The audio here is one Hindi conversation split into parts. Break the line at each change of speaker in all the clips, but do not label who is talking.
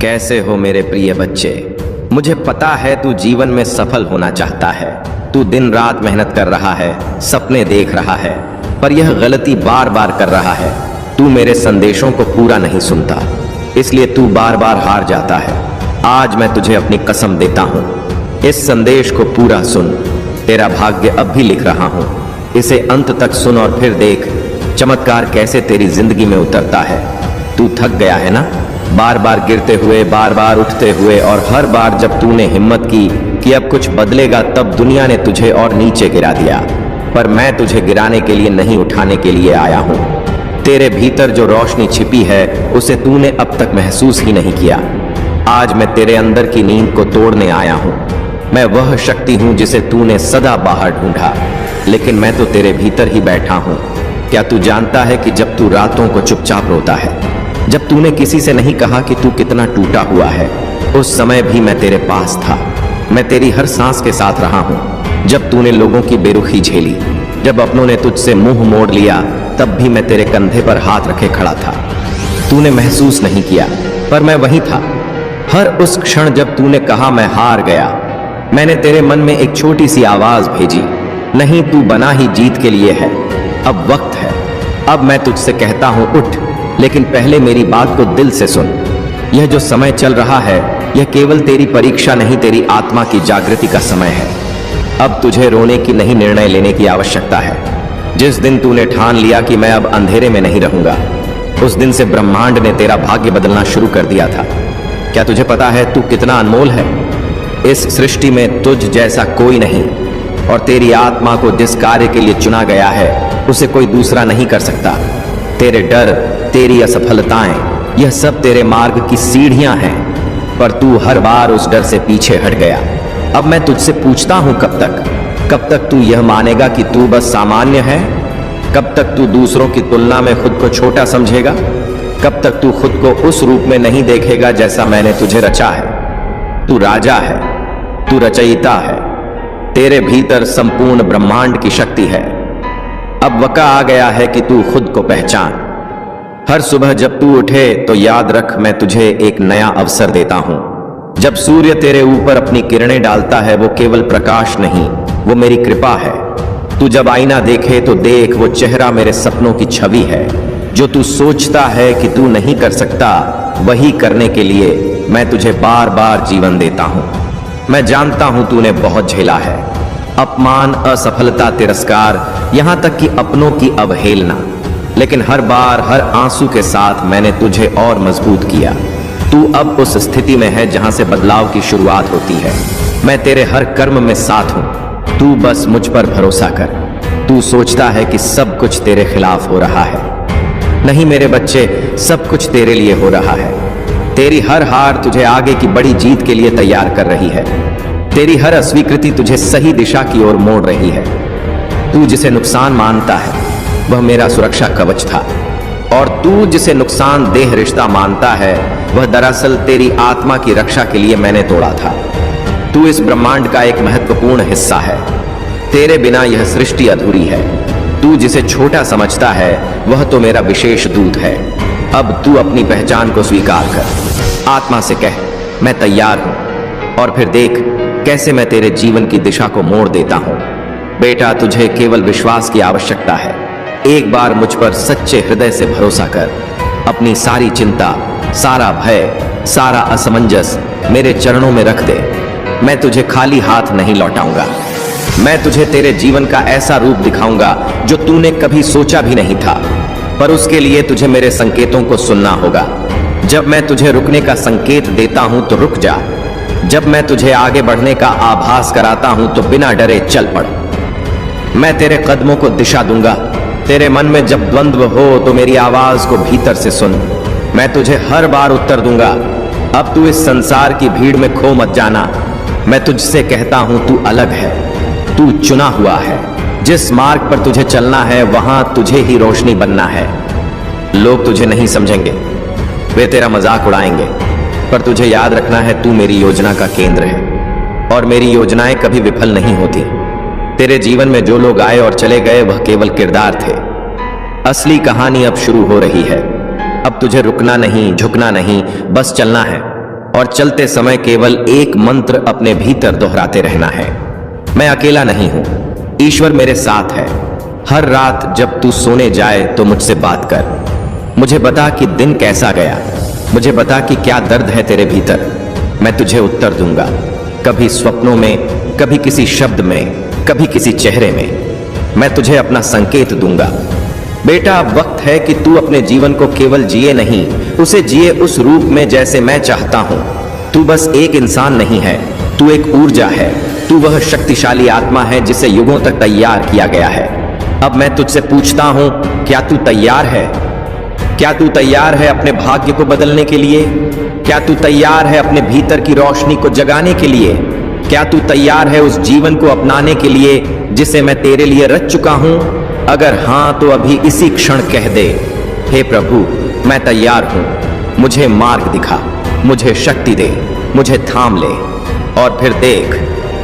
कैसे हो मेरे प्रिय बच्चे। मुझे पता है तू जीवन में सफल होना चाहता है। तू दिन रात मेहनत कर रहा है, सपने देख रहा है, पर यह गलती बार बार कर रहा है। तू मेरे संदेशों को पूरा नहीं सुनता, इसलिए तू बार बार हार जाता है। आज मैं तुझे अपनी कसम देता हूँ, इस संदेश को पूरा सुन। तेरा भाग्य अब भी लिख रहा हूँ, इसे अंत तक सुन और फिर देख चमत्कार कैसे तेरी जिंदगी में उतरता है। तू थक गया है ना, बार बार गिरते हुए, बार बार उठते हुए, और हर बार जब तूने हिम्मत की कि अब कुछ बदलेगा, तब दुनिया ने तुझे और नीचे गिरा दिया। पर मैं तुझे गिराने के लिए नहीं, उठाने के लिए आया हूँ। तेरे भीतर जो रोशनी छिपी है उसे तूने अब तक महसूस ही नहीं किया। आज मैं तेरे अंदर की नींद को तोड़ने आया हूँ। मैं वह शक्ति हूँ जिसे तूने सदा बाहर ढूंढा, लेकिन मैं तो तेरे भीतर ही बैठा हूँ। क्या तू जानता है कि जब तू रातों को चुपचाप रोता है, जब तूने किसी से नहीं कहा कि तू कितना टूटा हुआ है, उस समय भी मैं तेरे पास था। मैं तेरी हर सांस के साथ रहा हूँ। जब तूने लोगों की बेरुखी झेली, जब अपनों ने तुझसे मुंह मोड़ लिया, तब भी मैं तेरे कंधे पर हाथ रखे खड़ा था। तूने महसूस नहीं किया, पर मैं वहीं था। हर उस क्षण जब तूने कहा मैं हार गया, मैंने तेरे मन में एक छोटी सी आवाज भेजी, नहीं तू बना ही जीत के लिए है, अब वक्त है। अब मैं तुझसे कहता हूं उठ, लेकिन पहले मेरी बात को दिल से सुन। यह जो समय चल रहा है, यह केवल तेरी परीक्षा नहीं, तेरी आत्मा की जागृति का समय है। अब तुझे रोने की नहीं, निर्णय लेने की आवश्यकता है। जिस दिन तूने ठान लिया कि मैं अब अंधेरे में नहीं रहूंगा, उस दिन से ब्रह्मांड ने तेरा भाग्य बदलना शुरू कर दिया था। क्या तुझे पता है तू कितना अनमोल है? इस सृष्टि में तुझ जैसा कोई नहीं, और तेरी आत्मा को जिस कार्य के लिए चुना गया है उसे कोई दूसरा नहीं कर सकता। तेरे डर, तेरी असफलताएं, यह सब तेरे मार्ग की सीढ़ियां हैं, पर तू हर बार उस डर से पीछे हट गया। अब मैं तुझसे पूछता हूं कब तक तू यह मानेगा कि तू बस सामान्य है? कब तक तू दूसरों की तुलना में खुद को छोटा समझेगा? कब तक तू खुद को उस रूप में नहीं देखेगा जैसा मैंने तुझे रचा है? तू राजा है, तू रचयिता है, तेरे भीतर संपूर्ण ब्रह्मांड की शक्ति है। अब वक़्त आ गया है कि तू खुद को पहचान। हर सुबह जब तू उठे तो याद रख, मैं तुझे एक नया अवसर देता हूं। जब सूर्य तेरे ऊपर अपनी किरणें डालता है, वो केवल प्रकाश नहीं, वो मेरी कृपा है। तू जब आईना देखे तो देख, वो चेहरा मेरे सपनों की छवि है। जो तू सोचता है कि तू नहीं कर सकता, वही करने के लिए मैं तुझे बार बार जीवन देता हूं। मैं जानता हूं तूने बहुत झेला है, अपमान, असफलता, तिरस्कार, यहां तक कि अपनों की अवहेलना, लेकिन हर बार, हर आंसू के साथ मैंने तुझे और मजबूत किया। तू अब उस स्थिति में है जहां से बदलाव की शुरुआत होती है। मैं तेरे हर कर्म में साथ हूं, तू बस मुझ पर भरोसा कर। तू सोचता है कि सब कुछ तेरे खिलाफ हो रहा है, नहीं मेरे बच्चे, सब कुछ तेरे लिए हो रहा है। तेरी हर हार तुझे आगे की बड़ी जीत के लिए तैयार कर रही है। तेरी हर अस्वीकृति तुझे सही दिशा की ओर मोड़ रही है। तू जिसे नुकसान मानता है वह मेरा सुरक्षा कवच था, और तू जिसे नुकसान देह रिश्ता मानता है वह दरअसल तेरी आत्मा की रक्षा के लिए मैंने तोड़ा था। तू इस ब्रह्मांड का एक महत्वपूर्ण हिस्सा है, तेरे बिना यह सृष्टि अधूरी है। तू जिसे छोटा समझता है वह तो मेरा विशेष दूत है। अब तू अपनी पहचान को स्वीकार कर, आत्मा से कह मैं तैयार हूं, और फिर देख कैसे मैं तेरे जीवन की दिशा को मोड़ देता हूं। बेटा, तुझे केवल विश्वास की आवश्यकता है। एक बार मुझ पर सच्चे हृदय से भरोसा कर। अपनी सारी चिंता, सारा भय, सारा असमंजस मेरे चरणों में रख दे। मैं तुझे खाली हाथ नहीं लौटाऊंगा। मैं तुझे तेरे जीवन का ऐसा रूप दिखाऊंगा जो तूने कभी सोचा भी नहीं था, पर उसके लिए तुझे मेरे संकेतों को सुनना होगा। जब मैं तुझे रुकने का संकेत देता हूं तो रुक जा। जब मैं तुझे आगे बढ़ने का आभास कराता हूं तो बिना डरे चल पड़। मैं तेरे कदमों को दिशा दूंगा। तेरे मन में जब द्वंद्व हो तो मेरी आवाज को भीतर से सुन। मैं तुझे हर बार उत्तर दूंगा। अब तू इस संसार की भीड़ में खो मत जाना। मैं तुझसे कहता हूं तू अलग है, तू चुना हुआ है। जिस मार्ग पर तुझे चलना है वहां तुझे ही रोशनी बनना है। लोग तुझे नहीं समझेंगे, वे तेरा मजाक उड़ाएंगे, पर तुझे याद रखना है तू मेरी योजना का केंद्र है, और मेरी योजनाएं कभी विफल नहीं होती। तेरे जीवन में जो लोग आए और चले गए वह केवल किरदार थे। असली कहानी अब शुरू हो रही है। अब तुझे रुकना नहीं, झुकना नहीं, बस चलना है। और चलते समय केवल एक मंत्र अपने भीतर दोहराते रहना है, मैं अकेला नहीं हूं, ईश्वर मेरे साथ है। हर रात जब तू सोने जाए तो मुझसे बात कर, मुझे बता कि दिन कैसा गया, मुझे बता कि क्या दर्द है तेरे भीतर, मैं तुझे उत्तर दूंगा, कभी स्वप्नों में, कभी किसी शब्द में, कभी किसी चेहरे में। मैं तुझे अपना संकेत दूंगा। बेटा, अब वक्त है कि तू अपने जीवन को केवल जिए नहीं, उसे जिए उस रूप में जैसे मैं चाहता हूं। तू बस एक इंसान नहीं है, तू एक ऊर्जा है, तू वह शक्तिशाली आत्मा है जिसे युगों तक तैयार किया गया है। अब मैं तुझसे पूछता हूं, क्या तू तैयार है? क्या तू तैयार है अपने भाग्य को बदलने के लिए? क्या तू तैयार है अपने भीतर की रोशनी को जगाने के लिए? क्या तू तैयार है उस जीवन को अपनाने के लिए जिसे मैं तेरे लिए रच चुका हूं? अगर हां तो अभी इसी क्षण कह दे, हे प्रभु, मैं तैयार हूं, मुझे मार्ग दिखा, मुझे शक्ति दे, मुझे थाम ले। और फिर देख,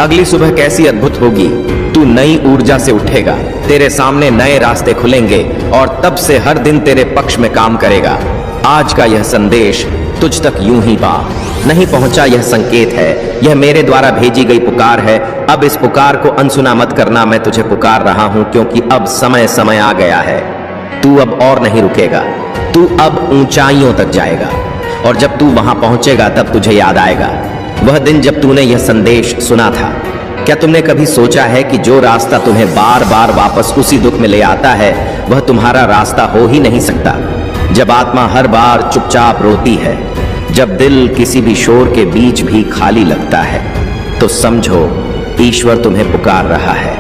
अगली सुबह कैसी अद्भुत होगी। तू नई ऊर्जा से उठेगा, तेरे सामने नए रास्ते खुलेंगे और तब से हर दिन तेरे पक्ष में काम करेगा। आज का यह संदेश तुझ तक यूं ही नहीं पहुंचा, यह संकेत है, यह मेरे द्वारा भेजी गई पुकार है। अब इस पुकार को अनसुना मत करना, मैं तुझे पुकार रहा हूं क्योंकि अब समय आ गया है। तू अब और नहीं रुकेगा, तू अब ऊंचाइयों तक जाएगा और जब तू वहां पहुंचेगा तब तुझे याद आएगा वह दिन जब तूने यह संदेश सुना था। क्या तुमने कभी सोचा है कि जो रास्ता तुम्हें बार बार वापस उसी दुख में ले आता है वह तुम्हारा रास्ता हो ही नहीं सकता? जब आत्मा हर बार चुपचाप रोती है, जब दिल किसी भी शोर के बीच भी खाली लगता है, तो समझो ईश्वर तुम्हें पुकार रहा है।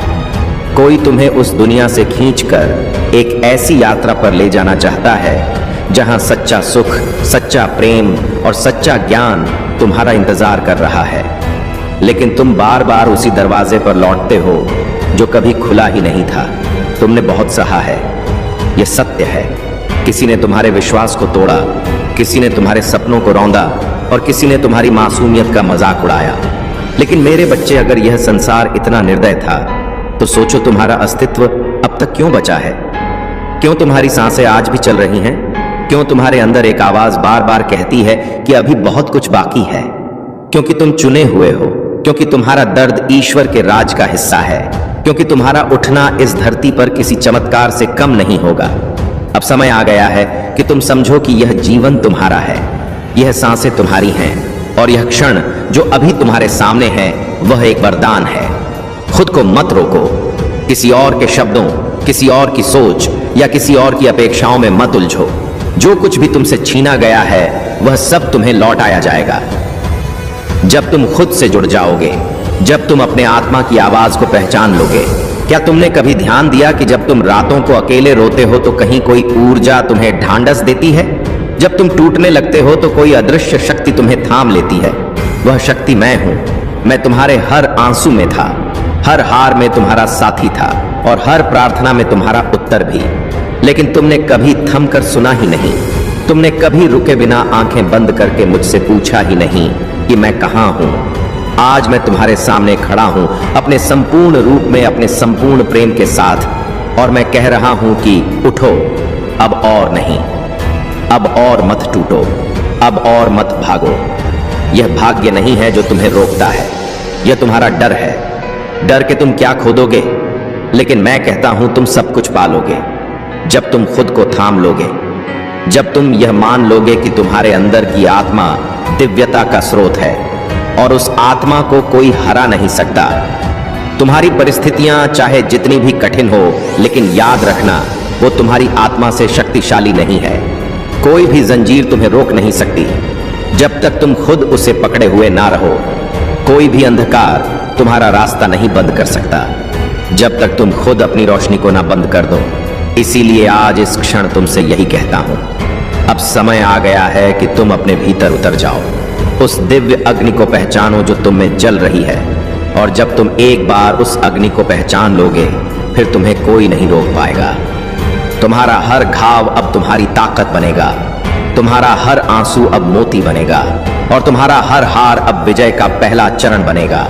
कोई तुम्हें उस दुनिया से खींचकर एक ऐसी यात्रा पर ले जाना चाहता है जहां सच्चा सुख, सच्चा प्रेम और सच्चा ज्ञान तुम्हारा इंतजार कर रहा है। लेकिन तुम बार बार उसी दरवाजे पर लौटते हो जो कभी खुला ही नहीं था। तुमने बहुत सहा है, यह सत्य है। किसी ने तुम्हारे विश्वास को तोड़ा, किसी ने तुम्हारे सपनों को रौंदा और किसी ने तुम्हारी मासूमियत का मजाक उड़ाया। लेकिन मेरे बच्चे, अगर यह संसार इतना निर्दय था तो सोचो तुम्हारा अस्तित्व अब तक क्यों बचा है? क्यों तुम्हारी सांसें आज भी चल रही हैं? क्यों तुम्हारे अंदर एक आवाज बार बार कहती है कि अभी बहुत कुछ बाकी है? क्योंकि तुम चुने हुए हो, क्योंकि तुम्हारा दर्द ईश्वर के राज का हिस्सा है, क्योंकि तुम्हारा उठना इस धरती पर किसी चमत्कार से कम नहीं होगा। अब समय आ गया है कि तुम समझो कि यह जीवन तुम्हारा है, यह सांसें तुम्हारी हैं और यह क्षण जो अभी तुम्हारे सामने है वह एक वरदान है। खुद को मत रोको, किसी और के शब्दों, किसी और की सोच या किसी और की अपेक्षाओं में मत उलझो। जो कुछ भी तुमसे छीना गया है वह सब तुम्हें लौट आया जाएगा जब तुम खुद से जुड़ जाओगे, जब तुम अपने आत्मा की आवाज को पहचान लोगे। क्या तुमने कभी ध्यान दिया कि जब तुम रातों को अकेले रोते हो तो कहीं कोई ऊर्जा तुम्हें ढांढस देती है? जब तुम टूटने लगते हो तो कोई अदृश्य शक्ति तुम्हें थाम लेती है। वह शक्ति मैं हूं। मैं तुम्हारे हर आंसू में था, हर हार में तुम्हारा साथी था और हर प्रार्थना में तुम्हारा उत्तर भी। लेकिन तुमने कभी थम कर सुना ही नहीं। तुमने कभी रुके बिना आंखें बंद करके मुझसे पूछा ही नहीं कि मैं कहां हूं। आज मैं तुम्हारे सामने खड़ा हूं अपने संपूर्ण रूप में, अपने संपूर्ण प्रेम के साथ, और मैं कह रहा हूं कि उठो, अब और नहीं, अब और मत टूटो, अब और मत भागो। यह भाग्य नहीं है जो तुम्हें रोकता है, यह तुम्हारा डर है। डर के तुम क्या खो दोगे, लेकिन मैं कहता हूं तुम सब कुछ पालोगे जब तुम खुद को थाम लोगे, जब तुम यह मान लोगे कि तुम्हारे अंदर की आत्मा दिव्यता का स्रोत है और उस आत्मा को कोई हरा नहीं सकता। तुम्हारी परिस्थितियां चाहे जितनी भी कठिन हो, लेकिन याद रखना वो तुम्हारी आत्मा से शक्तिशाली नहीं है। कोई भी जंजीर तुम्हें रोक नहीं सकती जब तक तुम खुद उसे पकड़े हुए ना रहो। कोई भी अंधकार तुम्हारा रास्ता नहीं बंद कर सकता जब तक तुम खुद अपनी रोशनी को ना बंद कर दो। इसीलिए आज इस क्षण तुमसे यही कहता हूं, अब समय आ गया है कि तुम अपने भीतर उतर जाओ, उस दिव्य अग्नि को पहचानो जो तुम में जल रही है। और जब तुम एक बार उस अग्नि को पहचान लोगे, फिर तुम्हें कोई नहीं रोक पाएगा। तुम्हारा हर घाव अब तुम्हारी ताकत बनेगा, तुम्हारा हर आंसू अब मोती बनेगा और तुम्हारा हर हार अब विजय का पहला चरण बनेगा,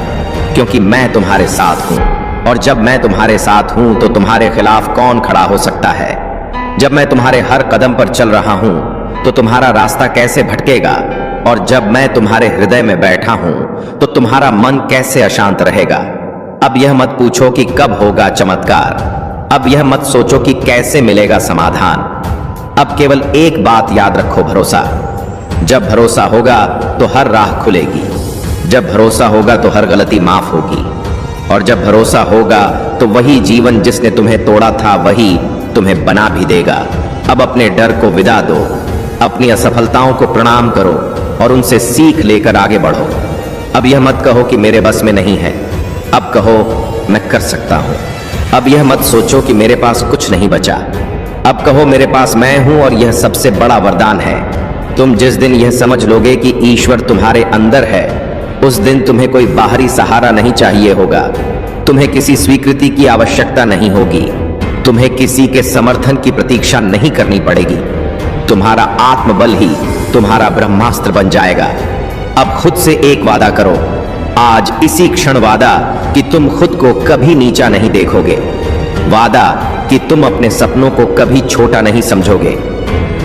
क्योंकि मैं तुम्हारे साथ हूं। और जब मैं तुम्हारे साथ हूं तो तुम्हारे खिलाफ कौन खड़ा हो सकता है? जब मैं तुम्हारे हर कदम पर चल रहा हूं तो तुम्हारा रास्ता कैसे भटकेगा? और जब मैं तुम्हारे हृदय में बैठा हूं तो तुम्हारा मन कैसे अशांत रहेगा। अब यह मत पूछो कि कब होगा चमत्कार, अब यह मत सोचो कि कैसे मिलेगा समाधान। अब केवल एक बात याद रखो, भरोसा। जब भरोसा होगा तो हर राह खुलेगी, जब भरोसा होगा तो हर गलती माफ होगी, और जब भरोसा होगा तो वही जीवन जिसने तुम्हें तोड़ा था वही तुम्हें बना भी देगा। अब अपने डर को विदा दो, अपनी असफलताओं को प्रणाम करो और उनसे सीख लेकर आगे बढ़ो। अब यह मत कहो कि मेरे बस में नहीं है, अब कहो मैं कर सकता हूं। अब यह मत सोचो कि मेरे पास कुछ नहीं बचा, अब कहो मेरे पास मैं हूं और यह सबसे बड़ा वरदान है। तुम जिस दिन यह समझ लोगे कि ईश्वर तुम्हारे अंदर है, उस दिन तुम्हें कोई बाहरी सहारा नहीं चाहिए होगा, तुम्हें किसी स्वीकृति की आवश्यकता नहीं होगी, तुम्हें किसी के समर्थन की प्रतीक्षा नहीं करनी पड़ेगी। तुम्हारा आत्मबल ही तुम्हारा ब्रह्मास्त्र बन जाएगा। अब खुद से एक वादा करो, आज इसी क्षण वादा कि तुम खुद को कभी नीचा नहीं देखोगे, वादा कि तुम अपने सपनों को कभी छोटा नहीं समझोगे,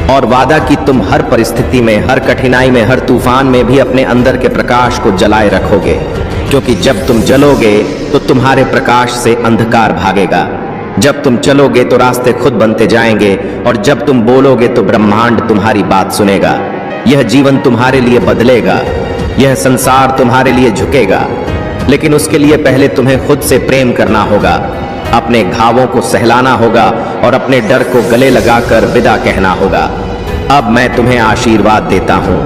और वादा कि तुम हर परिस्थिति में, हर कठिनाई में, हर तूफान में भी अपने अंदर के प्रकाश को जलाए रखोगे, क्योंकि जब तुम जलोगे तो तुम्हारे प्रकाश से अंधकार भागेगा। जब तुम चलोगे तो रास्ते खुद बनते जाएंगे, और जब तुम बोलोगे तो ब्रह्मांड तुम्हारी बात सुनेगा। यह जीवन तुम्हारे लिए बदलेगा, यह संसार तुम्हारे लिए झुकेगा, लेकिन उसके लिए पहले तुम्हें खुद से प्रेम करना होगा, अपने घावों को सहलाना होगा और अपने डर को गले लगाकर विदा कहना होगा। अब मैं तुम्हें आशीर्वाद देता हूं,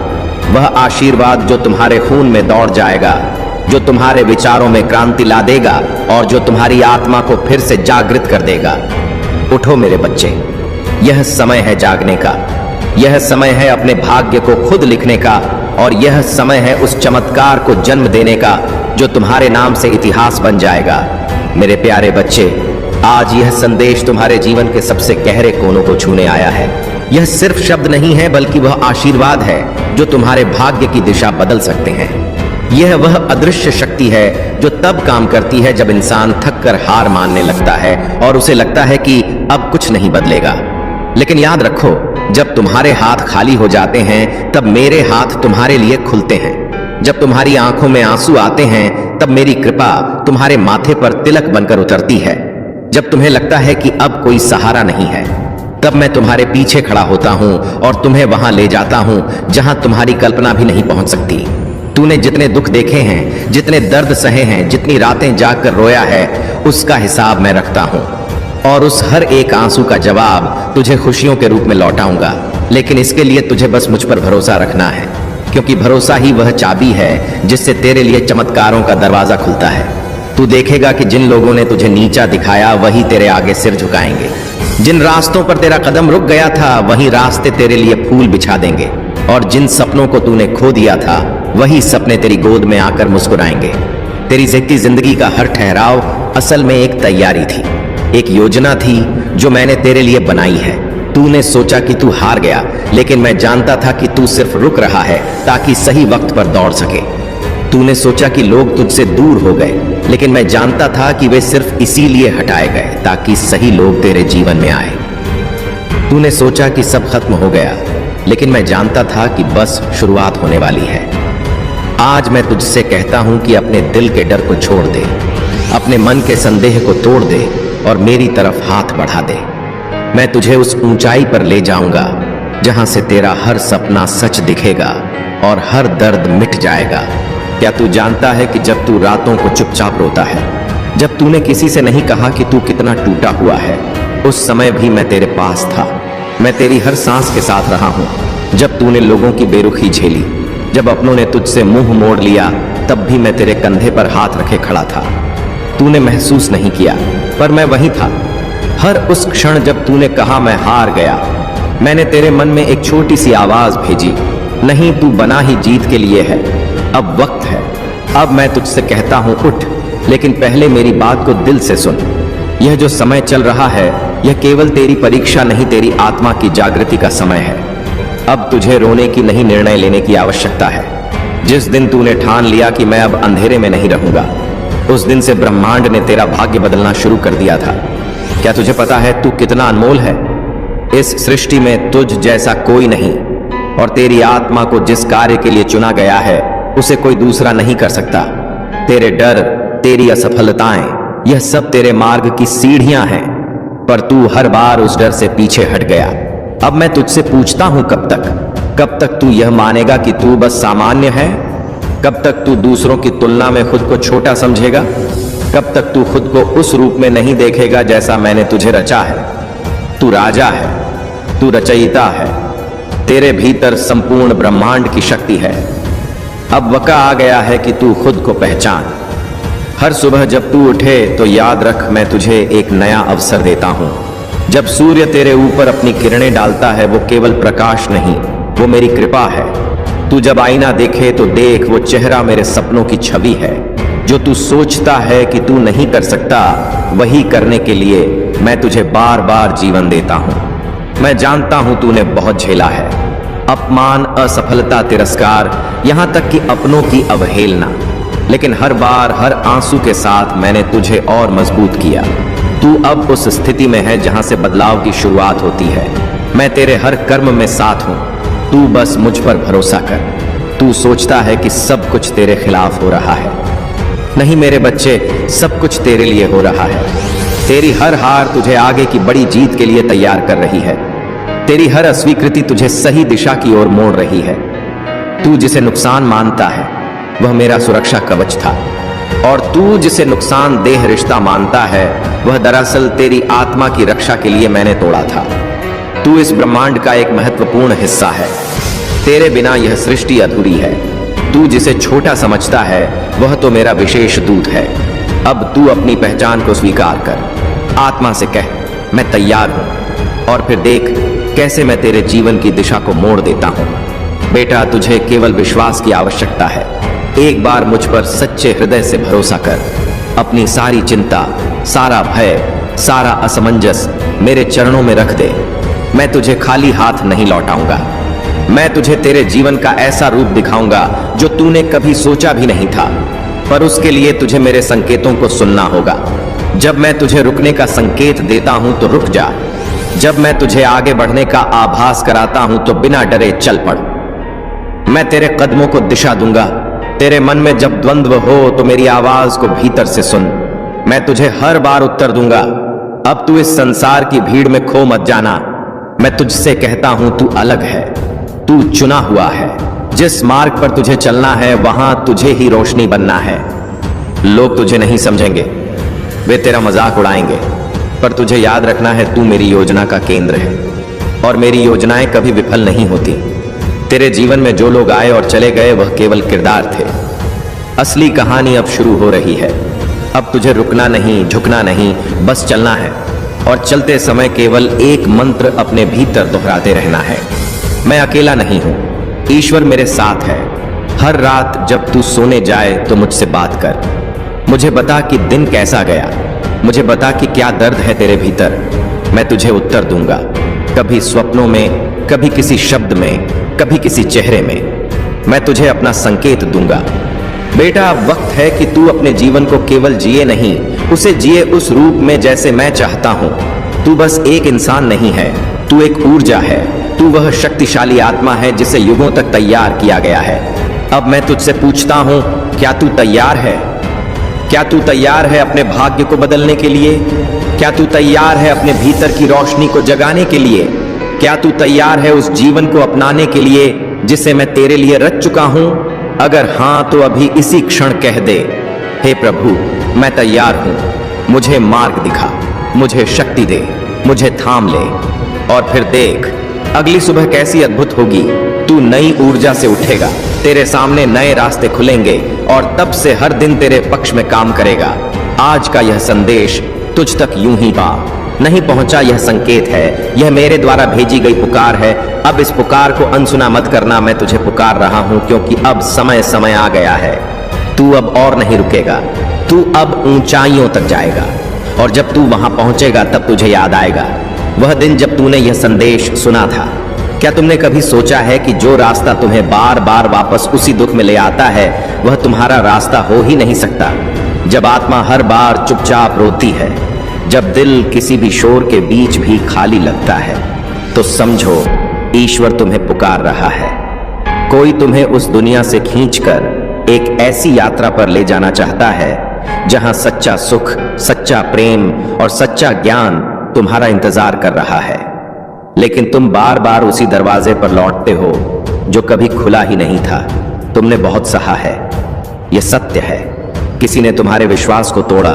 वह आशीर्वाद जो तुम्हारे खून में दौड़ जाएगा, जो तुम्हारे विचारों में क्रांति ला देगा और जो तुम्हारी आत्मा को फिर से जागृत कर देगा। उठो मेरे बच्चे, यह समय है जागने का, यह समय है अपने भाग्य को खुद लिखने का, और यह समय है उस चमत्कार को जन्म देने का जो तुम्हारे नाम से इतिहास बन जाएगा। मेरे प्यारे बच्चे, आज यह संदेश तुम्हारे जीवन के सबसे गहरे कोनों को छूने आया है। यह सिर्फ शब्द नहीं है, बल्कि वह आशीर्वाद है जो तुम्हारे भाग्य की दिशा बदल सकते हैं। यह वह अदृश्य शक्ति है जो तब काम करती है जब इंसान थक कर हार मानने लगता है और उसे लगता है कि अब कुछ नहीं बदलेगा। लेकिन याद रखो, जब तुम्हारे हाथ खाली हो जाते हैं तब मेरे हाथ तुम्हारे लिए खुलते हैं। जब तुम्हारी आंखों में आंसू आते हैं तब मेरी कृपा तुम्हारे माथे पर तिलक बनकर उतरती है। जब तुम्हें लगता है कि अब कोई सहारा नहीं है, तब मैं तुम्हारे पीछे खड़ा होता हूं और तुम्हें वहां ले जाता हूं जहां तुम्हारी कल्पना भी नहीं पहुंच सकती। तूने जितने दुख देखे हैं, जितने दर्द सहे हैं, जितनी रातें जागकर रोया है, उसका हिसाब मैं रखता हूं, और उस हर एक आंसू का जवाब तुझे खुशियों के रूप में लौटाऊंगा। लेकिन इसके लिए तुझे बस मुझ पर भरोसा रखना है, क्योंकि भरोसा ही वह चाबी है जिससे तेरे लिए चमत्कारों का दरवाजा खुलता है। तू देखेगा कि जिन लोगों ने तुझे नीचा दिखाया वही तेरे आगे सिर झुकाएंगे। जिन रास्तों पर तेरा कदम रुक गया था वही रास्ते तेरे लिए फूल बिछा देंगे, और जिन सपनों को तूने खो दिया था वही सपने तेरी गोद में आकर मुस्कुराएंगे। तेरी ज़िंदगी जिंदगी का हर ठहराव असल में एक तैयारी थी, एक योजना थी जो मैंने तेरे लिए बनाई है। तूने सोचा कि तू हार गया, लेकिन मैं जानता था कि तू सिर्फ रुक रहा है ताकि सही वक्त पर दौड़ सके। तूने सोचा कि लोग तुझसे दूर हो गए, लेकिन मैं जानता था कि वे सिर्फ इसीलिए हटाए गए ताकि सही लोग तेरे जीवन में आए। तूने सोचा कि सब खत्म हो गया, लेकिन मैं जानता था कि बस शुरुआत होने वाली है। आज मैं तुझसे कहता हूं कि अपने दिल के डर को छोड़ दे, अपने मन के संदेह को तोड़ दे और मेरी तरफ हाथ बढ़ा दे। मैं तुझे उस ऊंचाई पर ले जाऊंगा जहां से तेरा हर सपना सच दिखेगा और हर दर्द मिट जाएगा। क्या तू जानता है कि जब तू रातों को चुपचाप रोता है, जब तूने किसी से नहीं कहा कि तू कितना टूटा हुआ है, उस समय भी मैं तेरे पास था। मैं तेरी हर सांस के साथ रहा हूं। जब तूने लोगों की बेरुखी झेली, जब अपनों ने तुझसे मुंह मोड़ लिया, तब भी मैं तेरे कंधे पर हाथ रखे खड़ा था। तूने महसूस नहीं किया, पर मैं वहीं था। हर उस क्षण जब तूने कहा मैं हार गया, मैंने तेरे मन में एक छोटी सी आवाज भेजी, नहीं तू बना ही जीत के लिए है, अब वक्त है। अब मैं तुझसे कहता हूं उठ, लेकिन पहले मेरी बात को दिल से सुन। यह जो समय चल रहा है, यह केवल तेरी परीक्षा नहीं, तेरी आत्मा की जागृति का समय है। अब तुझे रोने की नहीं, निर्णय लेने की आवश्यकता है। जिस दिन तूने ठान लिया कि मैं अब अंधेरे में नहीं रहूंगा, उस दिन से ब्रह्मांड ने तेरा भाग्य बदलना शुरू कर दिया था। क्या तुझे पता है तू कितना अनमोल है? इस सृष्टि में तुझ जैसा कोई नहीं। और तेरी आत्मा को जिस कार्य के लिए चुना गया है उसे कोई दूसरा नहीं कर सकता। तेरे डर, तेरी असफलताएं, यह सब तेरे मार्ग की सीढ़ियां हैं, पर तू हर बार उस डर से पीछे हट गया। अब मैं तुझसे पूछता हूं, कब तक तू यह मानेगा कि तू बस सामान्य है? कब तक तू दूसरों की तुलना में खुद को छोटा समझेगा? कब तक तू खुद को उस रूप में नहीं देखेगा जैसा मैंने तुझे रचा है? तू राजा है, तू रचयिता है, तेरे भीतर संपूर्ण ब्रह्मांड की शक्ति है। अब वक़्त आ गया है कि तू खुद को पहचान। हर सुबह जब तू उठे तो याद रख, मैं तुझे एक नया अवसर देता हूं। जब सूर्य तेरे ऊपर अपनी किरणें डालता है, वो केवल प्रकाश नहीं, वो मेरी कृपा है। तू जब आईना देखे तो देख, वो चेहरा मेरे सपनों की छवि है। जो तू सोचता है कि तू नहीं कर सकता, वही करने के लिए मैं तुझे बार बार जीवन देता हूं। मैं जानता हूं तूने बहुत झेला है, अपमान, असफलता, तिरस्कार, यहां तक कि अपनों की अवहेलना, लेकिन हर बार, हर आंसू के साथ मैंने तुझे और मजबूत किया। तू अब उस स्थिति में है जहां से बदलाव की शुरुआत होती है। मैं तेरे हर कर्म में साथ हूं, तू बस मुझ पर भरोसा कर। तू सोचता है कि सब कुछ तेरे खिलाफ हो रहा है, नहीं मेरे बच्चे, सब कुछ तेरे लिए हो रहा है। तेरी हर हार तुझे आगे की बड़ी जीत के लिए तैयार कर रही है। तेरी हर अस्वीकृति तुझे सही दिशा की ओर मोड़ रही है। तू जिसे नुकसान मानता है वह मेरा सुरक्षा कवच था, और तू जिसे नुकसानदेह रिश्ता मानता है वह दरअसल तेरी आत्मा की रक्षा के लिए मैंने तोड़ा था। तू इस ब्रह्मांड का एक महत्वपूर्ण हिस्सा है, तेरे बिना यह सृष्टि अधूरी है। तू जिसे छोटा समझता है वह तो मेरा विशेष दूत है। अब तू अपनी पहचान को स्वीकार कर, आत्मा से कह, मैं तैयार हूं, और फिर देख कैसे मैं तेरे जीवन की दिशा को मोड़ देता हूं। बेटा, तुझे केवल विश्वास की आवश्यकता है। एक बार मुझ पर सच्चे हृदय से भरोसा कर। अपनी सारी चिंता, सारा भय, सारा असमंजस मेरे चरणों में रख दे। मैं तुझे खाली हाथ नहीं लौटाऊंगा। मैं तुझे तेरे जीवन का ऐसा रूप दिखाऊंगा जो तूने कभी सोचा भी नहीं था, पर उसके लिए तुझे मेरे संकेतों को सुनना होगा। जब मैं तुझे रुकने का संकेत देता हूं तो रुक जा। जब मैं तुझे आगे बढ़ने का आभास कराता हूं तो बिना डरे चल पड़। मैं तेरे कदमों को दिशा दूंगा। तेरे मन में जब द्वंद्व हो तो मेरी आवाज को भीतर से सुन। मैं तुझे हर बार उत्तर दूंगा। अब तू इस संसार की भीड़ में खो मत जाना। मैं तुझसे कहता हूं, तू अलग है, तू चुना हुआ है। जिस मार्ग पर तुझे चलना है वहां तुझे ही रोशनी बनना है। लोग तुझे नहीं समझेंगे, वे तेरा मजाक उड़ाएंगे, पर तुझे याद रखना है तू मेरी योजना का केंद्र है, और मेरी योजनाएं कभी विफल नहीं होती। तेरे जीवन में जो लोग आए और चले गए वह केवल किरदार थे। असली कहानी अब शुरू हो रही है। अब तुझे रुकना नहीं, झुकना नहीं, बस चलना है, और चलते समय केवल एक मंत्र अपने भीतर दोहराते रहना है, मैं अकेला नहीं हूं, ईश्वर मेरे साथ है। हर रात जब तू सोने जाए तो मुझसे बात कर। मुझे बता कि दिन कैसा गया, मुझे बता कि क्या दर्द है तेरे भीतर। मैं तुझे उत्तर दूंगा, कभी स्वप्नों में, कभी किसी शब्द में, कभी किसी चेहरे में। मैं तुझे अपना संकेत दूंगा। बेटा, अब वक्त है कि तू अपने जीवन को केवल जिए नहीं, उसे जिए उस रूप में जैसे मैं चाहता हूं। तू बस एक इंसान नहीं है, तू एक ऊर्जा है। तू वह शक्तिशाली आत्मा है जिसे युगों तक तैयार किया गया है। अब मैं तुझसे पूछता हूं, क्या तू तैयार है? क्या तू तैयार है अपने भाग्य को बदलने के लिए? क्या तू तैयार है अपने भीतर की रोशनी को जगाने के लिए? क्या तू तैयार है उस जीवन को अपनाने के लिए जिसे मैं तेरे लिए रच चुका हूं? अगर हां तो अभी इसी क्षण कह दे, हे प्रभु, मैं तैयार हूं, मुझे मार्ग दिखा, मुझे शक्ति दे, मुझे थाम ले। और फिर देख अगली सुबह कैसी अद्भुत होगी। तू नई ऊर्जा से उठेगा, तेरे सामने नए रास्ते खुलेंगे, और तब से हर दिन तेरे पक्ष में काम करेगा। आज का यह संदेश तुझ तक यूं ही नहीं पहुंचा, यह संकेत है, यह मेरे द्वारा भेजी गई पुकार है। अब इस पुकार को अनसुना मत करना। मैं तुझे पुकार रहा हूं क्योंकि अब समय आ गया है। तू अब और नहीं रुकेगा, तू अब ऊंचाइयों तक जाएगा, और जब तू वहां पहुंचेगा तब तुझे याद आएगा वह दिन जब तूने यह संदेश सुना था। क्या तुमने कभी सोचा है कि जो रास्ता तुम्हें बार बार वापस उसी दुख में ले आता है वह तुम्हारा रास्ता हो ही नहीं सकता? जब आत्मा हर बार चुपचाप रोती है, जब दिल किसी भी शोर के बीच भी खाली लगता है, तो समझो ईश्वर तुम्हें पुकार रहा है। कोई तुम्हें उस दुनिया से खींचकर एक ऐसी यात्रा पर ले जाना चाहता है जहां सच्चा सुख, सच्चा प्रेम और सच्चा ज्ञान तुम्हारा इंतजार कर रहा है। लेकिन तुम बार बार उसी दरवाजे पर लौटते हो जो कभी खुला ही नहीं था। तुमने बहुत सहा है, यह सत्य है। किसी ने तुम्हारे विश्वास को तोड़ा,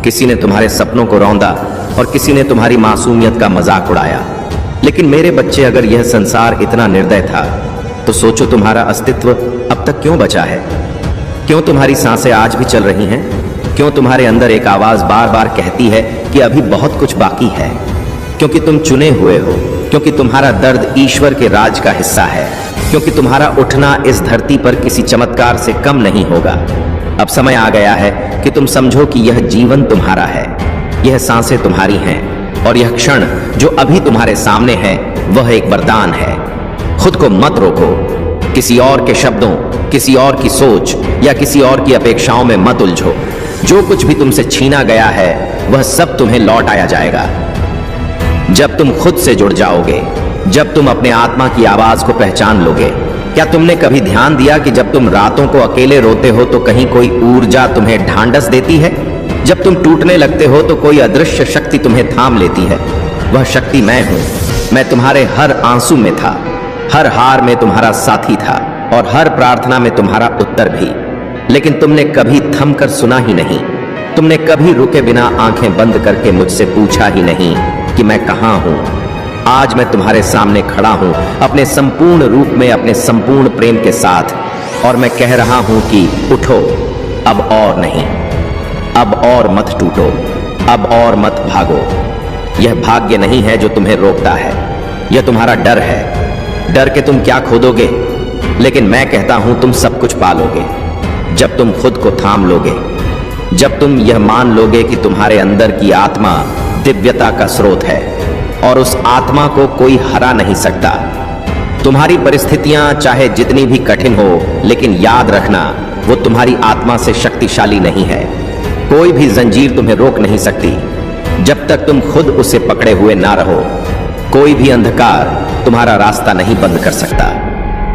किसी ने तुम्हारे सपनों को रौंदा और किसी ने तुम्हारी मासूमियत का मजाक उड़ाया। लेकिन मेरे बच्चे, अगर यह संसार इतना निर्दय था तो सोचो तुम्हारा अस्तित्व अब तक क्यों बचा है? क्यों तुम्हारी सांसें आज भी चल रही हैं? क्यों तुम्हारे अंदर एक आवाज बार बार कहती है कि अभी बहुत कुछ बाकी है? क्योंकि तुम चुने हुए हो, क्योंकि तुम्हारा दर्द ईश्वर के राज का हिस्सा है, क्योंकि तुम्हारा उठना इस धरती पर किसी चमत्कार से कम नहीं होगा। अब समय आ गया है कि तुम समझो कि यह जीवन तुम्हारा है, यह सांसें तुम्हारी हैं और यह क्षण जो अभी तुम्हारे सामने है वह एक वरदान है। खुद को मत रोको, किसी और के शब्दों, किसी और की सोच या किसी और की अपेक्षाओं में मत उलझो। जो कुछ भी तुमसे छीना गया है वह सब तुम्हें लौट आया जाएगा जब तुम खुद से जुड़ जाओगे, जब तुम अपने आत्मा की आवाज को पहचान लोगे। क्या तुमने कभी ध्यान दिया कि जब तुम रातों को अकेले रोते हो तो कहीं कोई ऊर्जा तुम्हें ढांढस देती है? जब तुम टूटने लगते हो तो कोई अदृश्य शक्ति तुम्हें थाम लेती है। वह शक्ति मैं हूं। मैं तुम्हारे हर आंसू में था, हर हार में तुम्हारा साथी था और हर प्रार्थना में तुम्हारा उत्तर भी। लेकिन तुमने कभी थम कर सुना ही नहीं। तुमने कभी रुके बिना आंखें बंद करके मुझसे पूछा ही नहीं कि मैं कहां हूं। आज मैं तुम्हारे सामने खड़ा हूं अपने संपूर्ण रूप में, अपने संपूर्ण प्रेम के साथ, और मैं कह रहा हूं कि उठो, अब और नहीं, अब और मत टूटो, अब और मत भागो। यह भाग्य नहीं है जो तुम्हें रोकता है, यह तुम्हारा डर है। डर के तुम क्या खो दोगे, लेकिन मैं कहता हूं तुम सब कुछ पालोगे जब तुम खुद को थाम लोगे, जब तुम यह मान लोगे कि तुम्हारे अंदर की आत्मा दिव्यता का स्रोत है और उस आत्मा को कोई हरा नहीं सकता। तुम्हारी परिस्थितियां चाहे जितनी भी कठिन हो, लेकिन याद रखना वो तुम्हारी आत्मा से शक्तिशाली नहीं है। कोई भी जंजीर तुम्हें रोक नहीं सकती जब तक तुम खुद उसे पकड़े हुए ना रहो। कोई भी अंधकार तुम्हारा रास्ता नहीं बंद कर सकता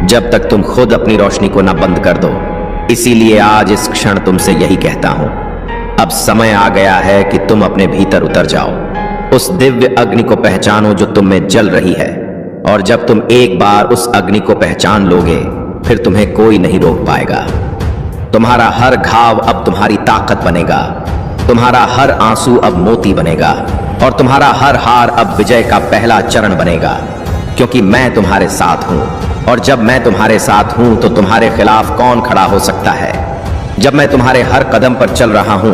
जब तक तुम खुद अपनी रोशनी को ना बंद कर दो। इसीलिए आज इस क्षण तुमसे यही कहता हूं, अब समय आ गया है कि तुम अपने भीतर उतर जाओ, उस दिव्य अग्नि को पहचानो जो तुम में जल रही है। और जब तुम एक बार उस अग्नि को पहचान लोगे, फिर तुम्हें कोई नहीं रोक पाएगा। तुम्हारा हर घाव अब तुम्हारी ताकत बनेगा, तुम्हारा हर आंसू अब मोती बनेगा और तुम्हारा हर हार अब विजय का पहला चरण बनेगा। क्योंकि मैं तुम्हारे साथ हूं, और जब मैं तुम्हारे साथ हूं तो तुम्हारे खिलाफ कौन खड़ा हो सकता है? जब मैं तुम्हारे हर कदम पर चल रहा हूं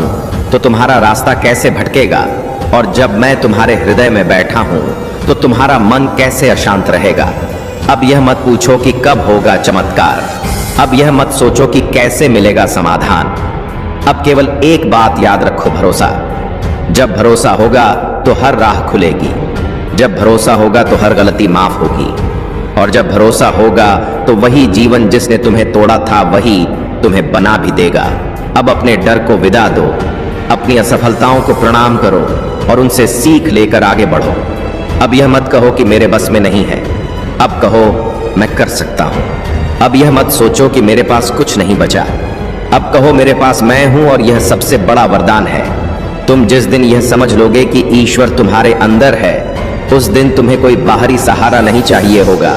तो तुम्हारा रास्ता कैसे भटकेगा? और जब मैं तुम्हारे हृदय में बैठा हूं तो तुम्हारा मन कैसे अशांत रहेगा? अब यह मत पूछो कि कब होगा चमत्कार, अब यह मत सोचो कि कैसे मिलेगा समाधान। अब केवल एक बात याद रखो, भरोसा। जब भरोसा होगा तो हर राह खुलेगी, जब भरोसा होगा तो हर गलती माफ होगी, और जब भरोसा होगा तो वही जीवन जिसने तुम्हें तोड़ा था वही तुम्हें बना भी देगा। अब अपने डर को विदा दो, अपनी असफलताओं को प्रणाम करो और उनसे सीख लेकर आगे बढ़ो। अब यह मत कहो कि मेरे बस में नहीं है, अब कहो मैं कर सकता हूं। अब यह मत सोचो कि मेरे पास कुछ नहीं बचा, अब कहो मेरे पास मैं हूं और यह सबसे बड़ा वरदान है। तुम जिस दिन यह समझ लोगे कि ईश्वर तुम्हारे अंदर है, उस दिन तुम्हें कोई बाहरी सहारा नहीं चाहिए होगा,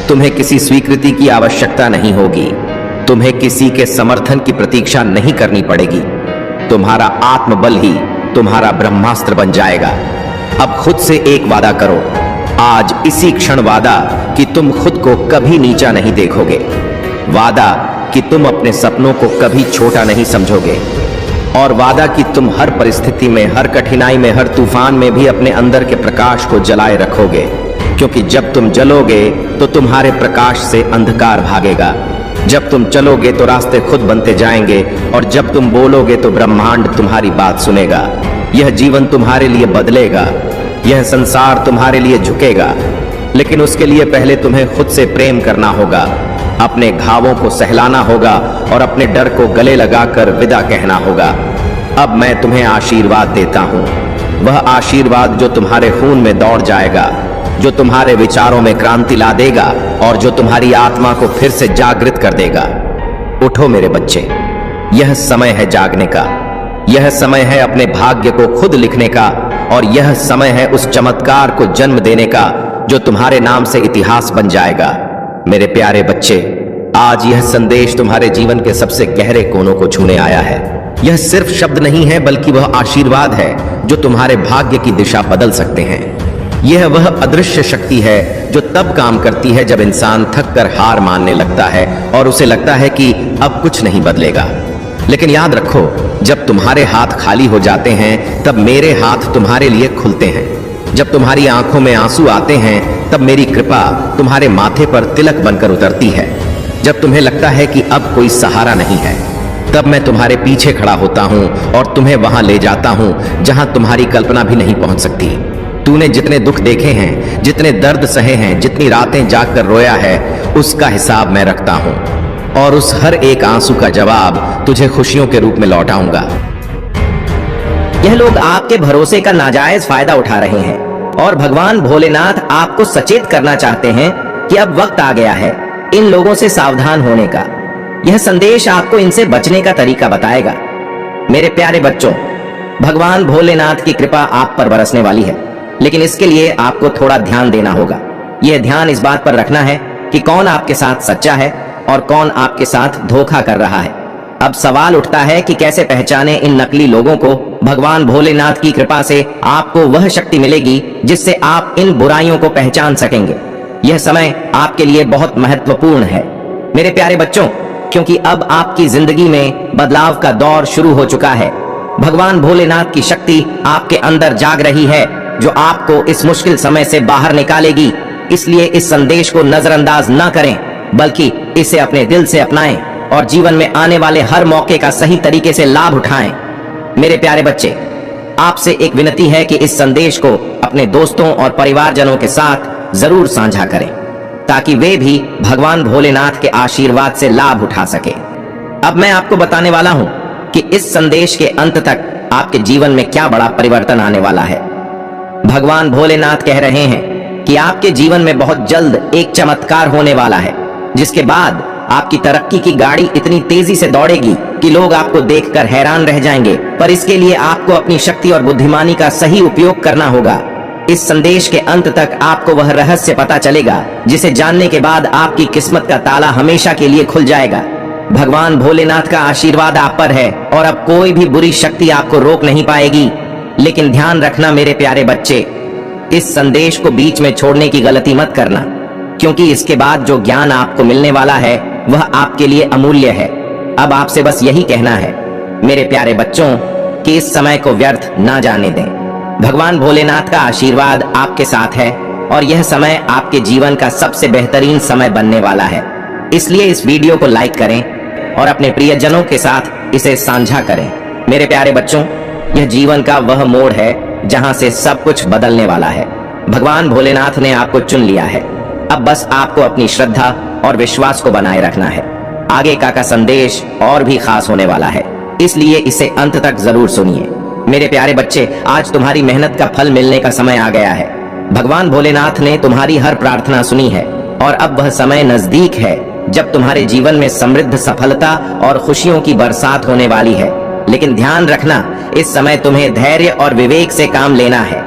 तुम्हें किसी स्वीकृति की आवश्यकता नहीं होगी, तुम्हें किसी के समर्थन की प्रतीक्षा नहीं करनी पड़ेगी। तुम्हारा आत्मबल ही तुम्हारा ब्रह्मास्त्र बन जाएगा। अब खुद से एक वादा करो, आज इसी क्षण वादा कि तुम खुद को कभी नीचा नहीं देखोगे, वादा कि तुम अपने सपनों को कभी छोटा नहीं समझोगे, और वादा कि तुम हर परिस्थिति में, हर कठिनाई में, हर तूफान में भी अपने अंदर के प्रकाश को जलाए रखोगे। क्योंकि जब तुम जलोगे तो तुम्हारे प्रकाश से अंधकार भागेगा। जब तुम चलोगे तो रास्ते खुद बनते जाएंगे, और जब तुम बोलोगे तो ब्रह्मांड तुम्हारी बात सुनेगा। यह जीवन तुम्हारे लिए बदलेगा, यह संसार तुम्हारे लिए झुकेगा, लेकिन उसके लिए पहले तुम्हें खुद से प्रेम करना होगा, अपने घावों को सहलाना होगा और अपने डर को गले लगाकर विदा कहना होगा। अब मैं तुम्हें आशीर्वाद देता हूं, वह आशीर्वाद जो तुम्हारे खून में दौड़ जाएगा, जो तुम्हारे विचारों में क्रांति ला देगा और जो तुम्हारी आत्मा को फिर से जागृत कर देगा। उठो मेरे बच्चे, यह समय है जागने का, यह समय है अपने भाग्य को खुद लिखने का, और यह समय है उस चमत्कार को जन्म देने का जो तुम्हारे नाम से इतिहास बन जाएगा। मेरे प्यारे बच्चे, आज यह संदेश तुम्हारे जीवन के सबसे गहरे कोनों को छूने आया है। यह सिर्फ शब्द नहीं है, बल्कि वह आशीर्वाद है जो तुम्हारे भाग्य की दिशा बदल सकते हैं। यह वह अदृश्य शक्ति है जो तब काम करती है जब इंसान थक कर हार मानने लगता है और उसे लगता है कि अब कुछ नहीं बदलेगा। लेकिन याद रखो, जब तुम्हारे हाथ खाली हो जाते हैं तब मेरे हाथ तुम्हारे लिए खुलते हैं। जब तुम्हारी आंखों में आंसू आते हैं तब मेरी कृपा तुम्हारे माथे पर तिलक बनकर उतरती है। जब तुम्हें लगता है कि अब कोई सहारा नहीं है, तब मैं तुम्हारे पीछे खड़ा होता हूं और तुम्हें वहां ले जाता हूं जहां तुम्हारी कल्पना भी नहीं पहुंच सकती। तूने जितने दुख देखे हैं, जितने दर्द सहे हैं, जितनी रातें जागकर रोया है, उसका हिसाब मैं रखता हूं और उस हर एक आंसू का जवाब तुझे खुशियों के रूप में लौटाऊंगा।
यह लोग आपके भरोसे का नाजायज फायदा उठा रहे हैं और भगवान भोलेनाथ आपको सचेत करना चाहते हैं कि अब वक्त आ गया है इन लोगों से सावधान होने का। यह संदेश आपको इनसे बचने का तरीका बताएगा। मेरे प्यारे बच्चों, भगवान भोलेनाथ की कृपा आप पर बरसने वाली है, लेकिन इसके लिए आपको थोड़ा ध्यान देना होगा। यह ध्यान इस बात पर रखना है कि कौन आपके साथ सच्चा है और कौन आपके साथ धोखा कर रहा है। अब सवाल उठता है कि कैसे पहचाने इन नकली लोगों को। भगवान भोलेनाथ की कृपा से आपको वह शक्ति मिलेगी जिससे आप इन बुराइयों को पहचान सकेंगे। यह समय आपके लिए बहुत महत्वपूर्ण है मेरे प्यारे बच्चों, क्योंकि अब आपकी जिंदगी में बदलाव का दौर शुरू हो चुका है। भगवान भोलेनाथ की शक्ति आपके अंदर जाग रही है जो आपको इस मुश्किल समय से बाहर निकालेगी। इसलिए इस संदेश को नजरअंदाज न करें, बल्कि इसे अपने दिल से अपनाएं और जीवन में आने वाले हर मौके का सही तरीके से लाभ उठाएं। मेरे प्यारे बच्चे, आपसे एक विनती है कि इस संदेश को अपने दोस्तों और परिवारजनों के साथ जरूर साझा करें ताकि वे भी भगवान भोलेनाथ के आशीर्वाद से लाभ उठा सके। अब मैं आपको बताने वाला हूं कि इस संदेश के अंत तक आपके जीवन में क्या बड़ा परिवर्तन आने वाला है। भगवान भोलेनाथ कह रहे हैं कि आपके जीवन में बहुत जल्द एक चमत्कार होने वाला है, जिसके बाद आपकी तरक्की की गाड़ी इतनी तेजी से दौड़ेगी कि लोग आपको देखकर हैरान रह जाएंगे। पर इसके लिए आपको अपनी शक्ति और बुद्धिमानी का सही उपयोग करना होगा। इस संदेश के अंत तक आपको वह रहस्य पता चलेगा जिसे जानने के बाद आपकी किस्मत का ताला हमेशा के लिए खुल जाएगा। भगवान भोलेनाथ का आशीर्वाद आप पर है और अब कोई भी बुरी शक्ति आपको रोक नहीं पाएगी। लेकिन ध्यान रखना मेरे प्यारे बच्चे, इस संदेश को बीच में छोड़ने की गलती मत करना, क्योंकि इसके बाद जो ज्ञान आपको मिलने वाला है वह आपके लिए अमूल्य है। अब आपसे बस यही कहना है मेरे प्यारे बच्चों कि इस समय को व्यर्थ ना जाने दें। भगवान भोलेनाथ का आशीर्वाद आपके साथ है और यह समय आपके जीवन का सबसे बेहतरीन समय बनने वाला है। इसलिए इस वीडियो को लाइक करें और अपने प्रियजनों के साथ इसे साझा करें। मेरे प्यारे बच्चों, यह जीवन का वह मोड़ है जहां से सब कुछ बदलने वाला है। भगवान भोलेनाथ ने आपको चुन लिया है। अब बस आपको अपनी श्रद्धा और विश्वास को बनाए रखना है। आगे का संदेश और भी खास होने वाला है, इसलिए इसे अंत तक जरूर सुनिए। मेरे प्यारे बच्चे, आज तुम्हारी मेहनत का फल मिलने का समय आ गया है। भगवान भोलेनाथ ने तुम्हारी हर प्रार्थना सुनी है और अब वह समय नजदीक है जब तुम्हारे जीवन में समृद्ध सफलता और खुशियों की बरसात होने वाली है। लेकिन ध्यान रखना, इस समय तुम्हें धैर्य और विवेक से काम लेना है।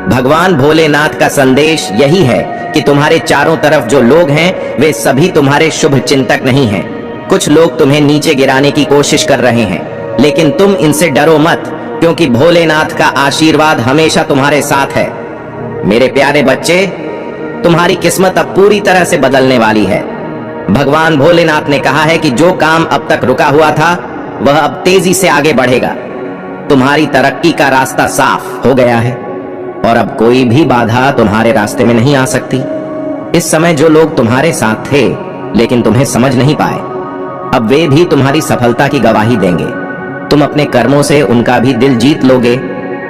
भगवान भोलेनाथ का संदेश यही है कि तुम्हारे चारों तरफ जो लोग हैं वे सभी तुम्हारे शुभ चिंतक नहीं हैं। कुछ लोग तुम्हें नीचे गिराने की कोशिश कर रहे हैं, लेकिन तुम इनसे डरो मत, क्योंकि भोलेनाथ का आशीर्वाद हमेशा तुम्हारे साथ है। मेरे प्यारे बच्चे, तुम्हारी किस्मत अब पूरी तरह से बदलने वाली है। भगवान भोलेनाथ ने कहा है कि जो काम अब तक रुका हुआ था वह अब तेजी से आगे बढ़ेगा। तुम्हारी तरक्की का रास्ता साफ हो गया है और अब कोई भी बाधा तुम्हारे रास्ते में नहीं आ सकती। इस समय जो लोग तुम्हारे साथ थे लेकिन तुम्हें समझ नहीं पाए, अब वे भी तुम्हारी सफलता की गवाही देंगे। तुम अपने कर्मों से उनका भी दिल जीत लोगे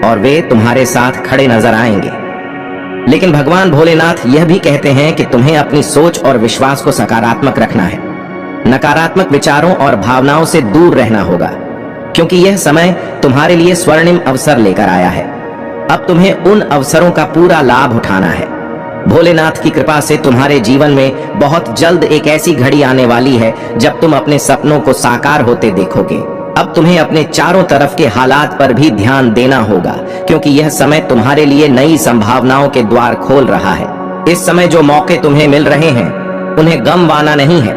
और वे तुम्हारे साथ खड़े नजर आएंगे। लेकिन भगवान भोलेनाथ यह भी कहते हैं कि तुम्हें अपनी सोच और विश्वास को सकारात्मक रखना है। नकारात्मक विचारों और भावनाओं से दूर रहना होगा, क्योंकि यह समय तुम्हारे लिए स्वर्णिम अवसर लेकर आया है। अब तुम्हें उन अवसरों का पूरा लाभ उठाना है। भोलेनाथ की कृपा से तुम्हारे जीवन में बहुत जल्द एक ऐसी घड़ी आने वाली है जब तुम अपने सपनों को साकार होते देखोगे। अब तुम्हें अपने चारों तरफ के हालात पर भी ध्यान देना होगा, क्योंकि यह समय तुम्हारे लिए नई संभावनाओं के द्वार खोल रहा है। इस समय जो मौके तुम्हें मिल रहे हैं उन्हें गमवाना नहीं है,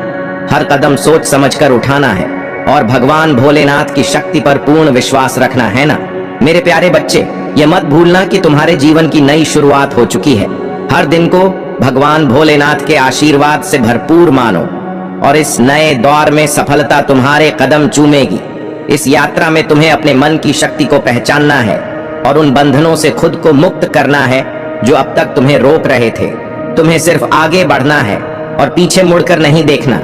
हर कदम सोच समझकर उठाना है और भगवान भोलेनाथ की शक्ति पर पूर्ण विश्वास रखना है ना। मेरे प्यारे बच्चे, ये मत भूलना कि तुम्हारे जीवन की नई शुरुआत हो चुकी है। हर दिन को भगवान भोलेनाथ के आशीर्वाद से भरपूर मानो और इस नए दौर में सफलता तुम्हारे कदम चूमेगी। इस यात्रा में तुम्हें अपने मन की शक्ति को पहचानना है और उन बंधनों से खुद को मुक्त करना है जो अब तक तुम्हें रोक रहे थे। तुम्हें सिर्फ आगे बढ़ना है और पीछे मुड़कर नहीं देखना।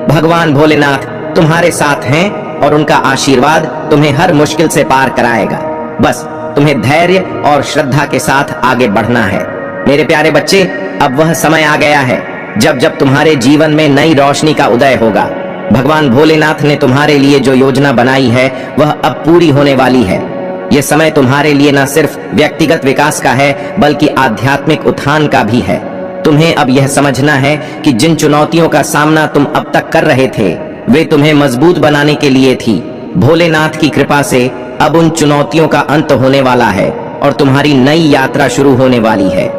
भगवान भोलेनाथ तुम्हारे साथ हैं और उनका आशीर्वाद तुम्हें हर मुश्किल से पार कराएगा। बस तुम्हें धैर्य और श्रद्धा के साथ आगे बढ़ना है। मेरे प्यारे बच्चे, अब वह समय आ गया है जब जब तुम्हारे जीवन में नई रोशनी का उदय होगा। भगवान भोलेनाथ ने तुम्हारे लिए जो योजना बनाई है वह अब पूरी होने वाली है। यह समय तुम्हारे लिए न सिर्फ व्यक्तिगत विकास का है बल्कि आध्यात्मिक उत्थान का भी है। तुम्हें अब यह समझना है कि जिन चुनौतियों का सामना तुम अब तक कर रहे थे वे तुम्हें मजबूत बनाने के लिए थी। भोलेनाथ की कृपा से अब उन चुनौतियों का अंत होने वाला है और तुम्हारी नई यात्रा शुरू होने वाली है।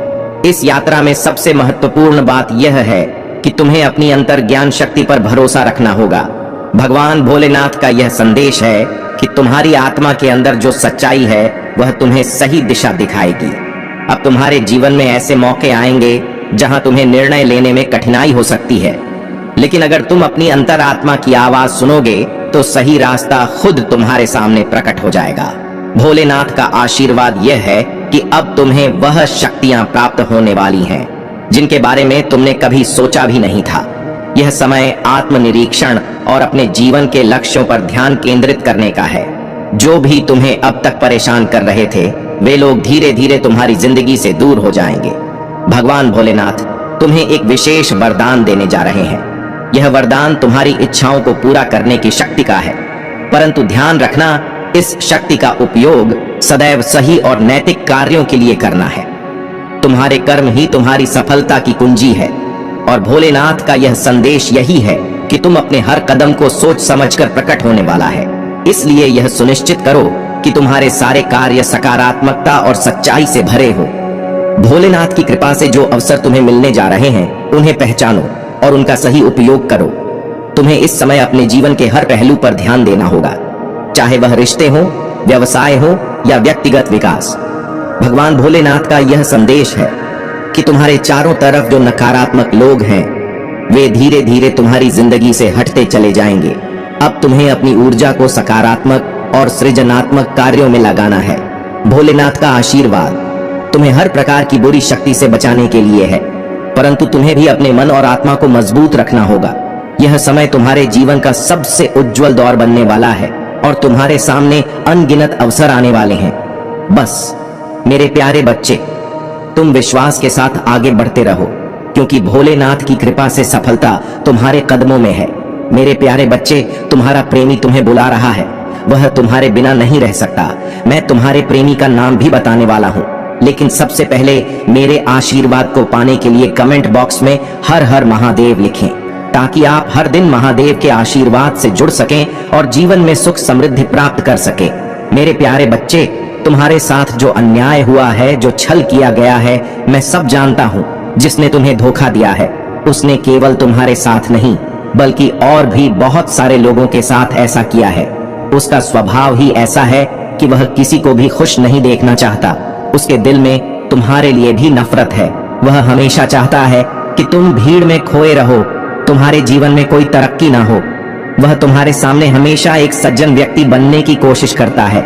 इस यात्रा में सबसे महत्वपूर्ण बात यह है कि तुम्हें अपनी अंतर ज्ञान शक्ति पर भरोसा रखना होगा। भगवान भोलेनाथ का यह संदेश है कि तुम्हारी आत्मा के अंदर जो सच्चाई है वह तुम्हें सही दिशा दिखाएगी। अब तुम्हारे जीवन में ऐसे मौके आएंगे जहां तुम्हें निर्णय लेने में कठिनाई हो सकती है, लेकिन अगर तुम अपनी अंतरात्मा की आवाज सुनोगे तो सही रास्ता खुद तुम्हारे सामने प्रकट हो जाएगा। भोलेनाथ का आशीर्वाद यह है कि अब तुम्हें वह शक्तियां प्राप्त होने वाली हैं जिनके बारे में तुमने कभी सोचा भी नहीं था। यह समय आत्मनिरीक्षण और अपने जीवन के लक्ष्यों पर ध्यान केंद्रित करने का है। जो भी तुम्हें अब तक परेशान कर रहे थे वे लोग धीरे धीरे तुम्हारी जिंदगी से दूर हो जाएंगे। भगवान भोलेनाथ तुम्हें एक विशेष वरदान देने जा रहे हैं। यह वरदान तुम्हारी इच्छाओं को पूरा करने की शक्ति का है, परंतु ध्यान रखना, इस शक्ति का उपयोग सदैव सही और नैतिक कार्यों के लिए करना है। तुम्हारे कर्म ही तुम्हारी सफलता की कुंजी है और भोलेनाथ का यह संदेश यही है कि तुम अपने हर कदम को सोच समझकर प्रकट होने वाला है। इसलिए यह सुनिश्चित करो कि तुम्हारे सारे कार्य सकारात्मकता और सच्चाई से भरे हो। भोलेनाथ की कृपा से जो अवसर तुम्हें मिलने जा रहे हैं उन्हें पहचानो और उनका सही उपयोग करो। तुम्हें इस समय अपने जीवन के हर पहलू पर ध्यान देना होगा, चाहे वह रिश्ते हो, व्यवसाय हो या व्यक्तिगत विकास। भगवान भोलेनाथ का यह संदेश है कि तुम्हारे चारों तरफ जो नकारात्मक लोग हैं वे धीरे धीरे तुम्हारी जिंदगी से हटते चले जाएंगे। अब तुम्हें अपनी ऊर्जा को सकारात्मक और सृजनात्मक कार्यों में लगाना है। भोलेनाथ का आशीर्वाद तुम्हें हर प्रकार की बुरी शक्ति से बचाने के लिए है, परंतु तुम्हें भी अपने मन और आत्मा को मजबूत रखना होगा। यह समय तुम्हारे जीवन का सबसे उज्जवल दौर बनने वाला है और तुम्हारे सामने अनगिनत अवसर आने वाले हैं। बस मेरे प्यारे बच्चे, तुम विश्वास के साथ आगे बढ़ते रहो, क्योंकि भोलेनाथ की कृपा से सफलता तुम्हारे कदमों में है। मेरे प्यारे बच्चे, तुम्हारा प्रेमी तुम्हें बुला रहा है, वह तुम्हारे बिना नहीं रह सकता। मैं तुम्हारे प्रेमी का नाम भी बताने वाला हूँ, लेकिन सबसे पहले मेरे आशीर्वाद को पाने के लिए कमेंट बॉक्स में हर हर महादेव लिखें, ताकि आप हर दिन महादेव के आशीर्वाद से जुड़ सकें और जीवन में सुख समृद्धि प्राप्त कर सकें। मेरे प्यारे बच्चे, तुम्हारे साथ जो अन्याय हुआ है, जो छल किया गया है, मैं सब जानता हूँ। जिसने तुम्हें धोखा दिया है उसने केवल तुम्हारे साथ नहीं बल्कि और भी बहुत सारे लोगों के साथ ऐसा किया है। उसका स्वभाव ही ऐसा है कि वह किसी को भी खुश नहीं देखना चाहता। उसके दिल में तुम्हारे लिए भी नफरत है। वह हमेशा चाहता है कि तुम भीड़ में खोए रहो, तुम्हारे जीवन में कोई तरक्की ना हो। वह तुम्हारे सामने हमेशा एक सज्जन व्यक्ति बनने की कोशिश करता है,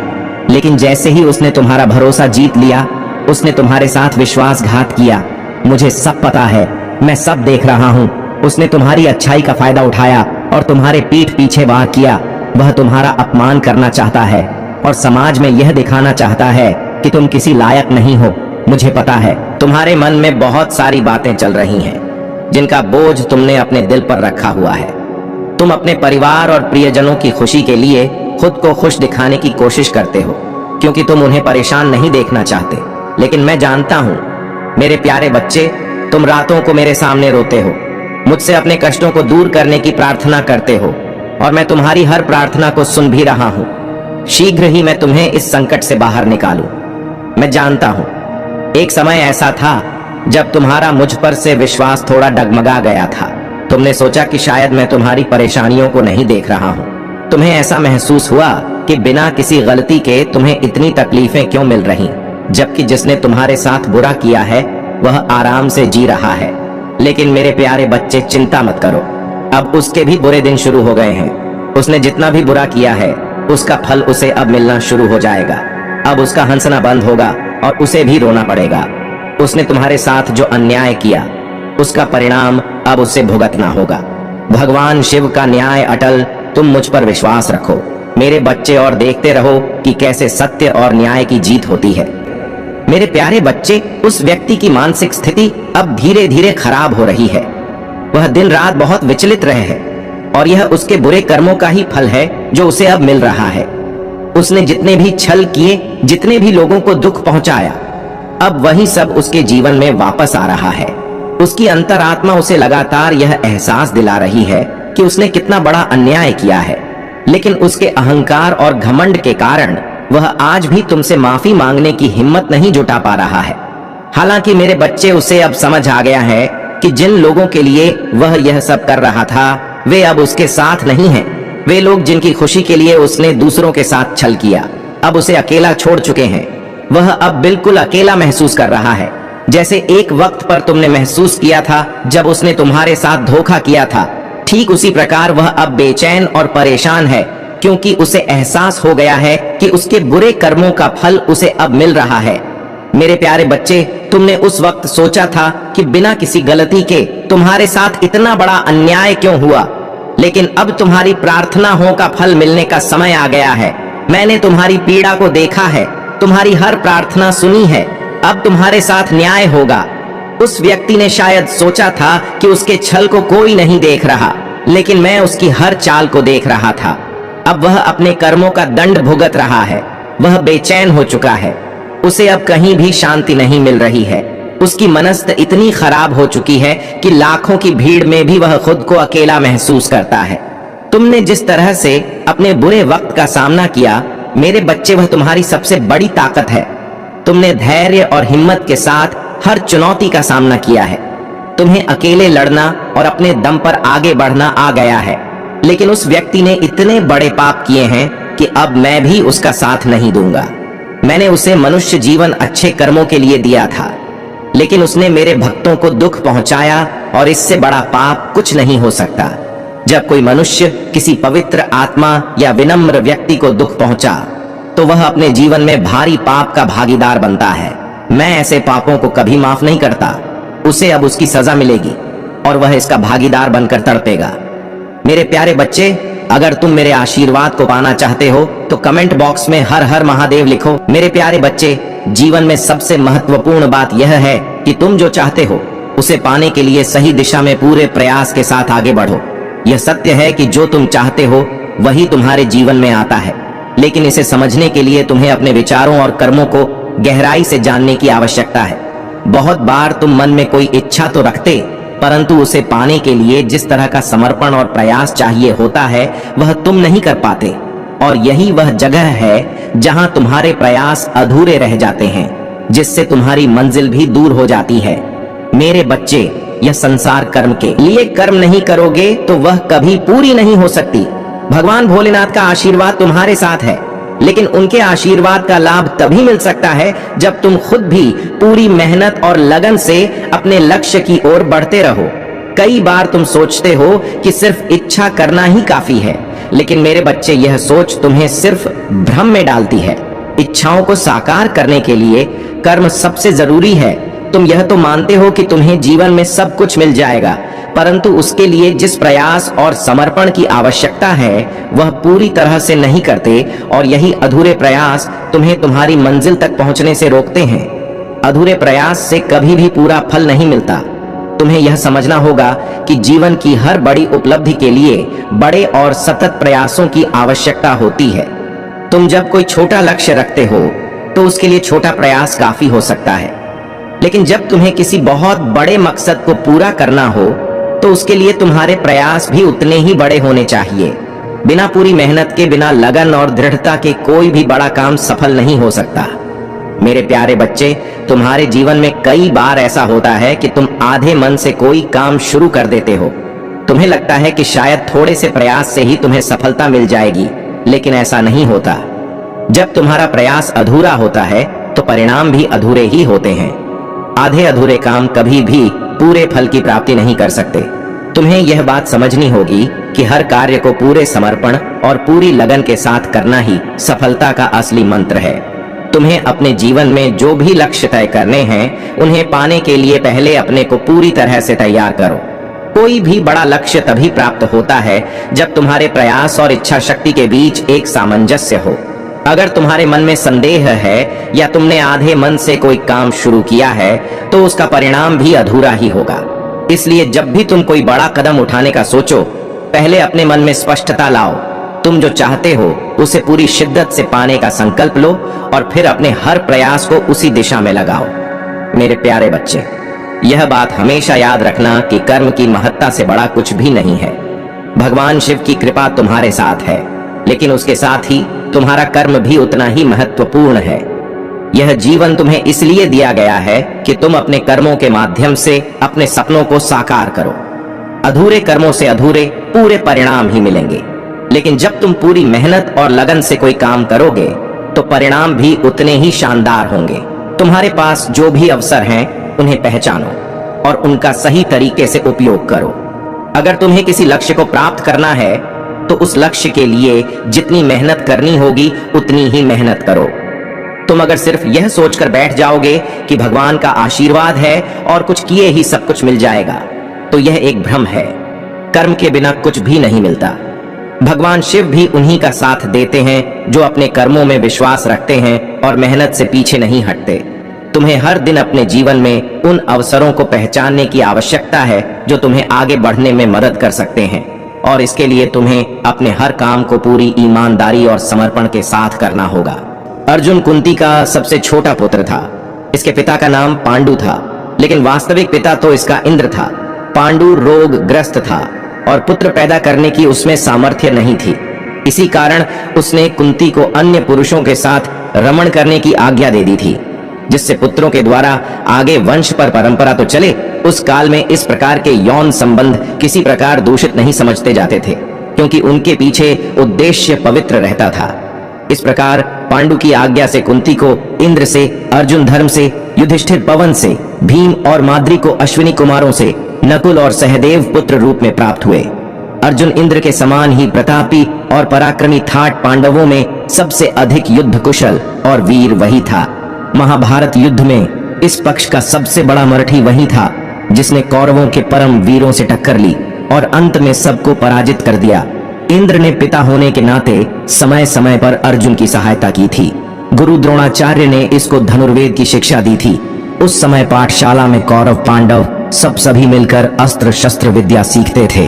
लेकिन जैसे ही उसने तुम्हारा भरोसा जीत लिया उसने तुम्हारे साथ विश्वासघात किया। मुझे सब पता है, मैं सब देख रहा हूँ। उसने तुम्हारी अच्छाई का फायदा उठाया और तुम्हारे पीठ पीछे वार किया। वह तुम्हारा अपमान करना चाहता है और समाज में यह दिखाना चाहता है कि तुम किसी लायक नहीं हो। मुझे पता है तुम्हारे मन में बहुत सारी बातें चल रही हैं जिनका बोझ तुमने अपने दिल पर रखा हुआ है। तुम अपने परिवार और प्रियजनों की खुशी के लिए खुद को खुश दिखाने की कोशिश करते हो, क्योंकि तुम उन्हें परेशान नहीं देखना चाहते। लेकिन मैं जानता हूँ मेरे प्यारे बच्चे, तुम रातों को मेरे सामने रोते हो, मुझसे अपने कष्टों को दूर करने की प्रार्थना करते हो, और मैं तुम्हारी हर प्रार्थना को सुन भी रहा हूँ। शीघ्र ही मैं तुम्हें इस संकट से बाहर निकालूं। मैं जानता हूँ एक समय ऐसा था जब तुम्हारा मुझ पर से विश्वास थोड़ा डगमगा गया था। तुमने सोचा कि शायद मैं तुम्हारी परेशानियों को नहीं देख रहा हूँ। तुम्हें ऐसा महसूस हुआ कि बिना किसी गलती के तुम्हें इतनी तकलीफें क्यों मिल रही, जबकि जिसने तुम्हारे साथ बुरा किया है वह आराम से जी रहा है। लेकिन मेरे प्यारे बच्चे, चिंता मत करो, अब उसके भी बुरे दिन शुरू हो गए हैं। उसने जितना भी बुरा किया है उसका फल उसे अब मिलना शुरू हो जाएगा। अब उसका हंसना बंद होगा और उसे भी रोना पड़ेगा। उसने तुम्हारे साथ जो अन्याय किया उसका परिणाम अब उसे भुगतना होगा। भगवान शिव का न्याय अटल, तुम मुझ पर विश्वास रखो मेरे बच्चे, और देखते रहो कि कैसे सत्य और न्याय की जीत होती है। मेरे प्यारे बच्चे, उस व्यक्ति की मानसिक स्थिति अब धीरे धीरे खराब हो रही है। वह दिन रात बहुत विचलित रहे है और यह उसके बुरे कर्मों का ही फल है जो उसे अब मिल रहा है। उसने जितने भी छल किए, जितने भी लोगों को दुख पहुंचाया, अब वही सब उसके जीवन में वापस आ रहा है। उसकी अंतरात्मा उसे लगातार यह एहसास दिला रही है कि उसने कितना बड़ा अन्याय किया है, लेकिन उसके अहंकार और घमंड के कारण वह आज भी तुमसे माफी मांगने की हिम्मत नहीं जुटा पा रहा है। हालांकि मेरे बच्चे, उसे अब समझ आ गया है कि जिन लोगों के लिए वह यह सब कर रहा था वे अब उसके साथ नहीं हैं। वे लोग जिनकी खुशी के लिए उसने दूसरों के साथ छल किया अब उसे अकेला छोड़ चुके हैं। वह अब बिल्कुल अकेला महसूस कर रहा है, जैसे एक वक्त पर तुमने महसूस किया था जब उसने तुम्हारे साथ धोखा किया था। ठीक उसी प्रकार वह अब बेचैन और परेशान है, क्योंकि उसे एहसास हो गया है कि उसके बुरे कर्मों का फल उसे अब मिल रहा है। मेरे प्यारे बच्चे, तुमने उस वक्त सोचा था कि बिना किसी गलती के तुम्हारे साथ इतना बड़ा अन्याय क्यों हुआ, लेकिन अब तुम्हारी प्रार्थनाओं का फल मिलने का समय आ गया है। मैंने तुम्हारी पीड़ा को देखा है, तुम्हारी हर प्रार्थना सुनी है। अब तुम्हारे साथ न्याय होगा। उस व्यक्ति ने शायद सोचा था कि उसके छल को कोई नहीं देख रहा, लेकिन मैं उसकी हर चाल को देख रहा था। अब वह अपने कर्मों का दंड भुगत रहा है। वह बेचैन हो चुका है, उसे अब कहीं भी शांति नहीं मिल रही है। उसकी मनस्त इतनी खराब हो चुकी है कि लाखों की भीड़ में भी वह खुद को अकेला महसूस करता है। तुमने जिस तरह से अपने बुरे वक्त का सामना किया मेरे बच्चे, वह तुम्हारी सबसे बड़ी ताकत है। तुमने धैर्य और हिम्मत के साथ हर चुनौती का सामना किया है। तुम्हें अकेले लड़ना और अपने दम पर आगे बढ़ना आ गया है। लेकिन उस व्यक्ति ने इतने बड़े पाप किए हैं कि अब मैं भी उसका साथ नहीं दूंगा। मैंने उसे मनुष्य जीवन अच्छे कर्मों के लिए दिया था, लेकिन उसने मेरे भक्तों को दुख पहुंचाया, और इससे बड़ा पाप कुछ नहीं हो सकता। जब कोई मनुष्य किसी पवित्र आत्मा या विनम्र व्यक्ति को दुख पहुंचा तो वह अपने जीवन में भारी पाप का भागीदार बनता है। मैं ऐसे पापों को कभी माफ नहीं करता। उसे अब उसकी सजा मिलेगी और वह इसका भागीदार बनकर तड़पेगा। मेरे प्यारे बच्चे, अगर तुम मेरे आशीर्वाद को पाना चाहते हो तो कमेंट बॉक्स में हर हर महादेव लिखो। मेरे प्यारे बच्चे, जीवन में सबसे महत्वपूर्ण बात यह है कि तुम जो चाहते हो उसे पाने के लिए सही दिशा में पूरे प्रयास के साथ आगे बढ़ो। यह सत्य है कि जो तुम चाहते हो वही तुम्हारे जीवन में आता है, लेकिन इसे समझने के लिए तुम्हें अपने विचारों और कर्मों को गहराई से जानने की आवश्यकता है। बहुत बार तुम मन में कोई इच्छा तो रखते, परंतु उसे पाने के लिए जिस तरह का समर्पण और प्रयास चाहिए होता है वह तुम नहीं कर पाते, और यही वह जगह है जहां तुम्हारे प्रयास अधूरे रह जाते हैं, जिससे तुम्हारी मंजिल भी दूर हो जाती है। मेरे बच्चे, यह संसार कर्म के लिए कर्म नहीं करोगे तो वह कभी पूरी नहीं हो सकती। भगवान भोलेनाथ का आशीर्वाद तुम्हारे साथ है, लेकिन उनके आशीर्वाद का लाभ तभी मिल सकता है जब तुम खुद भी पूरी मेहनत और लगन से अपने लक्ष्य की ओर बढ़ते रहो। कई बार तुम सोचते हो कि सिर्फ इच्छा करना ही काफी है, लेकिन मेरे बच्चे, यह सोच तुम्हें सिर्फ भ्रम में डालती है। इच्छाओं को साकार करने के लिए कर्म सबसे जरूरी है। तुम यह तो मानते हो कि तुम्हें जीवन में सब कुछ मिल जाएगा, परंतु उसके लिए जिस प्रयास और समर्पण की आवश्यकता है वह पूरी तरह से नहीं करते, और यही अधूरे प्रयास तुम्हें तुम्हारी मंजिल तक पहुंचने से रोकते हैं। अधूरे प्रयास से कभी भी पूरा फल नहीं मिलता। तुम्हें यह समझना होगा कि जीवन की हर बड़ी उपलब्धि के लिए बड़े और सतत प्रयासों की आवश्यकता होती है। तुम जब कोई छोटा लक्ष्य रखते हो तो उसके लिए छोटा प्रयास काफी हो सकता है, लेकिन जब तुम्हें किसी बहुत बड़े मकसद को पूरा करना हो तो उसके लिए तुम्हारे प्रयास भी उतने ही बड़े होने चाहिए। बिना पूरी मेहनत के, बिना लगन और दृढ़ता के कोई भी बड़ा काम सफल नहीं हो सकता। मेरे प्यारे बच्चे, तुम्हारे जीवन में कई बार ऐसा होता है कि तुम आधे मन से कोई काम शुरू कर देते हो। तुम्हें लगता है कि शायद थोड़े से प्रयास से ही तुम्हें सफलता मिल जाएगी, लेकिन ऐसा नहीं होता। जब तुम्हारा प्रयास अधूरा होता है तो परिणाम भी अधूरे ही होते हैं। आधे अधूरे काम कभी भी पूरे फल की प्राप्ति नहीं कर सकते। तुम्हें यह बात समझनी होगी कि हर कार्य को पूरे समर्पण और पूरी लगन के साथ करना ही सफलता का असली मंत्र है। तुम्हें अपने जीवन में जो भी लक्ष्य तय करने हैं, उन्हें पाने के लिए पहले अपने को पूरी तरह से तैयार करो। कोई भी बड़ा लक्ष्य तभी प्राप्त होता है जब तुम्हारे प्रयास और इच्छा शक्ति के बीच एक सामंजस्य हो। अगर तुम्हारे मन में संदेह है या तुमने आधे मन से कोई काम शुरू किया है तो उसका परिणाम भी अधूरा ही होगा। इसलिए जब भी तुम कोई बड़ा कदम उठाने का सोचो, पहले अपने मन में स्पष्टता लाओ। तुम जो चाहते हो उसे पूरी शिद्दत से पाने का संकल्प लो और फिर अपने हर प्रयास को उसी दिशा में लगाओ। मेरे प्यारे बच्चे, यह बात हमेशा याद रखना कि कर्म की महत्ता से बड़ा कुछ भी नहीं है। भगवान शिव की कृपा तुम्हारे साथ है, लेकिन उसके साथ ही तुम्हारा कर्म भी उतना ही महत्वपूर्ण है। यह जीवन तुम्हें इसलिए दिया गया है कि तुम अपने कर्मों के माध्यम से अपने सपनों को साकार करो। अधूरे कर्मों से अधूरे पूरे परिणाम ही मिलेंगे, लेकिन जब तुम पूरी मेहनत और लगन से कोई काम करोगे तो परिणाम भी उतने ही शानदार होंगे। तुम्हारे पास जो भी अवसर हैं, उन्हें पहचानो और उनका सही तरीके से उपयोग करो। अगर तुम्हें किसी लक्ष्य को प्राप्त करना है तो उस लक्ष्य के लिए जितनी मेहनत करनी होगी उतनी ही मेहनत करो। तुम अगर सिर्फ यह सोचकर बैठ जाओगे कि भगवान का आशीर्वाद है और कुछ किए ही सब कुछ मिल जाएगा, तो यह एक भ्रम है। कर्म के बिना कुछ भी नहीं मिलता। भगवान शिव भी उन्हीं का साथ देते हैं जो अपने कर्मों में विश्वास रखते हैं और मेहनत से पीछे नहीं हटते। तुम्हें हर दिन अपने जीवन में उन अवसरों को पहचानने की आवश्यकता है जो तुम्हें आगे बढ़ने में मदद कर सकते हैं, और इसके लिए तुम्हें अपने हर काम को पूरी ईमानदारी और समर्पण के साथ करना होगा। अर्जुन कुंती का सबसे छोटा पुत्र था। इसके पिता का नाम पांडु था, लेकिन वास्तविक पिता तो इसका इंद्र था। पांडु रोग ग्रस्त था और पुत्र पैदा करने की उसमें सामर्थ्य नहीं थी। इसी कारण उसने कुंती को अन्य पुरुषों के साथ रमण करने की आज्ञा दे दी थी, जिससे पुत्रों के द्वारा आगे वंश पर परंपरा तो चले। उस काल में इस प्रकार के यौन संबंध किसी प्रकार दूषित नहीं समझते जाते थे, क्योंकि उनके पीछे उद्देश्य पवित्र रहता था। इस प्रकार पांडु की आज्ञा से कुंती को इंद्र से, अर्जुन धर्म से, युधिष्ठिर पवन से, भीम और माद्री को अश्विनी कुमारों से, नकुल और सहदेव पुत्र रूप में प्राप्त हुए। अर्जुन इंद्र के समान ही प्रतापी और पराक्रमी ठाट पांडवों में सबसे अधिक युद्ध कुशल और वीर वही था। महाभारत युद्ध में इस पक्ष का सबसे बड़ा मराठी वही था जिसने कौरवों के परम वीरों से टक्कर ली और अंत में सबको पराजित कर दिया। इंद्र ने पिता होने के नाते समय समय पर अर्जुन की सहायता की थी। गुरु द्रोणाचार्य ने इसको धनुर्वेद की शिक्षा दी थी। उस समय पाठशाला में कौरव पांडव सभी मिलकर अस्त्र शस्त्र विद्या सीखते थे।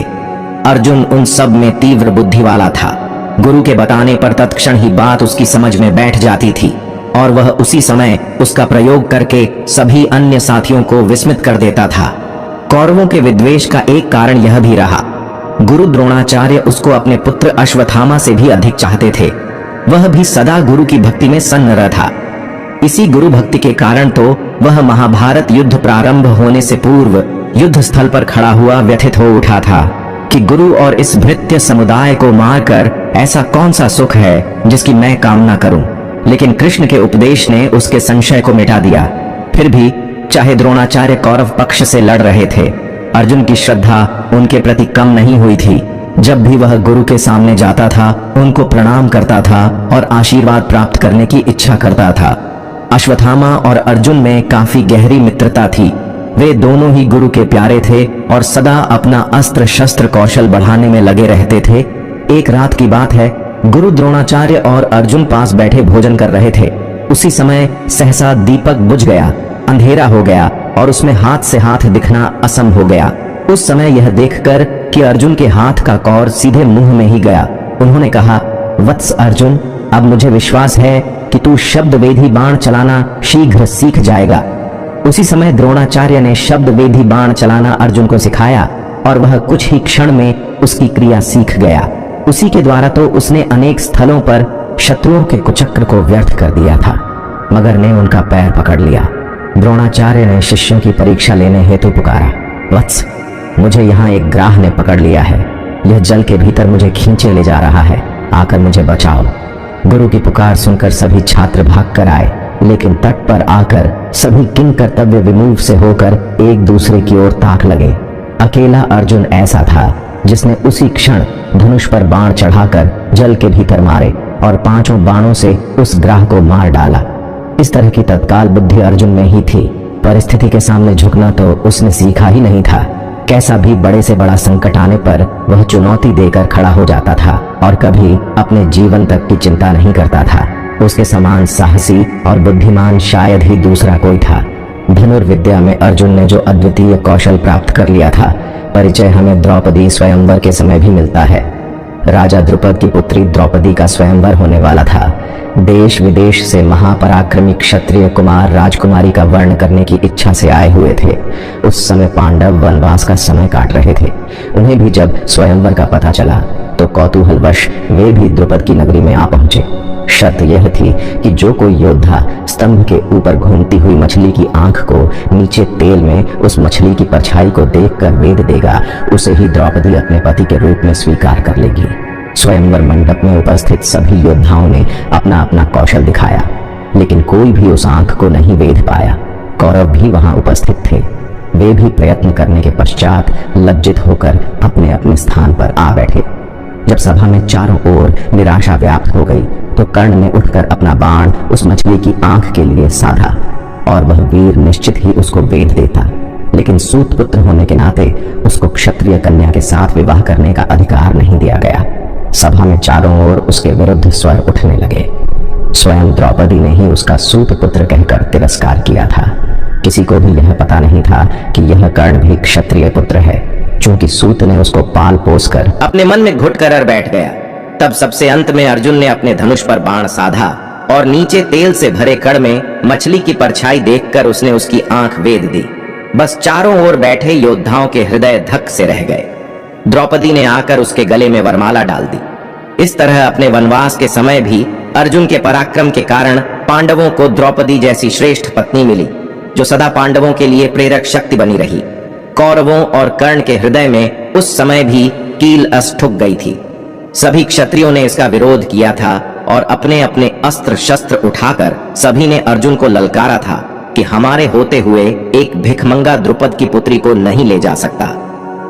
अर्जुन उन सब में तीव्र बुद्धि वाला था। गुरु के बताने पर तत्क्षण ही बात उसकी समझ में बैठ जाती थी और वह उसी समय उसका प्रयोग करके सभी अन्य साथियों को विस्मित कर देता था। कौरवों के विद्वेष का एक कारण यह भी रहा, गुरु द्रोणाचार्य उसको अपने पुत्र अश्वत्थामा से भी अधिक चाहते थे। वह भी सदा गुरु की भक्ति में सन्न था। इसी गुरु भक्ति के कारण तो वह महाभारत युद्ध प्रारंभ होने से पूर्व युद्ध स्थल पर खड़ा हुआ व्यथित हो उठा था कि गुरु और इस भृत्य समुदाय को मारकर ऐसा कौन सा सुख है जिसकी मैं कामना करूं। लेकिन कृष्ण के उपदेश ने उसके संशय को मिटा दिया। फिर भी चाहे द्रोणाचार्य कौरव पक्ष से लड़ रहे थे, अर्जुन की श्रद्धा उनके प्रति कम नहीं हुई थी। जब भी वह गुरु के सामने जाता था, उनको प्रणाम करता था और आशीर्वाद प्राप्त करने की इच्छा करता था। अश्वत्थामा और अर्जुन में काफी गहरी मित्रता थी। वे दोनों ही गुरु के प्यारे थे और सदा अपना अस्त्र शस्त्र कौशल बढ़ाने में लगे रहते थे। एक रात की बात है, गुरु द्रोणाचार्य और अर्जुन पास बैठे भोजन कर रहे थे। उसी समय सहसा दीपक बुझ गया, अंधेरा हो गया और उसमें हाथ से हाथ दिखना असंभव हो गया। उस समय यह देखकर कि अर्जुन के हाथ का कौर सीधे मुंह में ही गया, उन्होंने कहा, वत्स अर्जुन, अब मुझे विश्वास है कि तू शब्द वेधी बाण चलाना शीघ्र सीख जाएगा। उसी समय द्रोणाचार्य ने शब्द वेदी बाण चलाना अर्जुन को सिखाया और वह कुछ ही क्षण में उसकी क्रिया सीख गया। उसी के द्वारा तो उसने अनेक स्थलों पर शत्रुओं के कुचक्र को व्यर्थ कर दिया था। मगर ने उनका पैर पकड़ लिया। द्रोणाचार्य ने शिष्यों की परीक्षा लेने हेतु पुकारा, वत्स, मुझे यहाँ एक ग्राह ने पकड़ लिया है। यह जल के भीतर मुझे खींचे ले जा रहा है, आकर मुझे बचाओ। गुरु की पुकार सुनकर सभी छात्र भाग कर आए, लेकिन तट पर आकर सभी किंग कर्तव्य विमुख से होकर एक दूसरे की ओर ताक लगे। अकेला अर्जुन ऐसा था जिसने उसी क्षण धनुष पर बाण चढ़ाकर जल के भीतर मारे और 5 बाणों से उस ग्राह को मार डाला। इस तरह की तत्काल बुद्धि अर्जुन में ही थी। परिस्थिति के सामने झुकना तो उसने सीखा ही नहीं था। कैसा भी बड़े से बड़ा संकट आने पर वह चुनौती देकर खड़ा हो जाता था और कभी अपने जीवन तक की चिंता नहीं करता था। उसके समान साहसी और बुद्धिमान शायद ही दूसरा कोई था। धनुर्विद्या में अर्जुन ने जो अद्वितीय कौशल प्राप्त कर लिया था, परिचय हमें द्रौपदी स्वयंवर के समय भी मिलता है। राजा द्रुपद की पुत्री द्रौपदी का स्वयंवर होने वाला था। देश विदेश से महापराक्रमी क्षत्रिय कुमार राजकुमारी का वर्ण करने की इच्छा से आए हुए थे। उस समय पांडव वनवास का समय काट रहे थे। उन्हें भी जब स्वयंवर का पता चला तो कौतूहलवश वे भी द्रुपद की नगरी में आ पहुंचे। शर्त यह थी कि जो कोई योद्धा स्तंभ के ऊपर घूमती हुई मछली की आंख को नीचे तेल में उस मछली की परछाई को देखकर वेद देगा, उसे ही द्रौपदी अपने पति के रूप में स्वीकार कर लेगी। स्वयंवर मंडप में उपस्थित सभी योद्धाओं ने अपना अपना कौशल दिखाया, लेकिन कोई भी उस आंख को नहीं वेध पाया। कौरव भी वहां उपस्थित थे। वे भी प्रयत्न करने के पश्चात लज्जित होकर अपने अपने स्थान पर आ बैठे। जब सभा में चारों ओर निराशा व्याप्त हो गई तो कर्ण ने उठकर अपना बाण उस मछली की आंख के लिए साधा और वह वीर निश्चित ही उसको वेध देता, लेकिन सूत पुत्र होने के नाते उसको क्षत्रिय कन्या के साथ विवाह करने का अधिकार नहीं दिया गया। सभा में चारों ओर उसके विरुद्ध स्वर उठने लगे। स्वयं द्रौपदी ने ही उसका सूत पुत्र कहकर तिरस्कार किया था। किसी को भी यह पता नहीं था कि यह कर्ण भी क्षत्रिय पुत्र है, चूंकि सूत ने उसको पाल पोस कर
अपने मन में घुट कर बैठ गया। तब सबसे अंत में अर्जुन ने अपने धनुष पर बाण साधा और नीचे तेल से भरे कड़ में मछली की परछाई देखकर उसने उसकी आंख वेध दी। बस चारों ओर बैठे योद्धाओं के हृदय धक से रह गए। द्रौपदी ने आकर उसके गले में वरमाला डाल दी। इस तरह अपने वनवास के समय भी अर्जुन के पराक्रम के कारण पांडवों को द्रौपदी जैसी श्रेष्ठ पत्नी मिली, जो सदा पांडवों के लिए प्रेरक शक्ति बनी रही। कौरवों और कर्ण के हृदय में उस समय भी कील ठुक गई थी। सभी क्षत्रियों ने इसका विरोध किया था और अपने अपने अस्त्र शस्त्र उठाकर सभी ने अर्जुन को ललकारा था कि हमारे होते हुए एक भिखमंगा द्रुपद की पुत्री को नहीं ले जा सकता।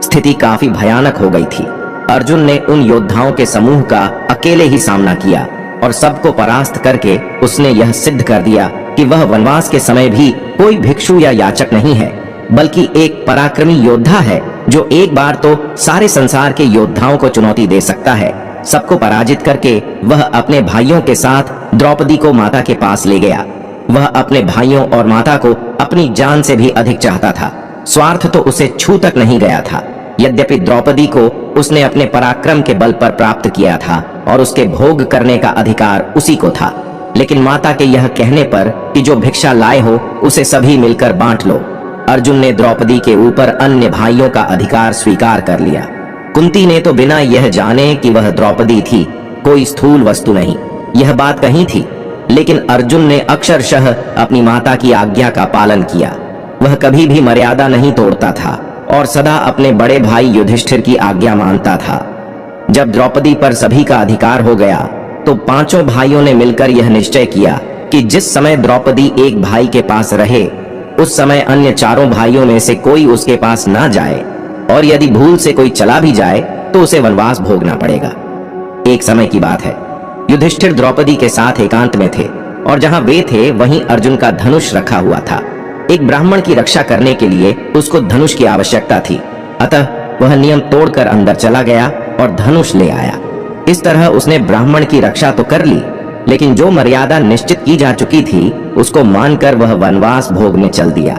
स्थिति काफी भयानक हो गई थी। अर्जुन ने उन योद्धाओं के समूह का अकेले ही सामना किया और सबको परास्त करके उसने यह सिद्ध कर दिया कि वह वनवास के समय भी कोई भिक्षु या याचक नहीं है, बल्कि एक पराक्रमी योद्धा है जो एक बार तो सारे संसार के योद्धाओं को चुनौती दे सकता है। सबको पराजित करके वह अपने भाइयों के साथ द्रौपदी को माता के पास ले गया। वह अपने भाइयों और माता को अपनी जान से भी अधिक चाहता था। स्वार्थ तो उसे छू तक नहीं गया था। यद्यपि द्रौपदी को उसने अपने पराक्रम के बल पर प्राप्त किया था और उसके भोग करने का अधिकार उसी को था, लेकिन माता के यह कहने पर कि जो भिक्षा लाए हो उसे सभी मिलकर बांट लो, अर्जुन ने द्रौपदी के ऊपर अन्य भाइयों का अधिकार स्वीकार कर लिया। कुंती ने तो बिना यह जाने कि वह द्रौपदी थी, कोई स्थूल वस्तु नहीं, यह बात कही थी, लेकिन अर्जुन ने अक्षरशः अपनी माता की आज्ञा का पालन किया। वह कभी भी मर्यादा नहीं तोड़ता था और सदा अपने बड़े भाई युधिष्ठिर की आज्ञा मानता था। जब द्रौपदी पर सभी का अधिकार हो गया तो पांचों भाइयों ने मिलकर यह निश्चय किया कि जिस समय द्रौपदी एक भाई के पास रहे उस समय अन्य चारों भाइयों में से कोई उसके पास ना जाए, और यदि भूल से कोई चला भी जाए तो उसे वनवास भोगना पड़ेगा। एक समय की बात है, युधिष्ठिर द्रौपदी के साथ एकांत में थे और जहां वे थे वहीं अर्जुन का धनुष रखा हुआ था। एक ब्राह्मण की रक्षा करने के लिए उसको धनुष की आवश्यकता थी, अतः वह नियम तोड़कर अंदर चला गया और धनुष ले आया। इस तरह उसने ब्राह्मण की रक्षा तो कर ली, लेकिन जो मर्यादा निश्चित की जा चुकी थी उसको मानकर वह वनवास भोगने चल दिया।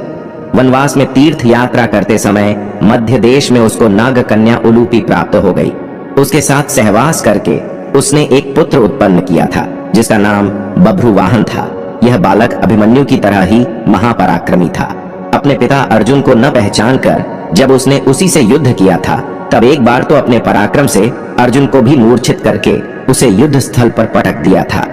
वनवास में तीर्थ यात्रा करते समय मध्य देश में उसको नाग कन्या उलूपी प्राप्त हो गई। उसके साथ सहवास करके उसने एक पुत्र उत्पन्न किया था जिसका नाम बभ्रुवाहन था। यह बालक अभिमन्यु की तरह ही महापराक्रमी था।
अपने पिता अर्जुन को न पहचान कर जब उसने उसी से युद्ध किया था, तब एक बार तो अपने पराक्रम से अर्जुन को भी मूर्छित करके उसे युद्ध स्थल पर पटक दिया था।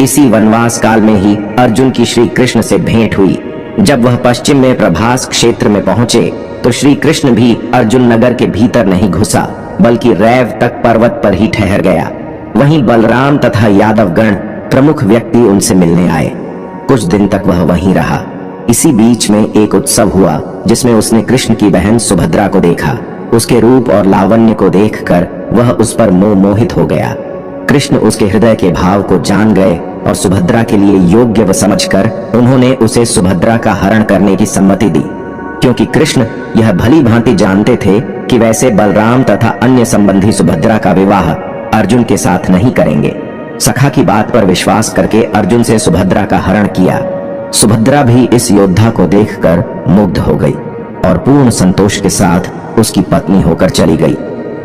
इसी वनवास काल में ही अर्जुन की श्री कृष्ण से भेंट हुई। जब वह पश्चिम में प्रभास क्षेत्र में पहुंचे तो श्री कृष्ण भी अर्जुन नगर के भीतर नहीं घुसा, बल्कि रैव तक पर्वत पर ही ठहर गया। वहीं बलराम तथा यादवगण प्रमुख व्यक्ति उनसे मिलने आए। कुछ दिन तक वह वहीं रहा। इसी बीच में एक उत्सव हुआ जिसमें उसने कृष्ण की बहन सुभद्रा को देखा। उसके रूप और लावण्य को देखकर वह उस पर मोहित हो गया। कृष्ण उसके हृदय के भाव को जान गए और सुभद्रा के लिए योग्य व समझकर उन्होंने उसे सुभद्रा का हरण करने की सम्मति दी, क्योंकि कृष्ण यह भली भांति जानते थे कि वैसे बलराम तथा अन्य संबंधी सुभद्रा का विवाह अर्जुन के साथ नहीं करेंगे। सखा की बात पर विश्वास करके अर्जुन से सुभद्रा का हरण किया। सुभद्रा भी इस योद्धा को देखकर मुग्ध हो गई और पूर्ण संतोष के साथ उसकी पत्नी होकर चली गई।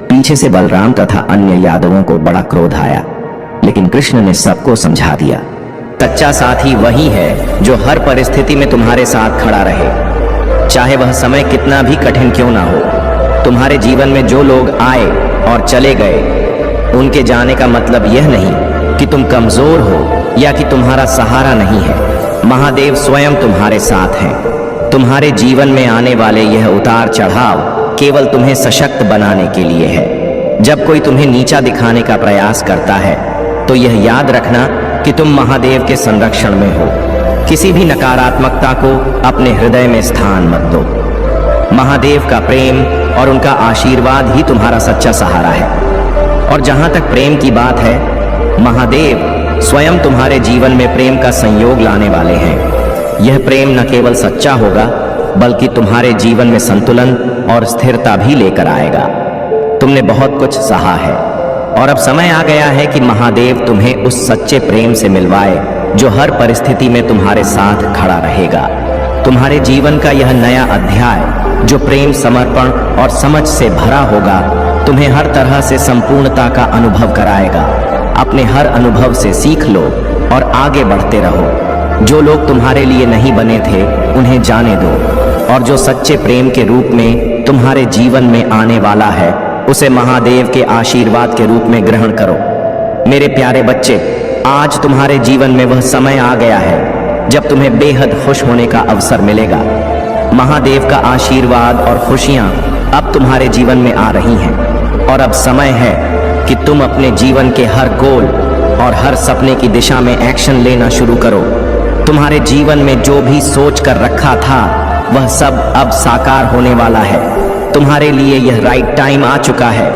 पीछे से बलराम तथा अन्य यादवों को बड़ा क्रोध आया, लेकिन कृष्ण ने सबको समझा दिया। सच्चा साथी वही है जो हर परिस्थिति में तुम्हारे साथ खड़ा रहे, चाहे वह समय कितना भी कठिन क्यों ना हो। तुम्हारे जीवन में जो लोग आए और चले गए, उनके जाने का मतलब यह नहीं कि तुम कमजोर हो या कि तुम्हारा सहारा नहीं है। महादेव स्वयं तुम्हारे साथ हैं। तुम्हारे जीवन में आने वाले यह उतार चढ़ाव केवल तुम्हें सशक्त बनाने के लिए है। जब कोई तुम्हें नीचा दिखाने का प्रयास करता है तो यह याद रखना कि तुम महादेव के संरक्षण में हो। किसी भी नकारात्मकता को अपने हृदय में स्थान मत दो। महादेव का प्रेम और उनका आशीर्वाद ही तुम्हारा सच्चा सहारा है। और जहां तक प्रेम की बात है, महादेव स्वयं तुम्हारे जीवन में प्रेम का संयोग लाने वाले हैं। यह प्रेम न केवल सच्चा होगा बल्कि तुम्हारे जीवन में संतुलन और स्थिरता भी लेकर आएगा। तुमने बहुत कुछ सहा है और अब समय आ गया है कि महादेव तुम्हें उस सच्चे प्रेम से मिलवाए जो हर परिस्थिति में तुम्हारे साथ खड़ा रहेगा। तुम्हारे जीवन का यह नया अध्याय जो प्रेम, समर्पण और समझ से भरा होगा, तुम्हें हर तरह से संपूर्णता का अनुभव कराएगा। अपने हर अनुभव से सीख लो और आगे बढ़ते रहो। जो लोग तुम्हारे लिए नहीं बने थे उन्हें जाने दो, और जो सच्चे प्रेम के रूप में तुम्हारे जीवन में आने वाला है उसे महादेव के आशीर्वाद के रूप में ग्रहण करो। मेरे प्यारे बच्चे, आज तुम्हारे जीवन में वह समय आ गया है जब तुम्हें बेहद खुश होने का अवसर मिलेगा। महादेव का आशीर्वाद और खुशियां अब तुम्हारे जीवन में आ रही हैं और अब समय है कि तुम अपने जीवन के हर गोल और हर सपने की दिशा में एक्शन लेना शुरू करो। तुम्हारे जीवन में जो भी सोच कर रखा था वह सब अब साकार होने वाला है। तुम्हारे लिए यह राइट टाइम आ चुका है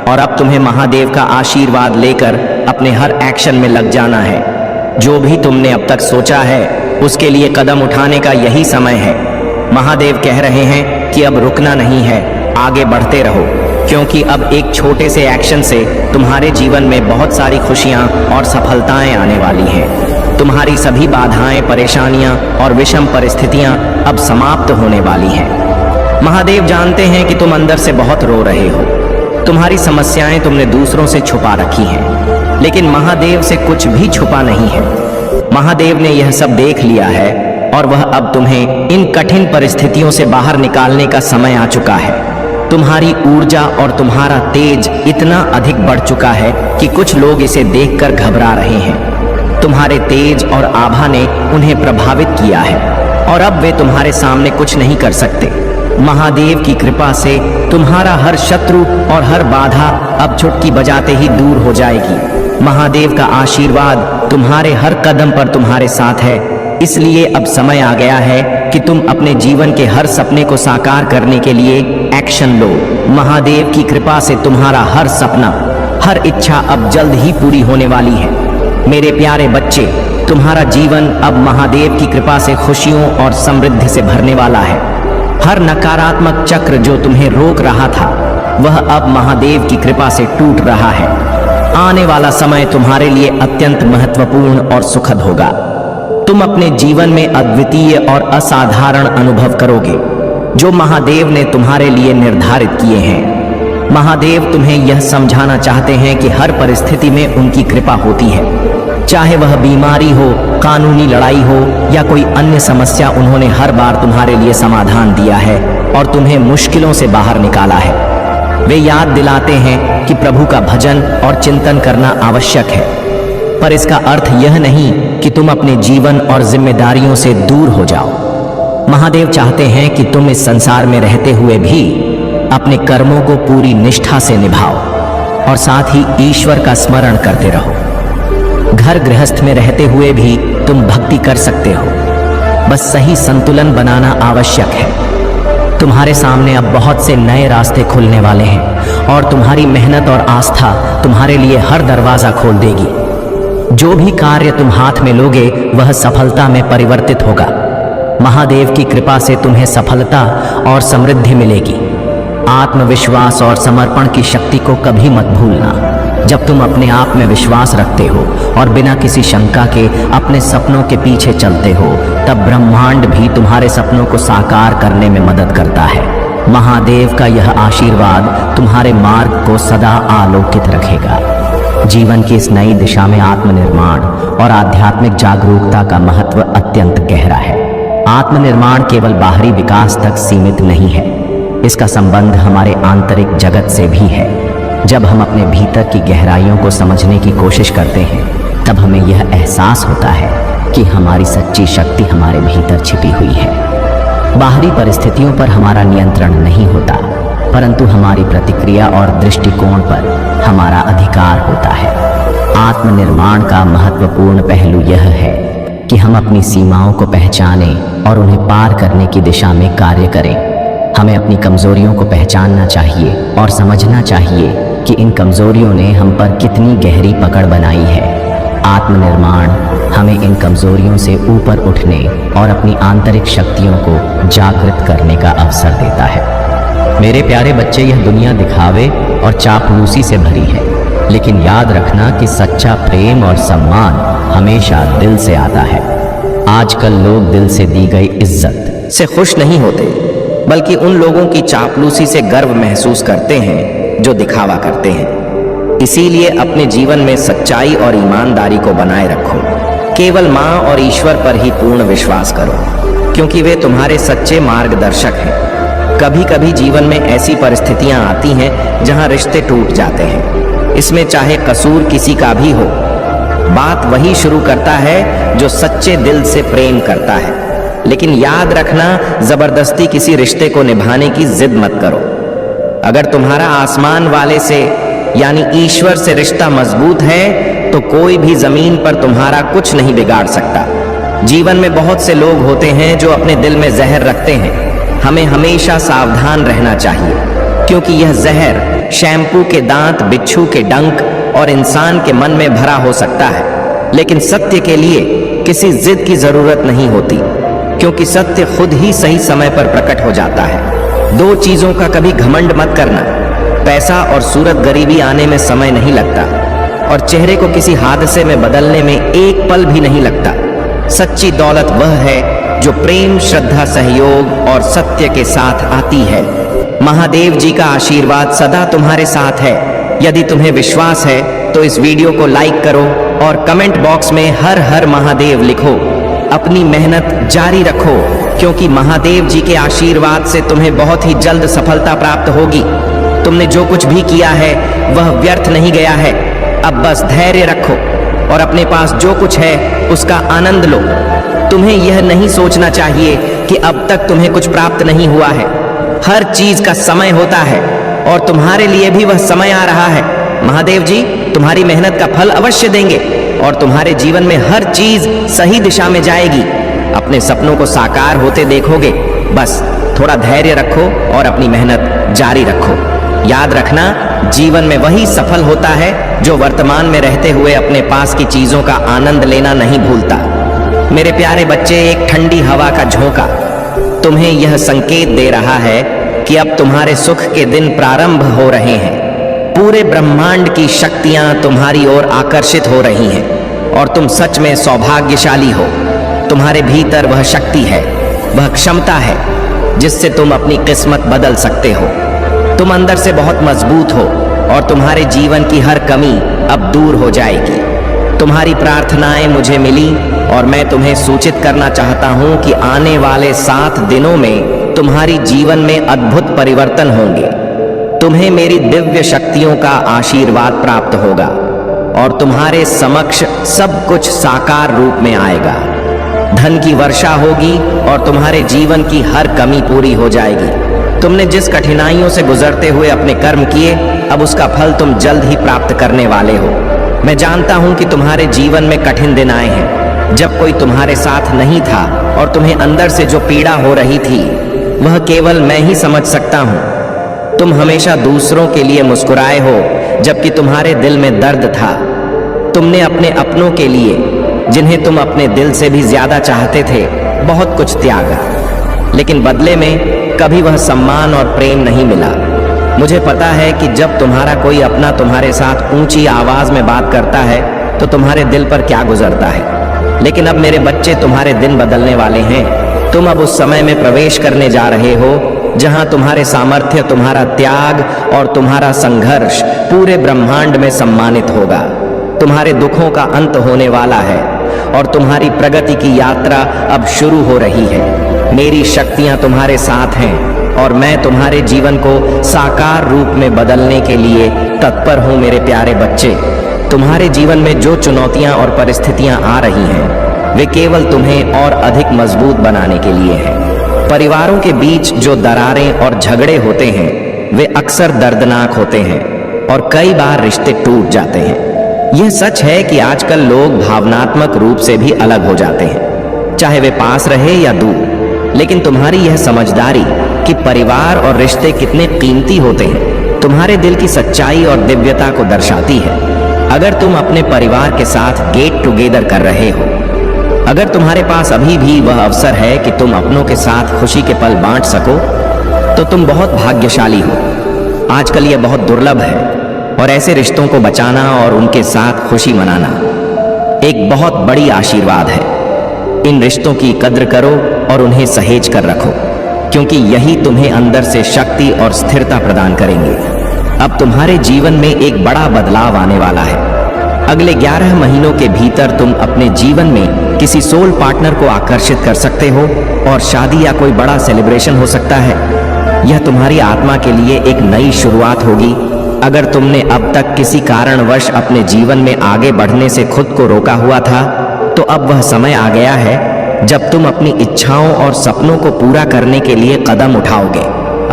और अब तुम्हें महादेव का आशीर्वाद लेकर अपने हर एक्शन में लग जाना है। जो भी तुमने अब तक सोचा है उसके लिए कदम उठाने का यही समय है। महादेव कह रहे हैं कि अब रुकना नहीं है, आगे बढ़ते रहो, क्योंकि अब एक छोटे से एक्शन से तुम्हारे जीवन में बहुत सारी खुशियां और सफलताएं आने वाली हैं। तुम्हारी सभी बाधाएं, परेशानियां और विषम परिस्थितियां अब समाप्त होने वाली हैं। महादेव जानते हैं कि तुम अंदर से बहुत रो रहे हो। तुम्हारी समस्याएं तुमने दूसरों से छुपा रखी हैं, लेकिन महादेव से कुछ भी छुपा नहीं है। महादेव ने यह सब देख लिया है और वह अब तुम्हें इन कठिन परिस्थितियों से बाहर निकालने का समय आ चुका है। तुम्हारी ऊर्जा और तुम्हारा तेज इतना अधिक बढ़ चुका है कि कुछ लोग इसे देखकर घबरा रहे हैं। तुम्हारे तेज और आभा ने उन्हें प्रभावित किया है और अब वे तुम्हारे सामने कुछ नहीं कर सकते। महादेव की कृपा से तुम्हारा हर शत्रु और हर बाधा अब चुटकी बजाते ही दूर हो जाएगी। महादेव का आशीर्वाद तुम्हारे हर कदम पर तुम्हारे साथ है। इसलिए अब समय आ गया है कि तुम अपने जीवन के हर सपने को साकार करने के लिए एक्शन लो। महादेव की कृपा से तुम्हारा हर सपना, हर इच्छा अब जल्द ही पूरी होने वाली है। मेरे प्यारे बच्चे, तुम्हारा जीवन अब महादेव की कृपा से खुशियों और समृद्धि से भरने वाला है। हर नकारात्मक चक्र जो तुम्हें रोक रहा था वह अब महादेव की कृपा से टूट रहा है। आने वाला समय तुम्हारे लिए अत्यंत महत्वपूर्ण और सुखद होगा। तुम अपने जीवन में अद्वितीय और असाधारण अनुभव करोगे जो महादेव ने तुम्हारे लिए निर्धारित किए हैं। महादेव तुम्हें यह समझाना चाहते हैं कि हर परिस्थिति में उनकी कृपा होती है। चाहे वह बीमारी हो, कानूनी लड़ाई हो या कोई अन्य समस्या, उन्होंने हर बार तुम्हारे लिए समाधान दिया है और तुम्हें मुश्किलों से बाहर निकाला है। वे याद दिलाते हैं कि प्रभु का भजन और चिंतन करना आवश्यक है, पर इसका अर्थ यह नहीं कि तुम अपने जीवन और जिम्मेदारियों से दूर हो जाओ। महादेव चाहते हैं कि तुम इस संसार में रहते हुए भी अपने कर्मों को पूरी निष्ठा से निभाओ और साथ ही ईश्वर का स्मरण करते रहो। घर गृहस्थ में रहते हुए भी तुम भक्ति कर सकते हो, बस सही संतुलन बनाना आवश्यक है। तुम्हारे सामने अब बहुत से नए रास्ते खुलने वाले हैं और तुम्हारी मेहनत और आस्था तुम्हारे लिए हर दरवाजा खोल देगी। जो भी कार्य तुम हाथ में लोगे वह सफलता में परिवर्तित होगा। महादेव की कृपा से तुम्हें सफलता और समृद्धि मिलेगी। आत्मविश्वास और समर्पण की शक्ति को कभी मत भूलना। जब तुम अपने आप में विश्वास रखते हो और बिना किसी शंका के अपने सपनों के पीछे चलते हो, तब ब्रह्मांड भी तुम्हारे सपनों को साकार करने में मदद करता है। महादेव का यह आशीर्वाद तुम्हारे मार्ग को सदा आलोकित रखेगा। जीवन की इस नई दिशा में आत्मनिर्माण और आध्यात्मिक जागरूकता का महत्व अत्यंत गहरा है। आत्मनिर्माण केवल बाहरी विकास तक सीमित नहीं है, इसका संबंध हमारे आंतरिक जगत से भी है। जब हम अपने भीतर की गहराइयों को समझने की कोशिश करते हैं, तब हमें यह एहसास होता है कि हमारी सच्ची शक्ति हमारे भीतर छिपी हुई है। बाहरी परिस्थितियों पर हमारा नियंत्रण नहीं होता, परंतु हमारी प्रतिक्रिया और दृष्टिकोण पर हमारा अधिकार होता है। आत्मनिर्माण का महत्वपूर्ण पहलू यह है कि हम अपनी सीमाओं को पहचानें और उन्हें पार करने की दिशा में कार्य करें। हमें अपनी कमजोरियों को पहचानना चाहिए और समझना चाहिए कि इन कमजोरियों ने हम पर कितनी गहरी पकड़ बनाई है। आत्मनिर्माण हमें इन कमजोरियों से ऊपर उठने और अपनी आंतरिक शक्तियों को जागृत करने का अवसर देता है। मेरे प्यारे बच्चे, यह दुनिया दिखावे और चापलूसी से भरी है, लेकिन याद रखना कि सच्चा प्रेम और सम्मान हमेशा दिल से आता है। आजकल लोग दिल से दी गई इज्जत
से खुश नहीं होते, बल्कि उन लोगों की चापलूसी से गर्व महसूस करते हैं जो दिखावा करते हैं। इसीलिए अपने जीवन में सच्चाई और ईमानदारी को बनाए रखो। केवल माँ और ईश्वर पर ही पूर्ण विश्वास करो, क्योंकि वे तुम्हारे सच्चे मार्गदर्शक हैं। कभी कभी जीवन में ऐसी परिस्थितियां आती हैं जहां रिश्ते टूट जाते हैं। इसमें चाहे कसूर किसी का भी हो, बात वही शुरू करता है जो सच्चे दिल से प्रेम करता है। लेकिन याद रखना, जबरदस्ती किसी रिश्ते को निभाने की जिद मत करो। अगर तुम्हारा आसमान वाले से यानी ईश्वर से रिश्ता मजबूत है तो कोई भी जमीन पर तुम्हारा कुछ नहीं बिगाड़ सकता। जीवन में बहुत से लोग होते हैं जो अपने दिल में जहर रखते हैं। हमें हमेशा सावधान रहना चाहिए, क्योंकि यह जहर शैम्पू के दांत, बिच्छू के डंक और इंसान के मन में भरा हो सकता है। लेकिन सत्य के लिए किसी जिद की जरूरत नहीं होती, क्योंकि सत्य खुद ही सही समय पर प्रकट हो जाता है। दो चीजों का कभी घमंड मत करना। पैसा और सूरत गरीबी आने में समय नहीं लगता, और चेहरे को किसी हादसे में बदलने में एक पल भी नहीं लगता। सच्ची दौलत वह है जो प्रेम, श्रद्धा, सहयोग और सत्य के साथ आती है। महादेव जी का आशीर्वाद सदा तुम्हारे साथ है। यदि तुम्हें विश्वास है तो इस वीडियो को लाइक करो और कमेंट बॉक्स में हर हर महादेव लिखो। अपनी मेहनत जारी रखो, क्योंकि महादेव जी के आशीर्वाद से तुम्हें बहुत ही जल्द सफलता प्राप्त होगी। तुमने जो कुछ भी किया है वह व्यर्थ नहीं गया है। अब बस धैर्य रखो और अपने पास जो कुछ है उसका आनंद लो। तुम्हें यह नहीं सोचना चाहिए कि अब तक तुम्हें कुछ प्राप्त नहीं हुआ है। हर चीज का समय होता है और तुम्हारे लिए भी वह समय आ रहा है। महादेव जी तुम्हारी मेहनत का फल अवश्य देंगे और तुम्हारे जीवन में हर चीज सही दिशा में जाएगी। अपने सपनों को साकार होते देखोगे। बस थोड़ा धैर्य रखो और अपनी मेहनत जारी रखो। याद रखना, जीवन में वही सफल होता है जो वर्तमान में रहते हुए अपने पास की चीजों का आनंद लेना नहीं भूलता। मेरे प्यारे बच्चे, एक ठंडी हवा का झोंका तुम्हें यह संकेत दे रहा है कि अब तुम्हारे सुख के दिन प्रारंभ हो रहे हैं। पूरे ब्रह्मांड की शक्तियां तुम्हारी ओर आकर्षित हो रही हैं और तुम सच में सौभाग्यशाली हो। तुम्हारे भीतर वह शक्ति है, वह क्षमता है जिससे तुम अपनी किस्मत बदल सकते हो।
तुम अंदर से बहुत मजबूत हो और तुम्हारे जीवन की हर कमी अब दूर हो जाएगी। तुम्हारी प्रार्थनाएं मुझे मिली और मैं तुम्हें सूचित करना चाहता हूं कि आने वाले 7 दिनों में तुम्हारी जीवन में अद्भुत परिवर्तन होंगे। तुम्हें मेरी दिव्य शक्तियों का आशीर्वाद प्राप्त होगा और तुम्हारे समक्ष सब कुछ साकार रूप में आएगा। धन की वर्षा होगी और तुम्हारे जीवन की हर कमी पूरी हो जाएगी। तुमने जिस कठिनाइयों से गुजरते हुए अपने कर्म किए, अब उसका फल तुम जल्द ही प्राप्त करने वाले हो। मैं जानता हूं कि तुम्हारे जीवन में कठिन दिन आए हैं, जब कोई तुम्हारे साथ नहीं था और तुम्हें अंदर से जो पीड़ा हो रही थी वह केवल मैं ही समझ सकता हूं। तुम हमेशा दूसरों के लिए मुस्कुराए हो जबकि तुम्हारे दिल में दर्द था। तुमने अपने अपनों के लिए, जिन्हें तुम अपने दिल से भी ज्यादा चाहते थे, बहुत कुछ त्यागा, लेकिन बदले में कभी वह सम्मान और प्रेम नहीं मिला। मुझे पता है कि जब तुम्हारा कोई अपना तुम्हारे साथ ऊंची आवाज में बात करता है तो तुम्हारे दिल पर क्या गुजरता है। लेकिन अब मेरे बच्चे, तुम्हारे दिन बदलने वाले हैं। तुम अब उस समय में प्रवेश करने जा रहे हो जहां तुम्हारे सामर्थ्य, तुम्हारा त्याग और तुम्हारा संघर्ष पूरे ब्रह्मांड में सम्मानित होगा। तुम्हारे दुखों का अंत होने वाला है और तुम्हारी प्रगति की यात्रा अब शुरू हो रही है। मेरी शक्तियां तुम्हारे साथ हैं और मैं तुम्हारे जीवन को साकार रूप में बदलने के लिए तत्पर हूं। मेरे प्यारे बच्चे, तुम्हारे जीवन में जो चुनौतियां और परिस्थितियां आ रही हैं, वे केवल तुम्हें और अधिक मजबूत बनाने के लिए हैं। परिवारों के बीच जो दरारें और झगड़े होते हैं, वे अक्सर दर्दनाक होते हैं और कई बार रिश्ते टूट जाते हैं। यह सच है कि आजकल लोग भावनात्मक रूप से भी अलग हो जाते हैं, चाहे वे पास रहे या दूर। लेकिन तुम्हारी यह समझदारी कि परिवार और रिश्ते कितने कीमती होते हैं, तुम्हारे दिल की सच्चाई और दिव्यता को दर्शाती है। अगर तुम अपने परिवार के साथ गेट टुगेदर कर रहे हो, अगर तुम्हारे पास अभी भी वह अवसर है कि तुम अपनों के साथ खुशी के पल बांट सको, तो तुम बहुत भाग्यशाली हो। आजकल यह बहुत दुर्लभ है और ऐसे रिश्तों को बचाना और उनके साथ खुशी मनाना एक बहुत बड़ी आशीर्वाद है। इन रिश्तों की कद्र करो और उन्हें सहेज कर रखो, क्योंकि यही तुम्हें अंदर से शक्ति और स्थिरता प्रदान करेंगे। अब तुम्हारे जीवन में एक बड़ा बदलाव आने वाला है। अगले 11 महीनों के भीतर तुम अपने जीवन में किसी सोल पार्टनर को आकर्षित कर सकते हो और शादी या कोई बड़ा सेलिब्रेशन हो सकता है। यह तुम्हारी आत्मा के लिए एक नई शुरुआत होगी। अगर तुमने अब तक किसी कारणवश अपने जीवन में आगे बढ़ने से खुद को रोका हुआ था, तो अब वह समय आ गया है जब तुम अपनी इच्छाओं और सपनों को पूरा करने के लिए कदम उठाओगे।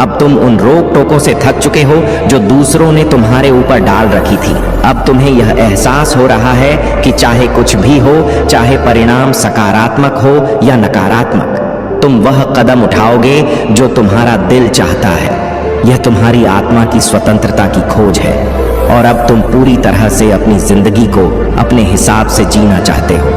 अब तुम उन रोक टोकों से थक चुके हो जो दूसरों ने तुम्हारे ऊपर डाल रखी थी। अब तुम्हें यह एहसास हो रहा है कि चाहे कुछ भी हो, चाहे परिणाम सकारात्मक हो या नकारात्मक, तुम वह कदम उठाओगे जो तुम्हारा दिल चाहता है। यह तुम्हारी आत्मा की स्वतंत्रता की खोज है और अब तुम पूरी तरह से अपनी जिंदगी को अपने हिसाब से जीना चाहते हो।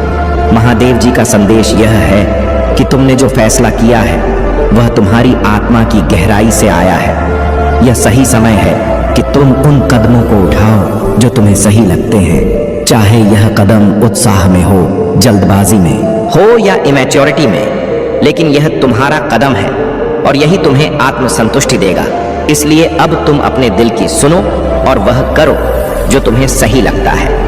महादेव जी का संदेश यह है कि तुमने जो फैसला किया है वह तुम्हारी आत्मा की गहराई से आया है। यह सही समय है कि तुम उन कदमों को उठाओ जो तुम्हें सही लगते हैं, चाहे यह कदम उत्साह में हो, जल्दबाजी में हो या इमैच्योरिटी में, लेकिन यह तुम्हारा कदम है और यही तुम्हें आत्मसंतुष्टि देगा। इसलिए अब तुम अपने दिल की सुनो और वह करो जो तुम्हें सही लगता है।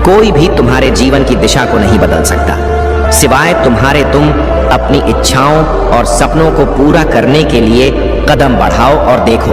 कोई भी तुम्हारे जीवन की दिशा को नहीं बदल सकता सिवाय तुम्हारे। तुम अपनी इच्छाओं और सपनों को पूरा करने के लिए कदम बढ़ाओ और देखो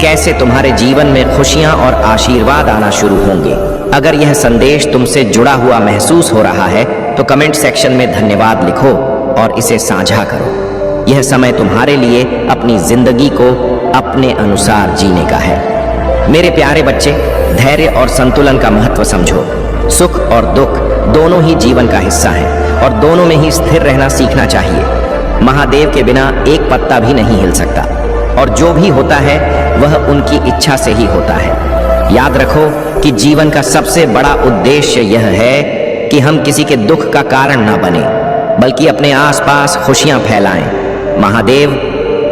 कैसे तुम्हारे जीवन में खुशियां और आशीर्वाद आना शुरू होंगे। अगर यह संदेश तुमसे जुड़ा हुआ महसूस हो रहा है तो कमेंट सेक्शन में धन्यवाद लिखो और इसे साझा करो। यह समय तुम्हारे लिए अपनी जिंदगी को अपने अनुसार जीने का है। मेरे प्यारे बच्चे, धैर्य और संतुलन का महत्व समझो। सुख और दुख दोनों ही जीवन का हिस्सा हैं और दोनों में ही स्थिर रहना सीखना चाहिए। महादेव के बिना एक पत्ता भी नहीं हिल सकता और जो भी होता है वह उनकी इच्छा से ही होता है। याद रखो कि जीवन का सबसे बड़ा उद्देश्य यह है कि हम किसी के दुख का कारण ना बने, बल्कि अपने आसपास खुशियां फैलाएं। महादेव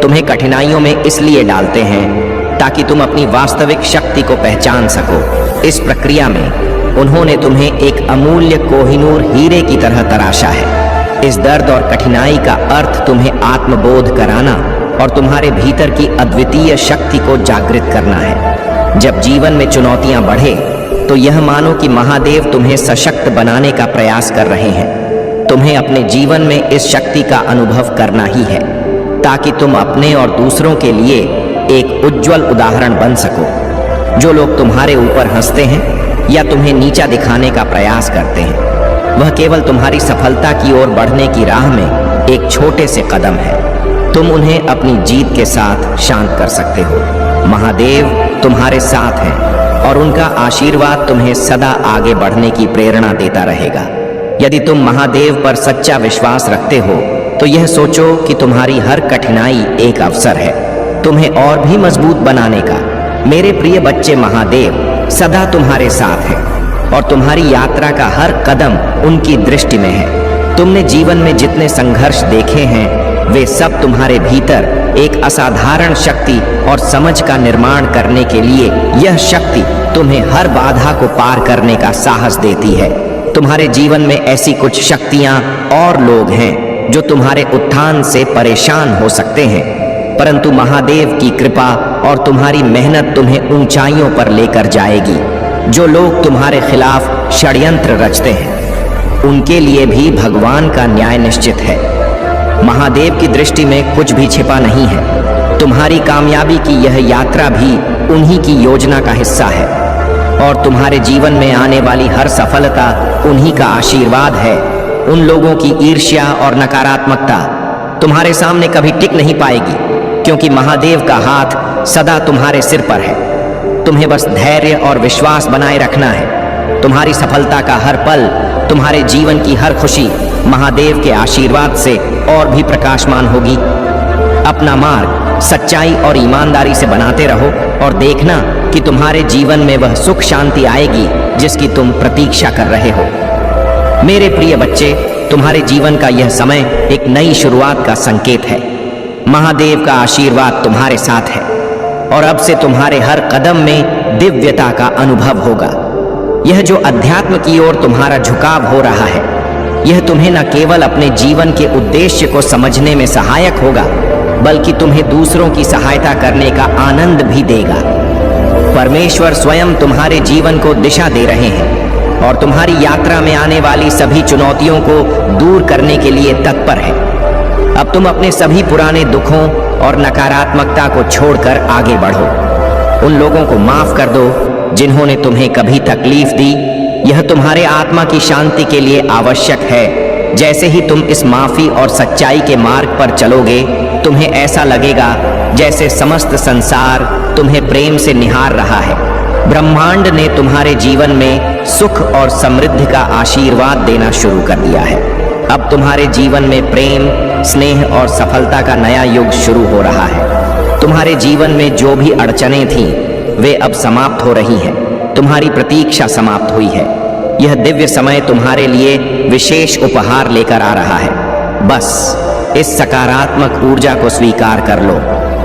तुम्हें कठिनाइयों में इसलिए डालते हैं ताकि तुम अपनी वास्तविक शक्ति को पहचान सको। इस प्रक्रिया में उन्होंने तुम्हें एक अमूल्य कोहिनूर हीरे की तरह तराशा है। इस दर्द और कठिनाई का अर्थ तुम्हें आत्मबोध कराना और तुम्हारे भीतर की अद्वितीय शक्ति को जागृत करना है। जब जीवन में चुनौतियां बढ़े तो यह मानो कि महादेव तुम्हें सशक्त बनाने का प्रयास कर रहे हैं। तुम्हें अपने जीवन में इस शक्ति का अनुभव करना ही है ताकि तुम अपने और दूसरों के लिए एक उज्जवल उदाहरण बन सको। जो लोग तुम्हारे ऊपर हंसते हैं या तुम्हें नीचा दिखाने का प्रयास करते हैं, वह केवल तुम्हारी सफलता की ओर बढ़ने की राह में एक छोटे से कदम है। तुम उन्हें अपनी जीत के साथ शांत कर सकते हो। महादेव तुम्हारे साथ हैं और उनका आशीर्वाद तुम्हें सदा आगे बढ़ने की प्रेरणा देता रहेगा। यदि तुम महादेव पर सच्चा विश्वास रखते हो तो यह सोचो कि तुम्हारी हर कठिनाई एक अवसर है तुम्हें और भी मजबूत बनाने का। मेरे प्रिय बच्चे, महादेव सदा तुम्हारे साथ है और तुम्हारी यात्रा का हर कदम उनकी दृष्टि में है। तुमने जीवन में जितने संघर्ष देखे हैं वे सब तुम्हारे भीतर एक असाधारण शक्ति और समझ का निर्माण करने के लिए, यह शक्ति तुम्हें हर बाधा को पार करने का साहस देती है। तुम्हारे जीवन में ऐसी कुछ शक्तियां और लोग हैं जो तुम्हारे उत्थान से परेशान हो सकते हैं, परंतु महादेव की कृपा और तुम्हारी मेहनत तुम्हें ऊंचाइयों पर लेकर जाएगी। जो लोग तुम्हारे खिलाफ षड्यंत्र रचते हैं उनके लिए भी भगवान का न्याय निश्चित है। महादेव की दृष्टि में कुछ भी छिपा नहीं है। तुम्हारी कामयाबी की यह यात्रा भी उन्हीं की योजना का हिस्सा है और तुम्हारे जीवन में आने वाली हर सफलता उन्हीं का आशीर्वाद है। उन लोगों की ईर्ष्या और नकारात्मकता तुम्हारे सामने कभी टिक नहीं पाएगी, क्योंकि महादेव का हाथ सदा तुम्हारे सिर पर है। तुम्हें बस धैर्य और विश्वास बनाए रखना है। तुम्हारी सफलता का हर पल, तुम्हारे जीवन की हर खुशी महादेव के आशीर्वाद से और भी प्रकाशमान होगी। अपना मार्ग सच्चाई और ईमानदारी से बनाते रहो और देखना कि तुम्हारे जीवन में वह सुख शांति आएगी जिसकी तुम प्रतीक्षा कर रहे हो। मेरे प्रिय बच्चे, तुम्हारे जीवन का यह समय एक नई शुरुआत का संकेत है। महादेव का आशीर्वाद तुम्हारे साथ है और अब से तुम्हारे हर कदम में दिव्यता का अनुभव होगा। यह जो अध्यात्म की ओर तुम्हारा झुकाव हो रहा है, यह तुम्हें न केवल अपने जीवन के उद्देश्य को समझने में सहायक होगा, बल्कि तुम्हें दूसरों की सहायता करने का आनंद भी देगा। परमेश्वर स्वयं तुम्हारे जीवन को दिशा दे रहे हैं और तुम्हारी यात्रा में आने वाली सभी चुनौतियों को दूर करने के लिए तत्पर है। अब तुम अपने सभी पुराने दुखों और नकारात्मकता को छोड़कर आगे बढ़ो। उन लोगों को माफ कर दो जिन्होंने तुम्हें कभी तकलीफ दी। यह तुम्हारे आत्मा की शांति के लिए आवश्यक है। जैसे ही तुम इस माफी और सच्चाई के मार्ग पर चलोगे, तुम्हें ऐसा लगेगा जैसे समस्त संसार तुम्हें प्रेम से निहार रहा है। ब्रह्मांड ने तुम्हारे जीवन में सुख और समृद्धि का आशीर्वाद देना शुरू कर दिया है। अब तुम्हारे जीवन में प्रेम, स्नेह और सफलता का नया युग शुरू हो रहा है। तुम्हारे जीवन में जो भी अड़चनें थीं, वे अब समाप्त हो रही हैं। तुम्हारी प्रतीक्षा समाप्त हुई है। यह दिव्य समय तुम्हारे लिए विशेष उपहार लेकर आ रहा है। बस इस सकारात्मक ऊर्जा को स्वीकार कर लो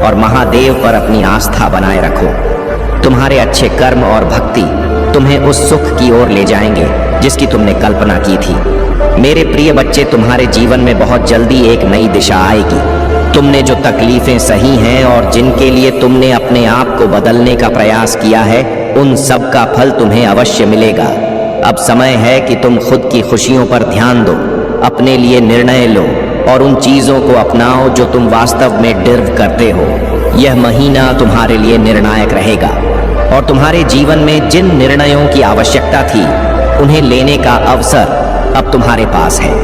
और महादेव पर अपनी आस्था बनाए रखो। तुम्हारे अच्छे कर्म और भक्ति तुम्हें उस सुख की ओर ले जाएंगे जिसकी तुमने कल्पना की थी। मेरे प्रिय बच्चे, तुम्हारे जीवन में बहुत जल्दी एक नई दिशा आएगी। तुमने जो तकलीफें सही हैं और जिनके लिए तुमने अपने आप को बदलने का प्रयास किया है, उन सब का फल तुम्हें अवश्य मिलेगा। अब समय है कि तुम खुद की खुशियों पर ध्यान दो, अपने लिए निर्णय लो और उन चीजों को अपनाओ जो तुम वास्तव में डिजर्व करते हो। यह महीना तुम्हारे लिए निर्णायक रहेगा और तुम्हारे जीवन में जिन निर्णयों की आवश्यकता थी, उन्हें लेने का अवसर अब तुम्हारे पास है।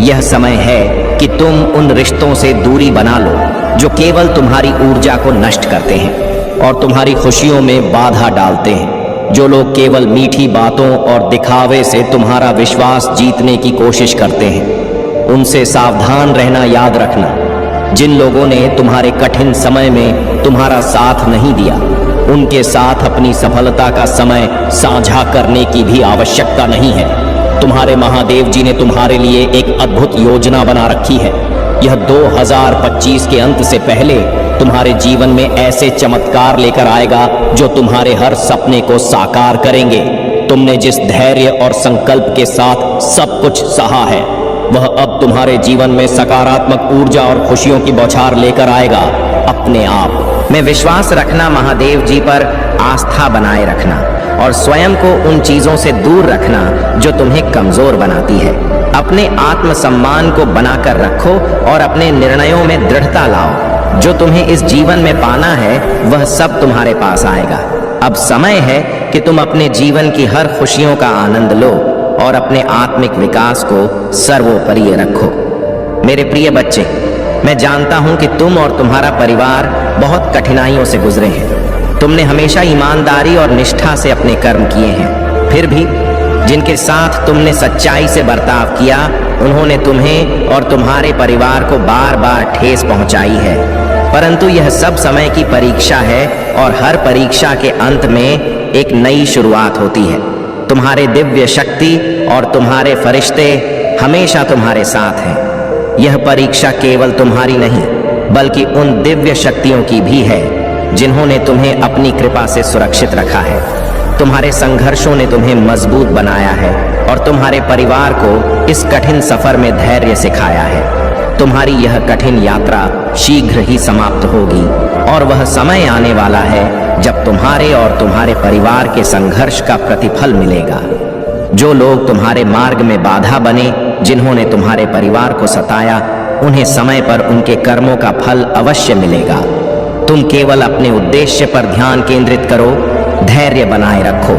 यह समय है कि तुम उन रिश्तों से दूरी बना लो जो केवल तुम्हारी ऊर्जा को नष्ट करते हैं और तुम्हारी खुशियों में बाधा डालते हैं। जो लोग केवल मीठी बातों और दिखावे से तुम्हारा विश्वास जीतने की कोशिश करते हैं, उनसे सावधान रहना याद रखना। जिन लोगों ने तुम्हारे कठिन समय में तुम्हारा साथ नहीं दिया, उनके साथ अपनी सफलता का समय साझा करने की भी आवश्यकता नहीं है। तुम्हारे महादेव जी ने तुम्हारे लिए एक अद्भुत योजना बना रखी है। यह 2025 के अंत से पहले तुम्हारे जीवन में ऐसे चमत्कार लेकर आएगा जो तुम्हारे हर सपने को साकार करेंगे। तुमने जिस धैर्य और संकल्प के साथ सब कुछ सहा है, वह अब तुम्हारे जीवन में सकारात्मक ऊर्जा और खुशियों की बौछार लेकर आएगा अपने आप। में विश्वास रखना, महादेव जी पर आस्था बनाए रखना और स्वयं को उन चीजों से दूर रखना जो तुम्हें कमजोर बनाती है। अपने आत्मसम्मान को बनाकर रखो और अपने निर्णयों में दृढ़ता लाओ। जो तुम्हें इस जीवन में पाना है वह सब तुम्हारे पास आएगा। अब समय है कि तुम अपने जीवन की हर खुशियों का आनंद लो और अपने आत्मिक विकास को सर्वोपरि रखो। मेरे प्रिय बच्चे, मैं जानता हूं कि तुम और तुम्हारा परिवार बहुत कठिनाइयों से गुजरे हैं। तुमने हमेशा ईमानदारी और निष्ठा से अपने कर्म किए हैं। फिर भी जिनके साथ तुमने सच्चाई से बर्ताव किया, उन्होंने तुम्हें और तुम्हारे परिवार को बार बार ठेस पहुंचाई है। परंतु यह सब समय की परीक्षा है और हर परीक्षा के अंत में एक नई शुरुआत होती है। तुम्हारे दिव्य शक्ति और तुम्हारे फरिश्ते हमेशा तुम्हारे साथ हैं। यह परीक्षा केवल तुम्हारी नहीं बल्कि उन दिव्य शक्तियों की भी है जिन्होंने तुम्हें अपनी कृपा से सुरक्षित रखा है। तुम्हारे संघर्षों ने तुम्हें मजबूत बनाया है और तुम्हारे परिवार को इस कठिन सफर में धैर्य सिखाया है। तुम्हारी यह कठिन यात्रा शीघ्र ही समाप्त होगी और वह समय आने वाला है जब तुम्हारे और तुम्हारे परिवार के संघर्ष का प्रतिफल मिलेगा। जो लोग तुम्हारे मार्ग में बाधा बने, जिन्होंने तुम्हारे परिवार को सताया, उन्हें समय पर उनके कर्मों का फल अवश्य मिलेगा। तुम केवल अपने उद्देश्य पर ध्यान केंद्रित करो, धैर्य बनाए रखो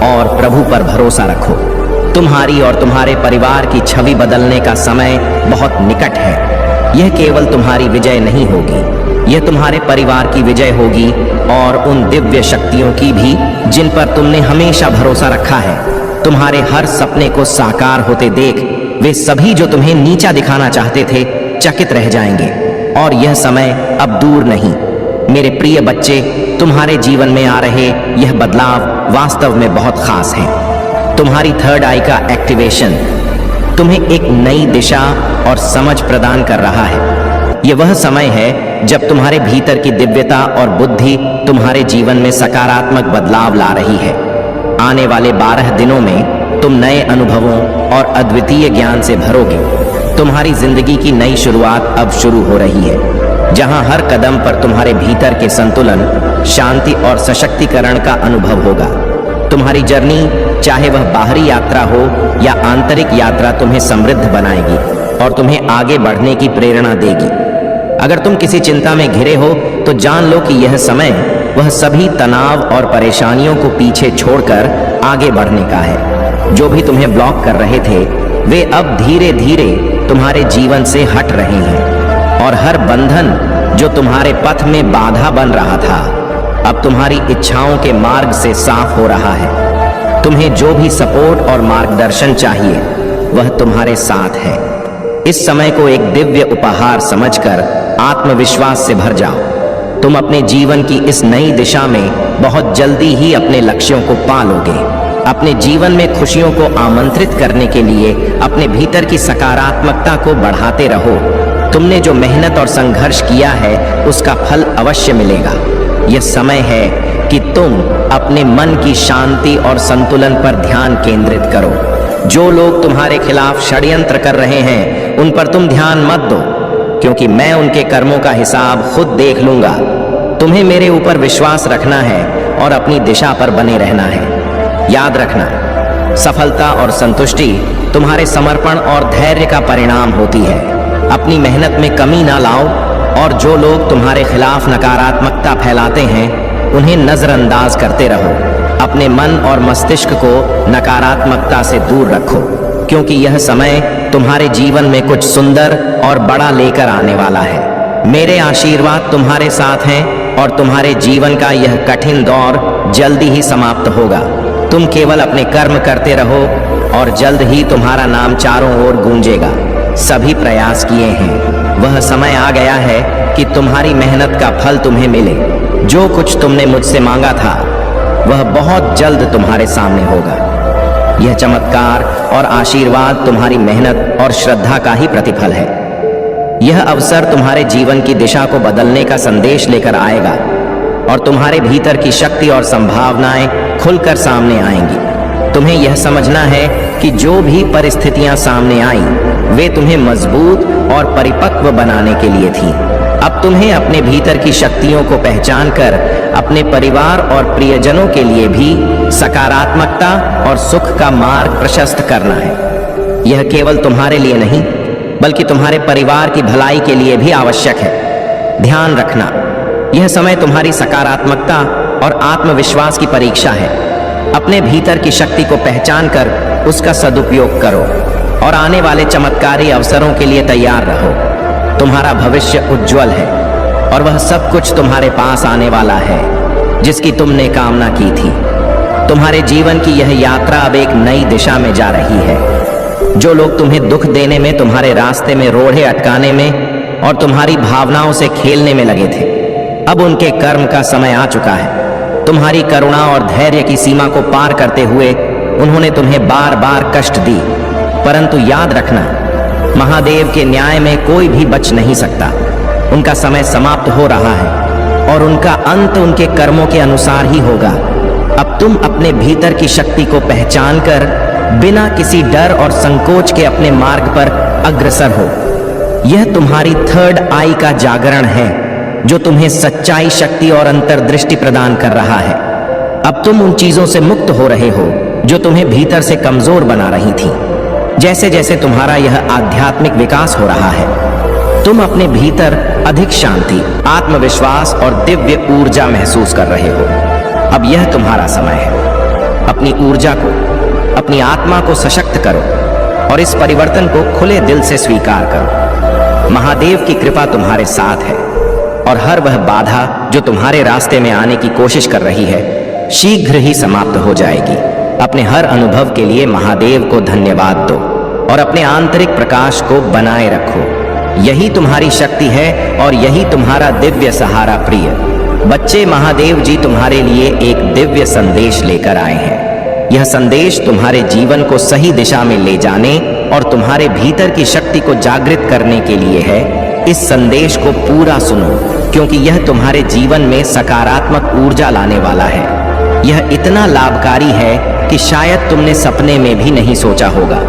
और प्रभु पर भरोसा रखो। तुम्हारी और तुम्हारे परिवार की छवि बदलने का समय बहुत निकट है। यह केवल तुम्हारी विजय नहीं होगी, यह तुम्हारे परिवार की विजय होगी और उन दिव्य शक्तियों की भी जिन पर तुमने हमेशा भरोसा रखा है। तुम्हारे हर सपने को साकार होते देख वे सभी जो तुम्हें नीचा दिखाना चाहते थे चकित रह जाएंगे और यह समय अब दूर नहीं। मेरे प्रिय बच्चे, तुम्हारे जीवन में आ रहे यह बदलाव वास्तव में बहुत खास है। तुम्हारी थर्ड आई का एक्टिवेशन तुम्हें एक नई दिशा और समझ प्रदान कर रहा है। यह वह समय है जब तुम्हारे भीतर की दिव्यता और बुद्धि तुम्हारे जीवन में सकारात्मक बदलाव ला रही है। आने वाले 12 दिनों में तुम नए अनुभवों और अद्वितीय ज्ञान से भरोगे। तुम्हारी जिंदगी की नई शुरुआत अब शुरू हो रही है, जहां हर कदम पर तुम्हारे भीतर के संतुलन, शांति और सशक्तिकरण का अनुभव होगा। तुम्हारी जर्नी, चाहे वह बाहरी यात्रा हो या आंतरिक यात्रा, तुम्हें समृद्ध बनाएगी और तुम्हें आगे बढ़ने की प्रेरणा देगी। अगर तुम किसी चिंता में घिरे हो तो जान लो कि यह समय वह सभी तनाव और परेशानियों को पीछे छोड़कर आगे बढ़ने का है। जो भी तुम्हें ब्लॉक कर रहे थे वे अब धीरे धीरे तुम्हारे जीवन से हट रहे हैं और हर बंधन जो तुम्हारे पथ में बाधा बन रहा था अब तुम्हारी इच्छाओं के मार्ग से साफ हो रहा है। तुम्हें जो भी सपोर्ट और मार्गदर्शन चाहिए वह तुम्हारे साथ है। इस समय को एक दिव्य उपहार समझकर आत्मविश्वास से भर जाओ। तुम अपने जीवन की इस नई दिशा में बहुत जल्दी ही अपने लक्ष्यों को पा लोगे। अपने जीवन में खुशियों को आमंत्रित करने के लिए अपने भीतर की सकारात्मकता को बढ़ाते रहो। तुमने जो मेहनत और संघर्ष किया है उसका फल अवश्य मिलेगा। यह समय है कि तुम अपने मन की शांति और संतुलन पर ध्यान केंद्रित करो। जो लोग तुम्हारे खिलाफ षड्यंत्र कर रहे हैं उन पर तुम ध्यान मत दो, क्योंकि मैं उनके कर्मों का हिसाब खुद देख लूंगा। तुम्हें मेरे ऊपर विश्वास रखना है और अपनी दिशा पर बने रहना है। याद रखना, सफलता और संतुष्टि तुम्हारे समर्पण और धैर्य का परिणाम होती है। अपनी मेहनत में कमी ना लाओ और जो लोग तुम्हारे खिलाफ नकारात्मकता फैलाते हैं उन्हें नजरअंदाज करते रहो। अपने मन और मस्तिष्क को नकारात्मकता से दूर रखो, क्योंकि यह समय तुम्हारे जीवन में कुछ सुंदर और बड़ा लेकर आने वाला है। मेरे आशीर्वाद तुम्हारे साथ हैं और तुम्हारे जीवन का यह कठिन दौर जल्दी ही समाप्त होगा। तुम केवल अपने कर्म करते रहो और जल्द ही तुम्हारा नाम चारों ओर गूंजेगा। सभी प्रयास किए हैं, वह समय आ गया है कि तुम्हारी मेहनत का फल तुम्हें मिले। जो कुछ तुमने मुझसे मांगा था वह बहुत जल्द तुम्हारे सामने होगा। यह चमत्कार और आशीर्वाद तुम्हारी मेहनत और श्रद्धा का ही प्रतिफल है। यह अवसर तुम्हारे जीवन की दिशा को बदलने का संदेश लेकर आएगा और तुम्हारे भीतर की शक्ति और संभावनाएं खुलकर सामने आएंगी। तुम्हें यह समझना है कि जो भी परिस्थितियां सामने आई वे तुम्हें मजबूत और परिपक्व बनाने के लिए थी। अब तुम्हें अपने भीतर की शक्तियों को पहचान कर अपने परिवार और प्रियजनों के लिए भी सकारात्मकता और सुख का मार्ग प्रशस्त करना है। यह केवल तुम्हारे लिए नहीं बल्कि तुम्हारे परिवार की भलाई के लिए भी आवश्यक है। ध्यान रखना, यह समय तुम्हारी सकारात्मकता और आत्मविश्वास की परीक्षा है। अपने भीतर की शक्ति को पहचान कर उसका सदुपयोग करो और आने वाले चमत्कारी अवसरों के लिए तैयार रहो। तुम्हारा भविष्य उज्जवल है और वह सब कुछ तुम्हारे पास आने वाला है जिसकी तुमने कामना की थी। तुम्हारे जीवन की यह यात्रा अब एक नई दिशा में जा रही है। जो लोग तुम्हें दुख देने में, तुम्हारे रास्ते में रोड़े अटकाने में और तुम्हारी भावनाओं से खेलने में लगे थे, अब उनके कर्म का समय आ चुका है। तुम्हारी करुणा और धैर्य की सीमा को पार करते हुए उन्होंने तुम्हें बार बार कष्ट दी, परंतु याद रखना, महादेव के न्याय में कोई भी बच नहीं सकता। उनका समय समाप्त हो रहा है और उनका अंत उनके कर्मों के अनुसार ही होगा। अब तुम अपने भीतर की शक्ति को पहचान कर बिना किसी डर और संकोच के अपने मार्ग पर अग्रसर हो। यह तुम्हारी थर्ड आई का जागरण है जो तुम्हें सच्चाई, शक्ति और अंतर्दृष्टि प्रदान कर रहा है। अब तुम उन चीजों से मुक्त हो रहे हो जो तुम्हें भीतर से कमजोर बना रही थी। जैसे जैसे तुम्हारा यह आध्यात्मिक विकास हो रहा है, तुम अपने भीतर अधिक शांति, आत्मविश्वास और दिव्य ऊर्जा महसूस कर रहे हो। अब यह तुम्हारा समय है। अपनी ऊर्जा को, अपनी आत्मा को सशक्त करो और इस परिवर्तन को खुले दिल से स्वीकार करो। महादेव की कृपा तुम्हारे साथ है और हर वह बाधा जो तुम्हारे रास्ते में आने की कोशिश कर रही है शीघ्र ही समाप्त हो जाएगी। अपने हर अनुभव के लिए महादेव को धन्यवाद दो और अपने आंतरिक प्रकाश को बनाए रखो। यही तुम्हारी शक्ति है और यही तुम्हारा दिव्य सहारा। प्रिय बच्चे, महादेव जी तुम्हारे लिए एक दिव्य संदेश लेकर आए हैं। यह संदेश तुम्हारे जीवन को सही दिशा में ले जाने और तुम्हारे भीतर की शक्ति को जागृत करने के लिए है। इस संदेश को पूरा सुनो क्योंकि यह तुम्हारे जीवन में सकारात्मक ऊर्जा लाने वाला है। यह इतना लाभकारी है कि शायद तुमने सपने में भी नहीं सोचा होगा।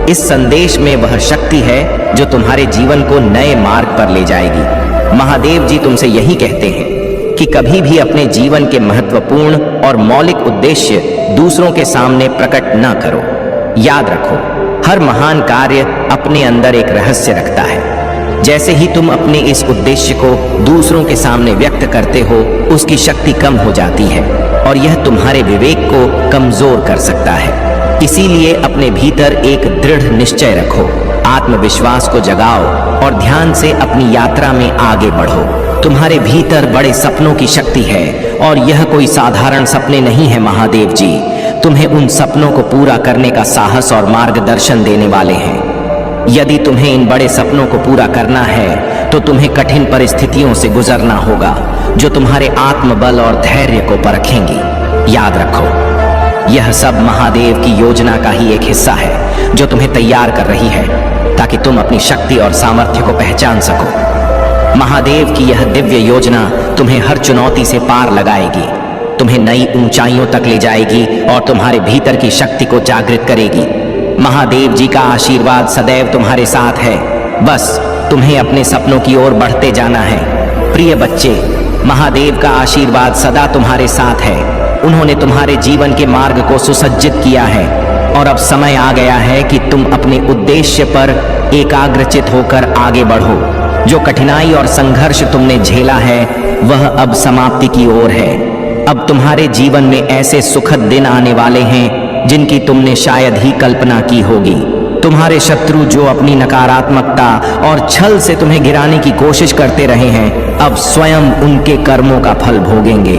इस संदेश में वह शक्ति है जो तुम्हारे जीवन को नए मार्ग पर ले जाएगी। महादेव जी तुमसे यही कहते हैं कि कभी भी अपने जीवन के महत्वपूर्ण और मौलिक उद्देश्य दूसरों के सामने प्रकट न करो। याद रखो, हर महान कार्य अपने अंदर एक रहस्य रखता है। जैसे ही तुम अपने इस उद्देश्य को दूसरों के सामने व्यक्त करते हो, उसकी शक्ति कम हो जाती है और यह तुम्हारे विवेक को कमजोर कर सकता है। इसीलिए अपने भीतर एक दृढ़ निश्चय रखो, आत्मविश्वास को जगाओ और ध्यान से अपनी यात्रा में आगे बढ़ो। तुम्हारे भीतर बड़े सपनों की शक्ति है और यह कोई साधारण सपने नहीं है। महादेव जी तुम्हें उन सपनों को पूरा करने का साहस और मार्गदर्शन देने वाले हैं। यदि तुम्हें इन बड़े सपनों को पूरा करना है तो तुम्हें कठिन परिस्थितियों से गुजरना होगा जो तुम्हारे आत्मबल और धैर्य को परखेंगी। याद रखो, यह सब महादेव की योजना का ही एक हिस्सा है जो तुम्हें तैयार कर रही है ताकि तुम अपनी शक्ति और सामर्थ्य को पहचान सको। महादेव की यह दिव्य योजना तुम्हें हर चुनौती से पार लगाएगी, तुम्हें नई ऊंचाइयों तक ले जाएगी और तुम्हारे भीतर की शक्ति को जागृत करेगी। महादेव जी का आशीर्वाद सदैव तुम्हारे साथ है। बस तुम्हें अपने सपनों की ओर बढ़ते जाना है। प्रिय बच्चे, महादेव का आशीर्वाद सदा तुम्हारे साथ है। उन्होंने तुम्हारे जीवन के मार्ग को सुसज्जित किया है और अब समय आ गया है कि तुम अपने उद्देश्य पर एकाग्रचित होकर आगे बढ़ो। जो कठिनाई और संघर्ष तुमने झेला है वह अब समाप्ति की ओर है। अब तुम्हारे जीवन में ऐसे सुखद दिन आने वाले हैं जिनकी तुमने शायद ही कल्पना की होगी। तुम्हारे शत्रु जो अपनी नकारात्मकता और छल से तुम्हें गिराने की कोशिश करते रहे हैं, अब स्वयं उनके कर्मों का फल भोगेंगे।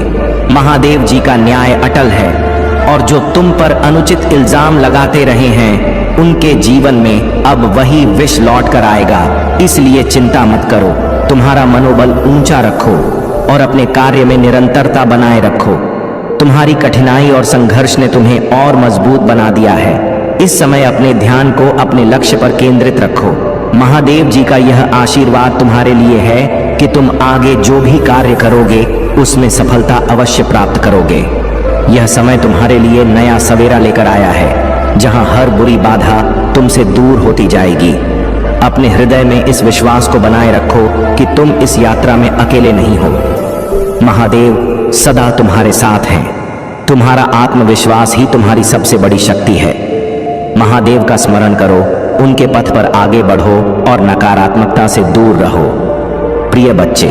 महादेव जी का न्याय अटल है और जो तुम पर अनुचित इल्जाम लगाते रहे हैं उनके जीवन में अब वही विष लौट कर आएगा। इसलिए चिंता मत करो, तुम्हारा मनोबल ऊंचा रखो और अपने कार्य में निरंतरता बनाए रखो। तुम्हारी कठिनाई और संघर्ष ने तुम्हें और मजबूत बना दिया है। इस समय अपने ध्यान को अपने लक्ष्य पर केंद्रित रखो। महादेव जी का यह आशीर्वाद तुम्हारे लिए है कि तुम आगे जो भी कार्य करोगे उसमें सफलता अवश्य प्राप्त करोगे। यह समय तुम्हारे लिए नया सवेरा लेकर आया है। जहां हर बुरी बाधा तुमसे दूर होती जाएगी। अपने हृदय में इस विश्वास को बनाए रखो कि तुम इस यात्रा में अकेले नहीं हो। महादेव सदा तुम्हारे साथ हैं। तुम्हारा आत्मविश्वास ही तुम्हारी सबसे बड़ी शक्ति है। महादेव का स्मरण करो, उनके पथ पर आगे बढ़ो और नकारात्मकता से दूर रहो। प्रिय बच्चे,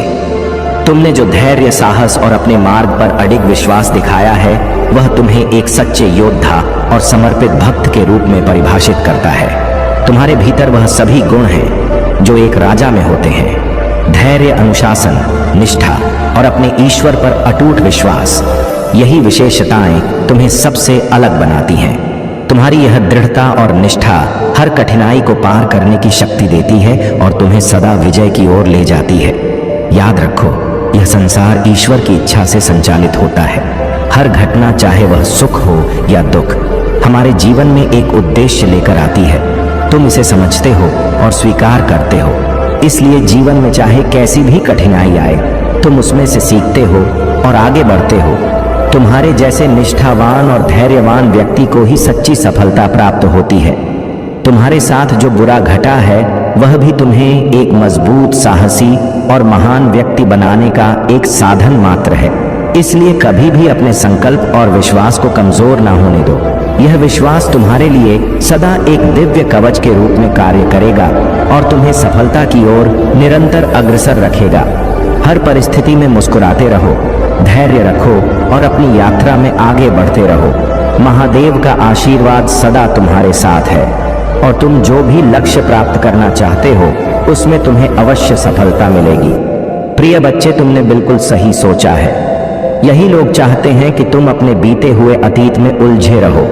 तुमने जो धैर्य, साहस और अपने मार्ग पर अडिग विश्वास दिखाया है, वह तुम्हें एक सच्चे योद्धा और समर्पित भक्त के रूप में परिभाषित करता है। तुम्हारे भीतर वह सभी गुण हैं जो एक राजा में होते हैं। धैर्य, अनुशासन, निष्ठा और अपने ईश्वर पर अटूट विश्वास, यही विशेषताएं तुम्हें सबसे अलग बनाती हैं। तुम्हारी यह दृढ़ता और निष्ठा हर कठिनाई को पार करने की शक्ति देती है और तुम्हें सदा विजय की ओर ले जाती है। याद रखो, यह संसार ईश्वर की इच्छा से संचालित होता है। हर घटना, चाहे वह सुख हो या दुख, हमारे जीवन में एक उद्देश्य लेकर आती है। तुम इसे समझते हो और स्वीकार करते हो, इसलिए जीवन में चाहे कैसी भी कठिनाई आए, तुम उसमें से सीखते हो और आगे बढ़ते हो। तुम्हारे जैसे निष्ठावान और धैर्यवान व्यक्ति को ही सच्ची सफलता प्राप्त होती है। तुम्हारे साथ जो बुरा घटा है, वह भी तुम्हें एक मजबूत, साहसी और महान व्यक्ति बनाने का एक साधन मात्र है। इसलिए कभी भी अपने संकल्प और विश्वास को कमजोर ना होने दो। यह विश्वास तुम्हारे लिए सदा एक दिव्य कवच के रूप में कार्य करेगा और तुम्हें सफलता की ओर निरंतर अग्रसर रखेगा। हर परिस्थिति में मुस्कुराते रहो, धैर्य रखो और अपनी यात्रा में आगे बढ़ते रहो। महादेव का आशीर्वाद सदा तुम्हारे साथ है और तुम जो भी लक्ष्य प्राप्त करना चाहते हो, उसमें तुम्हें अवश्य सफलता मिलेगी। प्रिय बच्चे, तुमने बिल्कुल सही सोचा है। यही लोग चाहते हैं कि तुम अपने बीते हुए अतीत में उलझे रहो,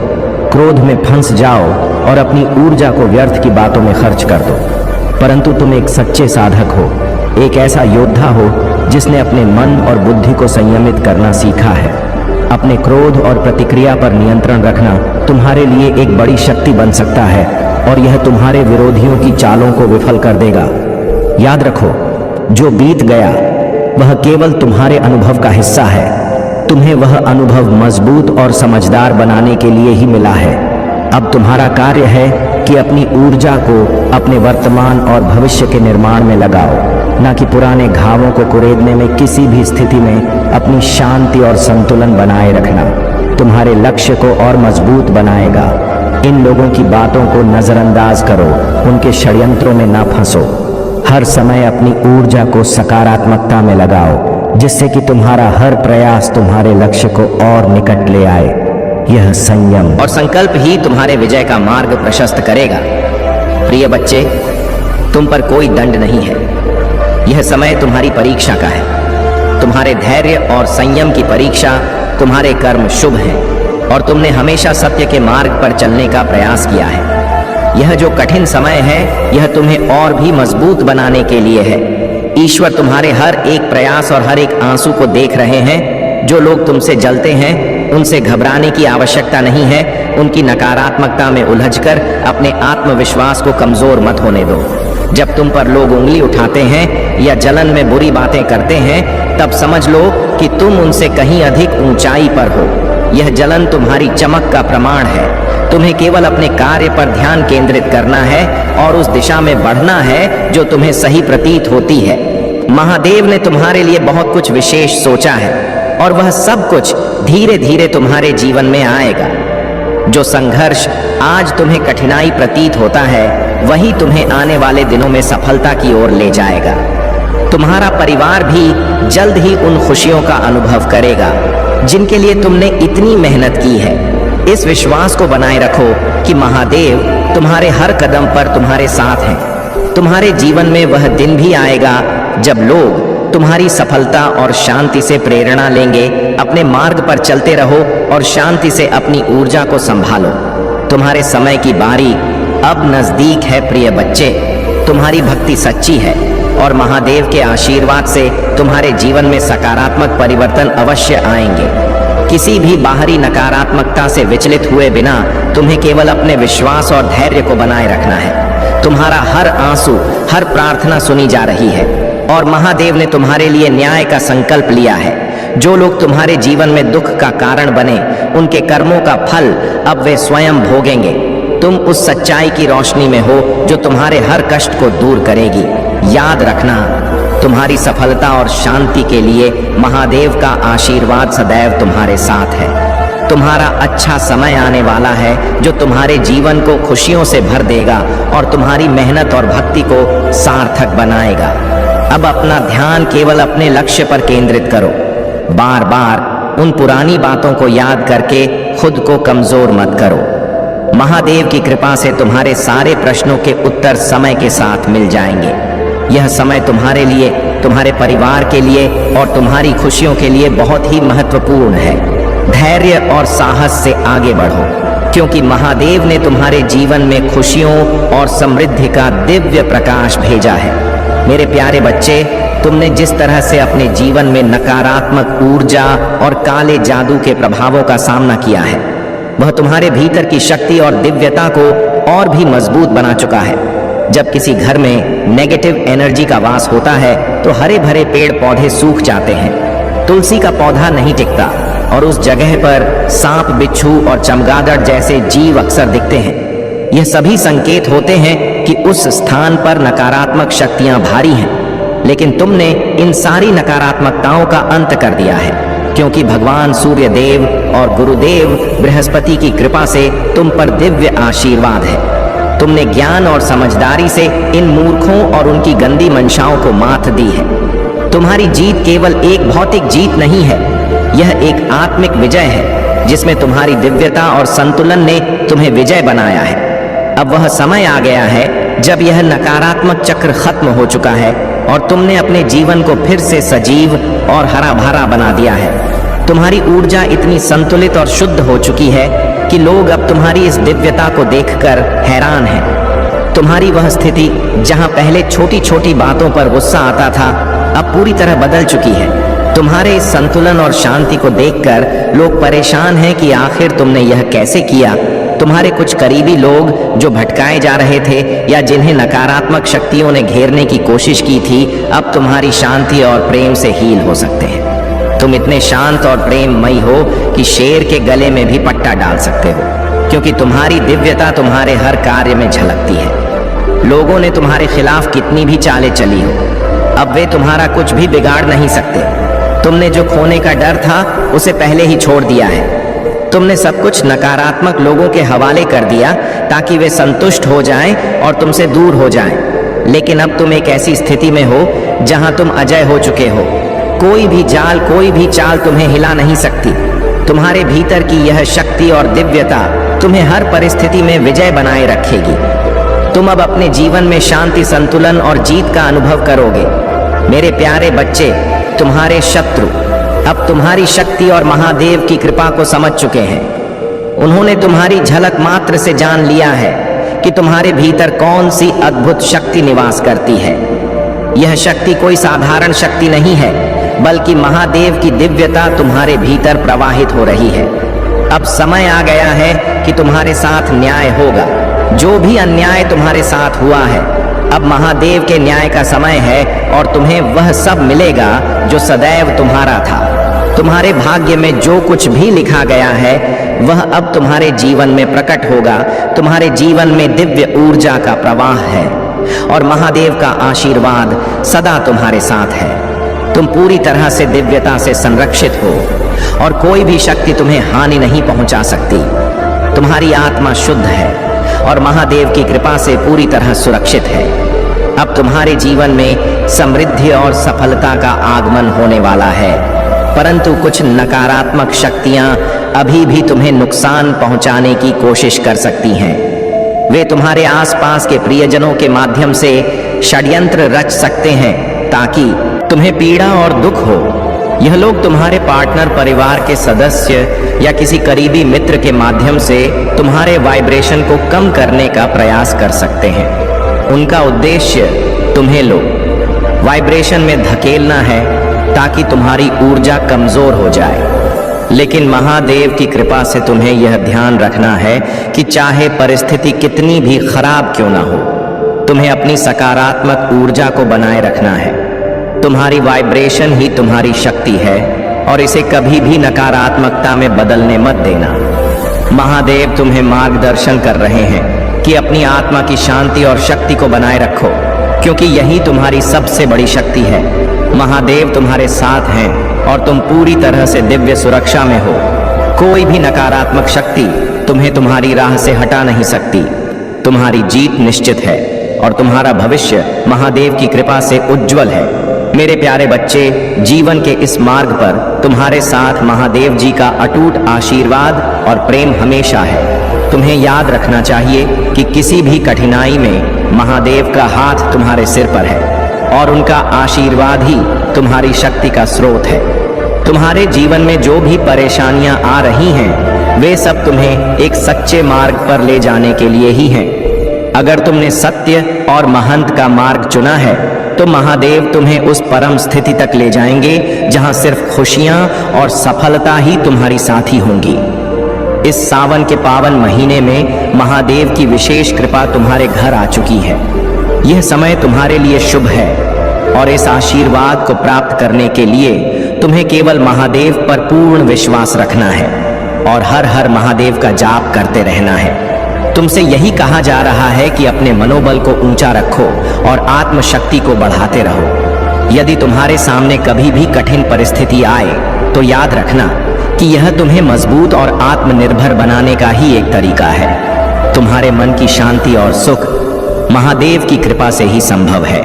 क्रोध में फंस जाओ और अपनी ऊर्जा को व्यर्थ की बातों में खर्च कर दो। परंतु तुम एक सच्चे साधक हो, एक ऐसा योद्धा हो जिसने अपने मन और बुद्धि को संयमित करना सीखा है। अपने क्रोध और प्रतिक्रिया पर नियंत्रण रखना तुम्हारे लिए एक बड़ी शक्ति बन सकता है और यह तुम्हारे विरोधियों की चालों को विफल कर देगा। याद रखो, जो बीत गया वह केवल तुम्हारे अनुभव का हिस्सा है। तुम्हें वह अनुभव मजबूत और समझदार बनाने के लिए ही मिला है। अब तुम्हारा कार्य है कि अपनी ऊर्जा को अपने वर्तमान और भविष्य के निर्माण में लगाओ, न कि पुराने घावों को कुरेदने में। किसी भी स्थिति में अपनी शांति और संतुलन बनाए रखना तुम्हारे लक्ष्य को और मजबूत बनाएगा। इन लोगों की बातों को नजरअंदाज करो, उनके षड्यंत्रों में ना फंसो। हर समय अपनी ऊर्जा को सकारात्मकता में लगाओ, जिससे कि तुम्हारा हर प्रयास तुम्हारे लक्ष्य को और निकट ले आए। यह संयम और संकल्प ही तुम्हारे विजय का मार्ग प्रशस्त करेगा। प्रिय बच्चे, तुम पर कोई दंड नहीं है। यह समय तुम्हारी परीक्षा का है। तुम्हारे धैर्य और संयम की परीक्षा। तुम्हारे कर्म शुभ हैं और तुमने हमेशा सत्य के मार्ग पर चलने का प्रयास किया है। यह जो कठिन समय है, यह तुम्हें और भी मजबूत बनाने के लिए है। ईश्वर तुम्हारे हर एक प्रयास और हर एक आंसू को देख रहे हैं। जो लोग तुमसे जलते हैं, उनसे घबराने की आवश्यकता नहीं है। उनकी नकारात्मकता में उलझकर अपने आत्मविश्वास को कमजोर मत होने दो। जब तुम पर लोग उंगली उठाते हैं या जलन में बुरी बातें करते हैं, तब समझ लो कि तुम उनसे कहीं अधिक ऊंचाई पर हो। यह जलन तुम्हारी चमक का प्रमाण है। तुम्हें केवल अपने कार्य पर ध्यान केंद्रित करना है और उस दिशा में बढ़ना है जो तुम्हें सही प्रतीत होती है। महादेव ने तुम्हारे लिए बहुत कुछ विशेष सोचा है और वह सब कुछ धीरे धीरे तुम्हारे जीवन में आएगा। जो संघर्ष आज तुम्हें कठिनाई प्रतीत होता है, वही तुम्हें आने वाले दिनों में सफलता की ओर ले जाएगा। तुम्हारा परिवार भी जल्द ही उन खुशियों का अनुभव करेगा जिनके लिए तुमने इतनी मेहनत की है। इस विश्वास को बनाए रखो कि महादेव तुम्हारे हर कदम पर तुम्हारे साथ हैं। तुम्हारे जीवन में वह दिन भी आएगा जब लोग तुम्हारी सफलता और शांति से प्रेरणा लेंगे। अपने मार्ग पर चलते रहो और शांति से अपनी ऊर्जा को संभालो। तुम्हारे समय की बारी अब नजदीक है। प्रिय बच्चे, तुम्हारी भक्ति सच्ची है और महादेव के आशीर्वाद से तुम्हारे जीवन में सकारात्मक परिवर्तन अवश्य आएंगे। किसी भी बाहरी नकारात्मकता से विचलित हुए बिना तुम्हें केवल अपने विश्वास और धैर्य को बनाए रखना है। तुम्हारा हर आंसू, हर प्रार्थना सुनी जा रही है और महादेव ने तुम्हारे लिए न्याय का संकल्प लिया है। जो लोग तुम्हारे जीवन में दुख का कारण बने, उनके कर्मों का फल अब वे स्वयं भोगेंगे। तुम उस सच्चाई की रोशनी में हो जो तुम्हारे हर कष्ट को दूर करेगी। याद रखना, तुम्हारी सफलता और शांति के लिए महादेव का आशीर्वाद सदैव तुम्हारे साथ है। तुम्हारा अच्छा समय आने वाला है जो तुम्हारे जीवन को खुशियों से भर देगा और तुम्हारी मेहनत और भक्ति को सार्थक बनाएगा। अब अपना ध्यान केवल अपने लक्ष्य पर केंद्रित करो। बार बार उन पुरानी बातों को याद करके खुद को कमजोर मत करो। महादेव की कृपा से तुम्हारे सारे प्रश्नों के उत्तर समय के साथ मिल जाएंगे। यह समय तुम्हारे लिए, तुम्हारे परिवार के लिए और तुम्हारी खुशियों के लिए बहुत ही महत्वपूर्ण है। धैर्य और साहस से आगे बढ़ो, क्योंकि महादेव ने तुम्हारे जीवन में खुशियों और समृद्धि का दिव्य प्रकाश भेजा है। मेरे प्यारे बच्चे, तुमने जिस तरह से अपने जीवन में नकारात्मक ऊर्जा और काले जादू के प्रभावों का सामना किया है, वह तुम्हारे भीतर की शक्ति और दिव्यता को और भी मजबूत बना चुका है। जब किसी घर में नेगेटिव एनर्जी का वास होता है तो हरे भरे पेड़ पौधे सूख जाते हैं। तुलसी का पौधा नहीं टिकता और उस जगह पर सांप, बिच्छू और चमगादड़ जैसे जीव अक्सर दिखते हैं। यह सभी संकेत होते हैं कि उस स्थान पर नकारात्मक शक्तियां भारी हैं। लेकिन तुमने इन सारी नकारात्मकताओं का अंत कर दिया है, क्योंकि भगवान सूर्य देव और गुरुदेव बृहस्पति की कृपा से तुम पर दिव्य आशीर्वाद है। तुमने ज्ञान और समझदारी से इन मूर्खों और उनकी गंदी मंशाओं को मात दी है। तुम्हारी जीत केवल एक भौतिक जीत नहीं है, यह एक आत्मिक विजय है जिसमें तुम्हारी दिव्यता और संतुलन ने तुम्हें विजय बनाया है। अब वह समय आ गया है जब यह नकारात्मक चक्र खत्म हो चुका है और तुमने अपने जीवन को फिर से सजीव और हरा भरा बना दिया है। तुम्हारी ऊर्जा इतनी संतुलित और शुद्ध हो चुकी है कि लोग अब तुम्हारी इस दिव्यता को देखकर हैरान हैं। तुम्हारी वह स्थिति जहां पहले छोटी छोटी बातों पर गुस्सा आता था, अब पूरी तरह बदल चुकी है। तुम्हारे इस संतुलन और शांति को देखकर लोग परेशान हैं कि आखिर तुमने यह कैसे किया। तुम्हारे कुछ करीबी लोग जो भटकाए जा रहे थे या जिन्हें नकारात्मक शक्तियों ने घेरने की कोशिश की थी, अब तुम्हारी शांति और प्रेम से हील हो सकते हैं। तुम इतने शांत और प्रेममयी हो कि शेर के गले में भी पट्टा डाल सकते हो, क्योंकि तुम्हारी दिव्यता तुम्हारे हर कार्य में झलकती है। लोगों ने तुम्हारे खिलाफ कितनी भी चालें चली हो, अब वे तुम्हारा कुछ भी बिगाड़ नहीं सकते। तुमने जो खोने का डर था उसे पहले ही छोड़ दिया है। तुमने सब कुछ नकारात्मक लोगों के हवाले कर दिया ताकि वे संतुष्ट हो जाएं और तुमसे दूर हो जाएं। लेकिन अब तुम एक ऐसी स्थिति में हो जहां तुम अजय हो चुके हो। कोई भी जाल, कोई भी चाल तुम्हें हिला नहीं सकती। तुम्हारे भीतर की यह शक्ति और दिव्यता तुम्हें हर परिस्थिति में विजय बनाए रखेगी। तुम अब अपने जीवन में शांति, संतुलन और जीत का अनुभव करोगे। मेरे प्यारे बच्चे, तुम्हारे शत्रु अब तुम्हारी शक्ति और महादेव की कृपा को समझ चुके हैं। उन्होंने तुम्हारी झलक मात्र से जान लिया है कि तुम्हारे भीतर कौन सी अद्भुत शक्ति निवास करती है। यह शक्ति कोई साधारण शक्ति नहीं है, बल्कि महादेव की दिव्यता तुम्हारे भीतर प्रवाहित हो रही है। अब समय आ गया है कि तुम्हारे साथ न्याय होगा। जो भी अन्याय तुम्हारे साथ हुआ है, अब महादेव के न्याय का समय है और तुम्हें वह सब मिलेगा जो सदैव तुम्हारा था। तुम्हारे भाग्य में जो कुछ भी लिखा गया है वह अब तुम्हारे जीवन में प्रकट होगा। तुम्हारे जीवन में दिव्य ऊर्जा का प्रवाह है और महादेव का आशीर्वाद सदा तुम्हारे साथ है। तुम पूरी तरह से दिव्यता से संरक्षित हो और कोई भी शक्ति तुम्हें हानि नहीं पहुंचा सकती। तुम्हारी आत्मा शुद्ध है और महादेव की कृपा से पूरी तरह सुरक्षित है। अब तुम्हारे जीवन में समृद्धि और सफलता का आगमन होने वाला है, परंतु कुछ नकारात्मक शक्तियां अभी भी तुम्हें नुकसान पहुंचाने की कोशिश कर सकती हैं। वे तुम्हारे आसपास के प्रियजनों के माध्यम से षड्यंत्र रच सकते हैं ताकि तुम्हें पीड़ा और दुख हो। यह लोग तुम्हारे पार्टनर, परिवार के सदस्य या किसी करीबी मित्र के माध्यम से तुम्हारे वाइब्रेशन को कम करने का प्रयास कर सकते हैं। उनका उद्देश्य तुम्हें लो वाइब्रेशन में धकेलना है ताकि तुम्हारी ऊर्जा कमजोर हो जाए। लेकिन महादेव की कृपा से तुम्हें यह ध्यान रखना है कि चाहे परिस्थिति कितनी भी खराब क्यों ना हो, तुम्हें अपनी सकारात्मक ऊर्जा को बनाए रखना है। तुम्हारी वाइब्रेशन ही तुम्हारी शक्ति है और इसे कभी भी नकारात्मकता में बदलने मत देना। महादेव तुम्हें मार्गदर्शन कर रहे हैं कि अपनी आत्मा की शांति और शक्ति को बनाए रखो, क्योंकि यही तुम्हारी सबसे बड़ी शक्ति है। महादेव तुम्हारे साथ हैं और तुम पूरी तरह से दिव्य सुरक्षा में हो। कोई भी नकारात्मक शक्ति तुम्हें तुम्हारी राह से हटा नहीं सकती। तुम्हारी जीत निश्चित है और तुम्हारा भविष्य महादेव की कृपा से उज्जवल है। मेरे प्यारे बच्चे, जीवन के इस मार्ग पर तुम्हारे साथ महादेव जी का अटूट आशीर्वाद और प्रेम हमेशा है। तुम्हें याद रखना चाहिए कि किसी भी कठिनाई में महादेव का हाथ तुम्हारे सिर पर है और उनका आशीर्वाद ही तुम्हारी शक्ति का स्रोत है। तुम्हारे जीवन में जो भी परेशानियां आ रही हैं, वे सब तुम्हें एक सच्चे मार्ग पर ले जाने के लिए ही हैं। अगर तुमने सत्य और महंत का मार्ग चुना है, तो महादेव तुम्हें उस परम स्थिति तक ले जाएंगे जहां सिर्फ खुशियां और सफलता ही तुम्हारी साथी होंगी। इस सावन के पावन महीने में महादेव की विशेष कृपा तुम्हारे घर आ चुकी है। यह समय तुम्हारे लिए शुभ है और इस आशीर्वाद को प्राप्त करने के लिए तुम्हें केवल महादेव पर पूर्ण विश्वास रखना है और हर हर महादेव का जाप करते रहना है। तुमसे यही कहा जा रहा है कि अपने मनोबल को ऊंचा रखो और आत्मशक्ति को बढ़ाते रहो। यदि तुम्हारे सामने कभी भी कठिन परिस्थिति आए, तो याद रखना कि यह तुम्हें मजबूत और आत्मनिर्भर बनाने का ही एक तरीका है। तुम्हारे मन की शांति और सुख महादेव की कृपा से ही संभव है।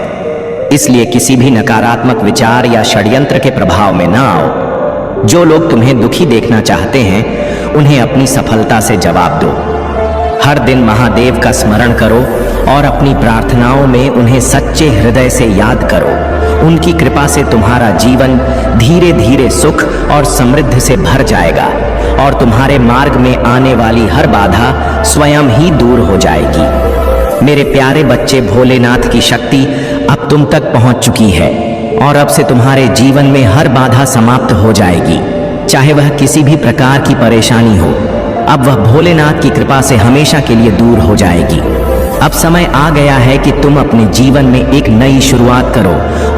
इसलिए किसी भी नकारात्मक विचार या षड्यंत्र के प्रभाव में ना आओ। जो लोग तुम्हें दुखी देखना चाहते हैं, उन्हें अपनी सफलता से जवाब दो। हर दिन महादेव का स्मरण करो और अपनी प्रार्थनाओं में उन्हें सच्चे हृदय से याद करो। उनकी कृपा से तुम्हारा जीवन धीरे धीरे सुख और समृद्धि से भर जाएगा और तुम्हारे मार्ग में आने वाली हर बाधा स्वयं ही दूर हो जाएगी। मेरे प्यारे बच्चे, भोलेनाथ की शक्ति अब तुम तक पहुंच चुकी है और अब से तुम्हारे जीवन में हर बाधा समाप्त हो जाएगी, चाहे वह किसी भी प्रकार की परेशानी हो। अब वह भोलेनाथ की कृपा से हमेशा के लिए दूर हो जाएगी। अब समय आ गया है कि तुम अपने जीवन में एक नई शुरुआत करो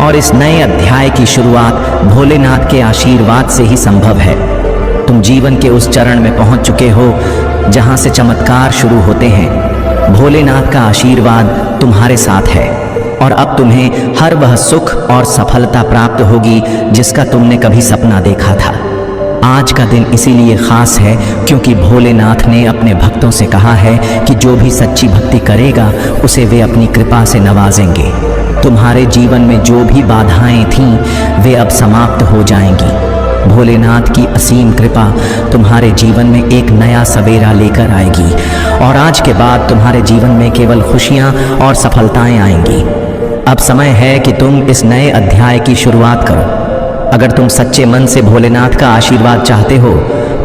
और इस नए अध्याय की शुरुआत भोलेनाथ के आशीर्वाद से ही संभव है। तुम जीवन के उस चरण में पहुंच चुके हो जहां से चमत्कार शुरू होते हैं। भोलेनाथ का आशीर्वाद तुम्हारे साथ है और अब तुम्हें हर वह सुख और सफलता प्राप्त होगी जिसका तुमने कभी सपना देखा था। आज का दिन इसीलिए खास है क्योंकि भोलेनाथ ने अपने भक्तों से कहा है कि जो भी सच्ची भक्ति करेगा उसे वे अपनी कृपा से नवाजेंगे। तुम्हारे जीवन में जो भी बाधाएं थीं, वे अब समाप्त हो जाएंगी। भोलेनाथ की असीम कृपा तुम्हारे जीवन में एक नया सवेरा लेकर आएगी और आज के बाद तुम्हारे जीवन में केवल खुशियां और सफलताएं आएंगी। अब समय है कि तुम इस नए अध्याय की शुरुआत करो। अगर तुम सच्चे मन से भोलेनाथ का आशीर्वाद चाहते हो,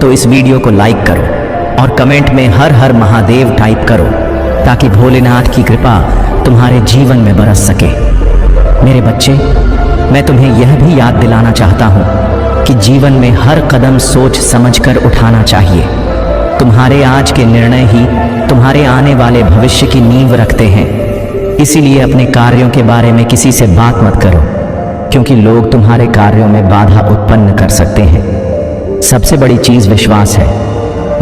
तो इस वीडियो को लाइक करो और कमेंट में हर हर महादेव टाइप करो, ताकि भोलेनाथ की कृपा तुम्हारे जीवन में बरस सके। मेरे बच्चे, मैं तुम्हें यह भी याद दिलाना चाहता हूँ कि जीवन में हर कदम सोच समझकर उठाना चाहिए। तुम्हारे आज के निर्णय ही तुम्हारे आने वाले भविष्य की नींव रखते हैं। इसीलिए अपने कार्यों के बारे में किसी से बात मत करो, क्योंकि लोग तुम्हारे कार्यों में बाधा उत्पन्न कर सकते हैं। सबसे बड़ी चीज विश्वास है,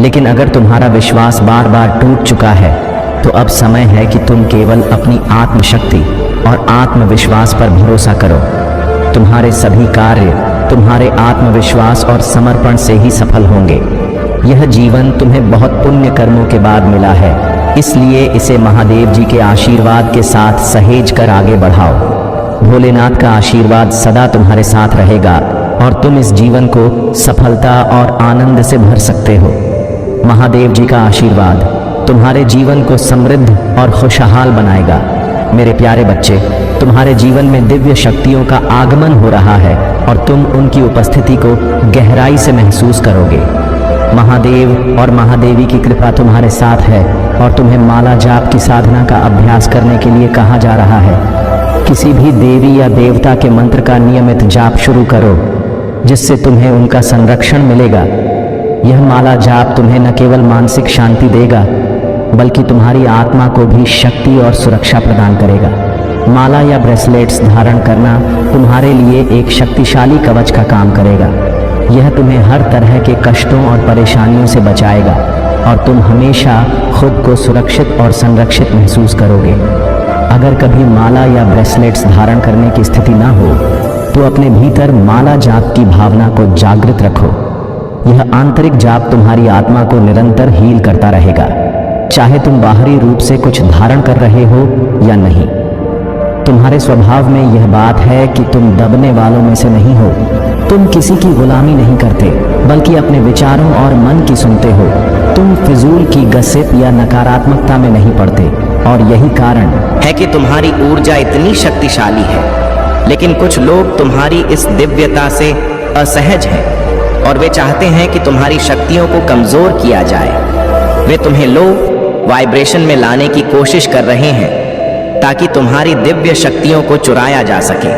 लेकिन अगर तुम्हारा विश्वास बार बार टूट चुका है, तो अब समय है कि तुम केवल अपनी आत्मशक्ति और आत्मविश्वास पर भरोसा करो। तुम्हारे सभी कार्य तुम्हारे आत्मविश्वास और समर्पण से ही सफल होंगे। यह जीवन तुम्हें बहुत पुण्य कर्मों के बाद मिला है, इसलिए इसे महादेव जी के आशीर्वाद के साथ सहेज कर आगे बढ़ाओ। भोलेनाथ का आशीर्वाद सदा तुम्हारे साथ रहेगा और तुम इस जीवन को सफलता और आनंद से भर सकते हो। महादेव जी का आशीर्वाद तुम्हारे जीवन को समृद्ध और खुशहाल बनाएगा। मेरे प्यारे बच्चे, तुम्हारे जीवन में दिव्य शक्तियों का आगमन हो रहा है और तुम उनकी उपस्थिति को गहराई से महसूस करोगे। महादेव और महादेवी की कृपा तुम्हारे साथ है और तुम्हें माला जाप की साधना का अभ्यास करने के लिए कहा जा रहा है। किसी भी देवी या देवता के मंत्र का नियमित जाप शुरू करो, जिससे तुम्हें उनका संरक्षण मिलेगा। यह माला जाप तुम्हें न केवल मानसिक शांति देगा, बल्कि तुम्हारी आत्मा को भी शक्ति और सुरक्षा प्रदान करेगा। माला या ब्रेसलेट्स धारण करना तुम्हारे लिए एक शक्तिशाली कवच का काम करेगा।
यह तुम्हें हर तरह के कष्टों और परेशानियों से बचाएगा और तुम हमेशा खुद को सुरक्षित और संरक्षित महसूस करोगे। अगर कभी माला या ब्रेसलेट्स धारण करने की स्थिति ना हो तो अपने भीतर माला जाप की भावना को जागृत रखो। यह आंतरिक जाप तुम्हारी आत्मा को निरंतर हील करता रहेगा, चाहे तुम बाहरी रूप से कुछ धारण कर रहे हो या नहीं। तुम्हारे स्वभाव में यह बात है कि तुम दबने वालों में से नहीं हो। तुम किसी की गुलामी नहीं करते, बल्कि अपने विचारों और मन की सुनते हो। तुम फिजूल की गसिप या नकारात्मकता में नहीं पड़ते, और यही कारण
है कि तुम्हारी ऊर्जा इतनी शक्तिशाली है। लेकिन कुछ लोग तुम्हारी इस दिव्यता से असहज हैं और वे चाहते हैं कि तुम्हारी शक्तियों को कमजोर किया जाए। वे तुम्हें लो वाइब्रेशन में लाने की कोशिश कर रहे हैं ताकि तुम्हारी दिव्य शक्तियों को चुराया जा सके।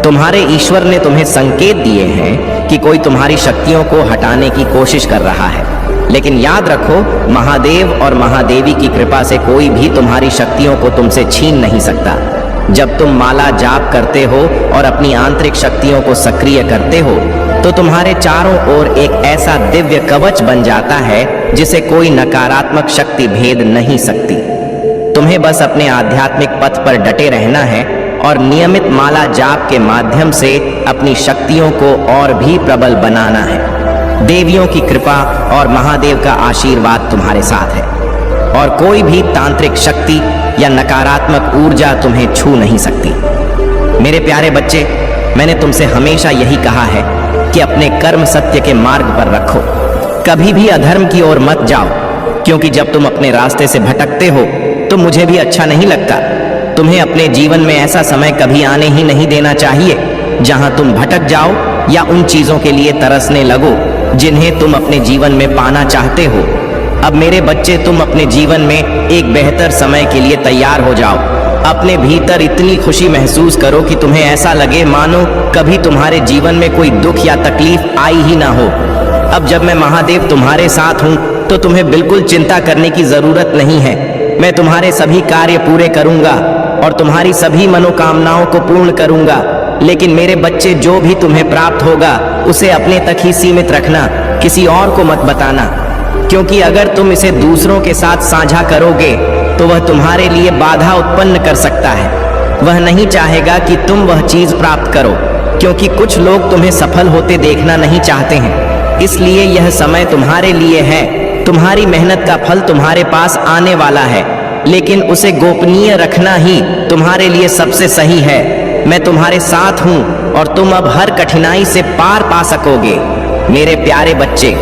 तुम्हारे ईश्वर ने तुम्हें संकेत दिए हैं कि कोई तुम्हारी शक्तियों को हटाने की कोशिश कर रहा है, लेकिन याद रखो, महादेव और महादेवी की कृपा से कोई भी तुम्हारी शक्तियों को तुमसे छीन नहीं सकता। जब तुम माला जाप करते हो और अपनी आंतरिक शक्तियों को सक्रिय करते हो तो तुम्हारे चारों ओर एक ऐसा दिव्य कवच बन जाता है जिसे कोई नकारात्मक शक्ति भेद नहीं सकती। तुम्हें बस अपने आध्यात्मिक पथ पर डटे रहना है और नियमित माला जाप के माध्यम से अपनी शक्तियों को और भी प्रबल बनाना है। देवियों की कृपा और महादेव का आशीर्वाद तुम्हारे साथ है और कोई भी तांत्रिक शक्ति या नकारात्मक ऊर्जा तुम्हें छू नहीं सकती। मेरे प्यारे बच्चे, मैंने तुमसे हमेशा यही कहा है कि अपने कर्म सत्य के मार्ग पर रखो। कभी भी अधर्म की ओर मत जाओ, क्योंकि जब तुम अपने रास्ते से भटकते हो तो मुझे भी अच्छा नहीं लगता। तुम्हें अपने जीवन में ऐसा समय कभी आने ही नहीं देना चाहिए जहां तुम भटक जाओ या उन चीजों के लिए तरसने लगो जिन्हें तुम अपने जीवन में पाना चाहते हो। अब मेरे बच्चे, तुम अपने जीवन में एक बेहतर समय के लिए तैयार हो जाओ। अपने भीतर इतनी खुशी महसूस करो कि तुम्हें ऐसा लगे मानो कभी तुम्हारे जीवन में कोई दुख या तकलीफ आई ही ना हो। अब जब मैं महादेव तुम्हारे साथ हूँ तो तुम्हें बिल्कुल चिंता करने की जरूरत नहीं है। मैं तुम्हारे सभी कार्य पूरे करूंगा और तुम्हारी सभी मनोकामनाओं को पूर्ण करूंगा। लेकिन मेरे बच्चे, जो भी तुम्हें प्राप्त होगा उसे अपने तक ही सीमित रखना, किसी और को मत बताना, क्योंकि अगर तुम इसे दूसरों के साथ साझा करोगे तो वह तुम्हारे लिए बाधा उत्पन्न कर सकता है। वह नहीं चाहेगा कि तुम वह चीज प्राप्त करो, क्योंकि कुछ लोग तुम्हें सफल होते देखना नहीं चाहते हैं। इसलिए यह समय तुम्हारे लिए है। तुम्हारी मेहनत का फल तुम्हारे पास आने वाला है, लेकिन उसे गोपनीय रखना ही तुम्हारे लिए सबसे सही है। मैं तुम्हारे साथ हूँ और तुम अब हर कठिनाई से पार पा सकोगे। मेरे प्यारे बच्चे,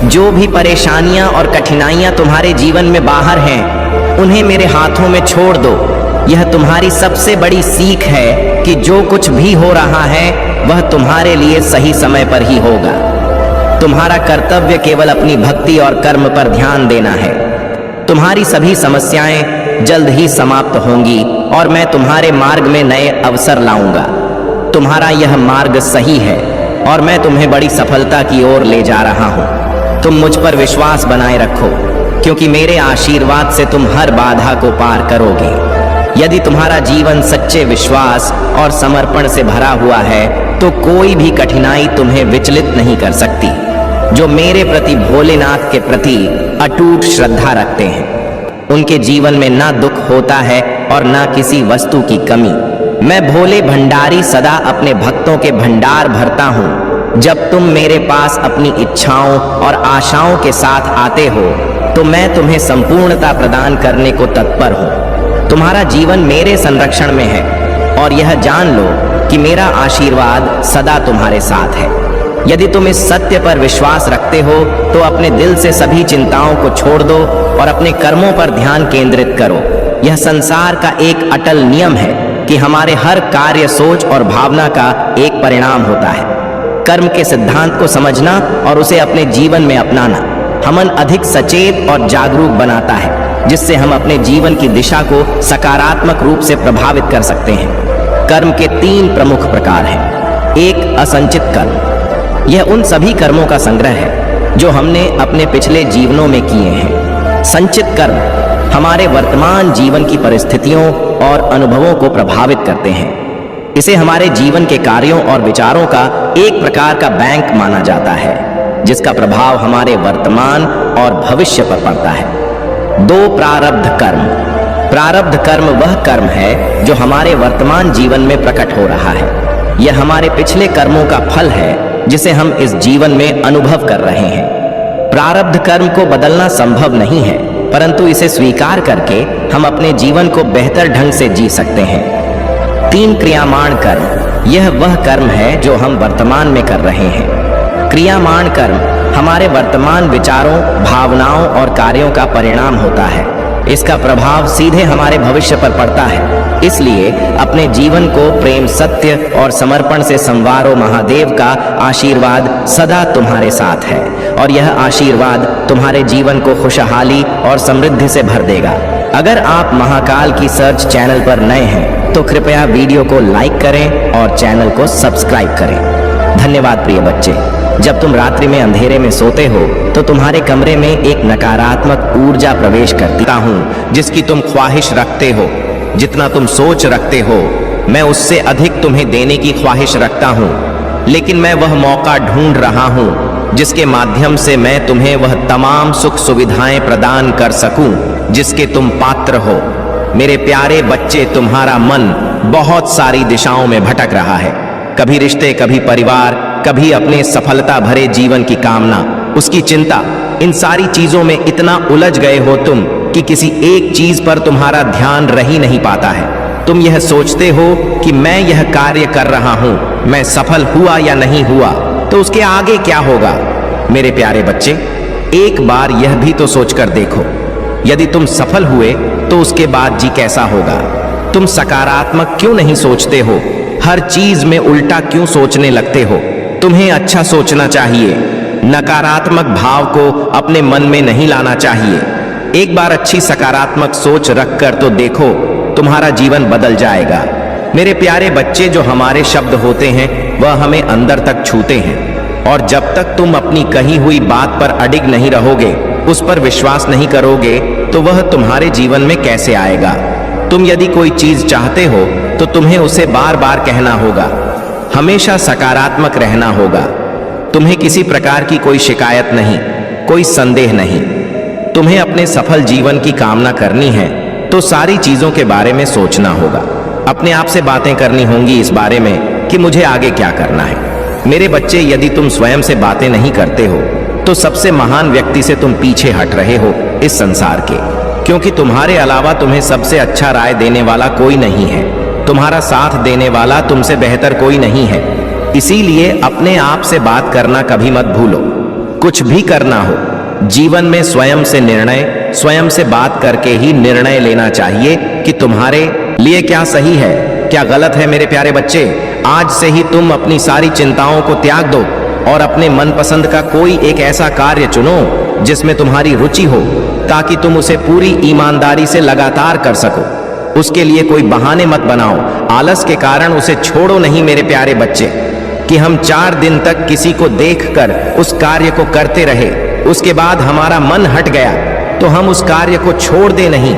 जो भी परेशानियां और कठिनाइयां तुम्हारे जीवन में बाहर हैं, उन्हें मेरे हाथों में छोड़ दो। यह तुम्हारी सबसे बड़ी सीख है कि जो कुछ भी हो रहा है वह तुम्हारे लिए सही समय पर ही होगा। तुम्हारा कर्तव्य केवल अपनी भक्ति और कर्म पर ध्यान देना है। तुम्हारी सभी समस्याएं जल्द ही समाप्त होंगी और मैं तुम्हारे मार्ग में नए अवसर लाऊंगा। तुम्हारा यह मार्ग सही है और मैं तुम्हें बड़ी सफलता की ओर ले जा रहा हूँ। तुम मुझ पर विश्वास बनाए रखो, क्योंकि मेरे आशीर्वाद से तुम हर बाधा को पार करोगे। यदि तुम्हारा जीवन सच्चे विश्वास और समर्पण से भरा हुआ है तो कोई भी कठिनाई तुम्हें विचलित नहीं कर सकती। जो मेरे प्रति भोलेनाथ के प्रति अटूट श्रद्धा रखते हैं, उनके जीवन में ना दुख होता है और ना किसी वस्तु की कमी। मैं भोले भंडारी सदा अपने भक्तों के भंडार भरता हूँ। जब तुम मेरे पास अपनी इच्छाओं और आशाओं के साथ आते हो तो मैं तुम्हें संपूर्णता प्रदान करने को तत्पर हूँ। तुम्हारा जीवन मेरे संरक्षण में है और यह जान लो कि मेरा आशीर्वाद सदा तुम्हारे साथ है। यदि तुम इस सत्य पर विश्वास रखते हो तो अपने दिल से सभी चिंताओं को छोड़ दो और अपने कर्मों पर ध्यान केंद्रित करो। यह संसार का एक अटल नियम है कि हमारे हर कार्य सोच और भावना का एक परिणाम होता है। कर्म के सिद्धांत को समझना और उसे अपने जीवन में अपनाना हमें अधिक सचेत और जागरूक बनाता है, जिससे हम अपने जीवन की दिशा को सकारात्मक रूप से प्रभावित कर सकते हैं। कर्म के 3 प्रमुख प्रकार हैं। 1, असंचित कर्म। यह उन सभी कर्मों का संग्रह है जो हमने अपने पिछले जीवनों में किए हैं। संचित कर्म हमारे वर्तमान जीवन की परिस्थितियों और अनुभवों को प्रभावित करते हैं। इसे हमारे जीवन के कार्यों और विचारों का एक प्रकार का बैंक माना जाता है, जिसका प्रभाव हमारे वर्तमान और भविष्य पर पड़ता है। 2 प्रारब्ध कर्म। प्रारब्ध कर्म वह कर्म है जो हमारे वर्तमान जीवन में प्रकट हो रहा है। यह हमारे पिछले कर्मों का फल है जिसे हम इस जीवन में अनुभव कर रहे हैं। प्रारब्ध कर्म को बदलना संभव नहीं है, परंतु इसे स्वीकार करके हम अपने जीवन को बेहतर ढंग से जी सकते हैं। 3 क्रियामाण कर्म। यह वह कर्म है जो हम वर्तमान में कर रहे हैं। क्रियामाण कर्म हमारे वर्तमान विचारों, भावनाओं और कार्यों का परिणाम होता है। इसका प्रभाव सीधे हमारे भविष्य पर पड़ता है। इसलिए अपने जीवन को प्रेम, सत्य और समर्पण से संवारो। महादेव का आशीर्वाद सदा तुम्हारे साथ है और यह आशीर्वाद तुम्हारे जीवन को खुशहाली और समृद्धि से भर देगा। अगर आप महाकाल की सर्च चैनल पर नए हैं तो कृपया वीडियो को लाइक करें और चैनल को सब्सक्राइब करें। धन्यवाद प्रिय बच्चे। जब तुम रात्रि में अंधेरे में सोते हो तो तुम्हारे कमरे में एक नकारात्मक ऊर्जा प्रवेश करती हूँ, जिसकी तुम ख्वाहिश रखते हो। जितना तुम सोच रखते हो, मैं उससे अधिक तुम्हें देने की ख्वाहिश रखता हूँ। लेकिन मैं वह मौका ढूंढ रहा हूँ जिसके माध्यम से मैं तुम्हें वह तमाम सुख सुविधाएं प्रदान कर सकूं जिसके तुम पात्र हो। मेरे प्यारे बच्चे, तुम्हारा मन बहुत सारी दिशाओं में भटक रहा है। कभी रिश्ते, कभी परिवार, कभी अपने सफलता भरे जीवन की कामना, उसकी चिंता। इन सारी चीजों में इतना उलझ गए हो तुम कि किसी एक चीज पर तुम्हारा ध्यान रह ही नहीं पाता है। तुम यह सोचते हो कि मैं यह कार्य कर रहा हूं, मैं सफल हुआ या नहीं हुआ तो उसके आगे क्या होगा। मेरे प्यारे बच्चे, एक बार यह भी तो सोचकर देखो, यदि तुम सफल हुए तो उसके बाद जी कैसा होगा। तुम सकारात्मक क्यों नहीं सोचते हो? हर चीज में उल्टा क्यों सोचने लगते हो? तुम्हें अच्छा सोचना चाहिए, नकारात्मक भाव को अपने मन में नहीं लाना चाहिए। एक बार अच्छी सकारात्मक सोच रखकर तो देखो, तुम्हारा जीवन बदल जाएगा। मेरे प्यारे बच्चे, जो हमारे शब्द होते हैं वह हमें अंदर तक छूते हैं, और जब तक तुम अपनी कही हुई बात पर अडिग नहीं रहोगे, उस पर विश्वास नहीं करोगे, तो वह तुम्हारे जीवन में कैसे आएगा। तुम यदि कोई चीज चाहते हो तो तुम्हें उसे बार बार कहना होगा, हमेशा सकारात्मक रहना होगा। तुम्हें किसी प्रकार की कोई शिकायत नहीं, कोई संदेह नहीं। तुम्हें अपने सफल जीवन की कामना करनी है तो सारी चीजों के बारे में सोचना होगा। अपने आप से बातें करनी होंगी इस बारे में कि मुझे आगे क्या करना है। मेरे बच्चे, यदि तुम स्वयं से बातें नहीं करते हो तो सबसे महान व्यक्ति से तुम पीछे हट रहे हो इस संसार के, क्योंकि तुम्हारे अलावा तुम्हें सबसे अच्छा राय देने वाला कोई नहीं है। तुम्हारा साथ देने वाला तुमसे बेहतर कोई नहीं है। इसीलिए अपने आप से बात करना कभी मत भूलो। कुछ भी करना हो जीवन में, स्वयं से निर्णय, स्वयं से बात करके ही निर्णय लेना चाहिए कि तुम्हारे लिए क्या सही है, क्या गलत है। मेरे प्यारे बच्चे, आज से ही तुम अपनी सारी चिंताओं को त्याग दो और अपने मनपसंद का कोई एक ऐसा कार्य चुनो जिसमें तुम्हारी रुचि हो, ताकि तुम उसे पूरी ईमानदारी से लगातार कर सको। उसके लिए कोई बहाने मत बनाओ, आलस के कारण उसे छोड़ो नहीं। मेरे प्यारे बच्चे, कि हम 4 दिन तक किसी को देखकर उस कार्य को करते रहे, उसके बाद हमारा मन हट गया तो हम उस कार्य को छोड़ दे नहीं।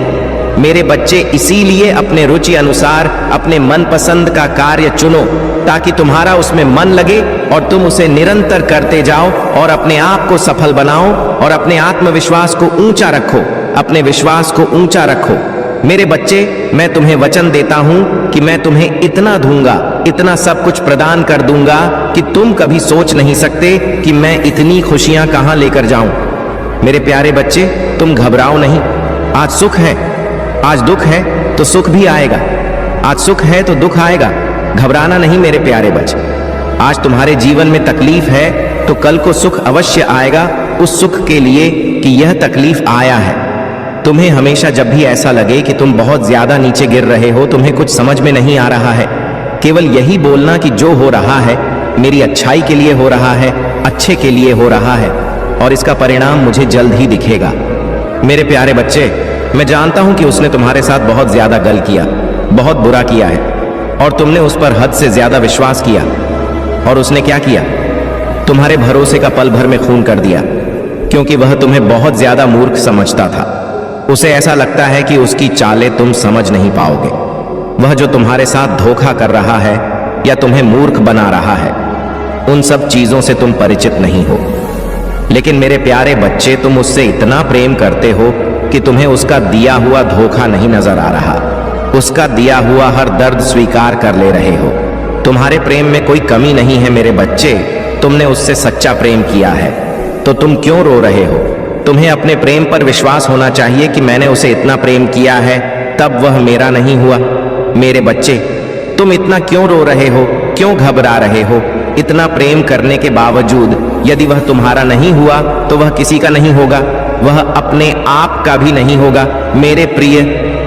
मेरे बच्चे, इसीलिए अपने रुचि अनुसार अपने मनपसंद का कार्य चुनो, ताकि तुम्हारा उसमें मन लगे और तुम उसे निरंतर करते जाओ और अपने आप को सफल बनाओ और अपने आत्मविश्वास को ऊंचा रखो, अपने विश्वास को ऊंचा रखो। मेरे बच्चे, मैं तुम्हें वचन देता हूं कि मैं तुम्हें इतना दूंगा, इतना सब कुछ प्रदान कर दूंगा कि तुम कभी सोच नहीं सकते कि मैं इतनी खुशियां कहां लेकर जाऊं। मेरे प्यारे बच्चे, तुम घबराओ नहीं। आज सुख है, आज दुख है तो सुख भी आएगा। आज सुख है तो दुख आएगा। घबराना नहीं मेरे प्यारे बच्चे। आज तुम्हारे जीवन में तकलीफ है तो कल को सुख अवश्य आएगा, उस सुख के लिए कि यह तकलीफ आया है। तुम्हें हमेशा जब भी ऐसा लगे कि तुम बहुत ज्यादा नीचे गिर रहे हो, तुम्हें कुछ समझ में नहीं आ रहा है, केवल यही बोलना कि जो हो रहा है मेरी अच्छाई के लिए हो रहा है, अच्छे के लिए हो रहा है, और इसका परिणाम मुझे जल्द ही दिखेगा। मेरे प्यारे बच्चे, मैं जानता हूं कि उसने तुम्हारे साथ बहुत ज्यादा गल किया, बहुत बुरा किया है, और तुमने उस पर हद से ज्यादा विश्वास किया। और उसने क्या किया? तुम्हारे भरोसे का पल भर में खून कर दिया, क्योंकि वह तुम्हें बहुत ज्यादा मूर्ख समझता था। उसे ऐसा लगता है कि उसकी चालें तुम समझ नहीं पाओगे।
वह जो तुम्हारे साथ धोखा कर रहा है या तुम्हें मूर्ख बना रहा है, उन सब चीजों से तुम परिचित नहीं हो। लेकिन मेरे प्यारे बच्चे, तुम उससे इतना प्रेम करते हो कि तुम्हें उसका दिया हुआ धोखा नहीं नजर आ रहा। उसका दिया हुआ हर दर्द स्वीकार कर ले रहे हो। तुम्हारे प्रेम में कोई कमी नहीं है मेरे बच्चे। तुमने उससे सच्चा प्रेम किया है, तो तुम क्यों रो रहे हो? तुम्हें अपने प्रेम पर विश्वास होना चाहिए कि मैंने उसे इतना प्रेम किया है, तब वह मेरा नहीं हुआ। मेरे बच्चे, तुम इतना क्यों रो रहे हो, क्यों घबरा रहे हो? इतना प्रेम करने के बावजूद यदि वह तुम्हारा नहीं हुआ तो वह किसी का नहीं होगा, वह अपने आप का भी नहीं होगा। मेरे प्रिय,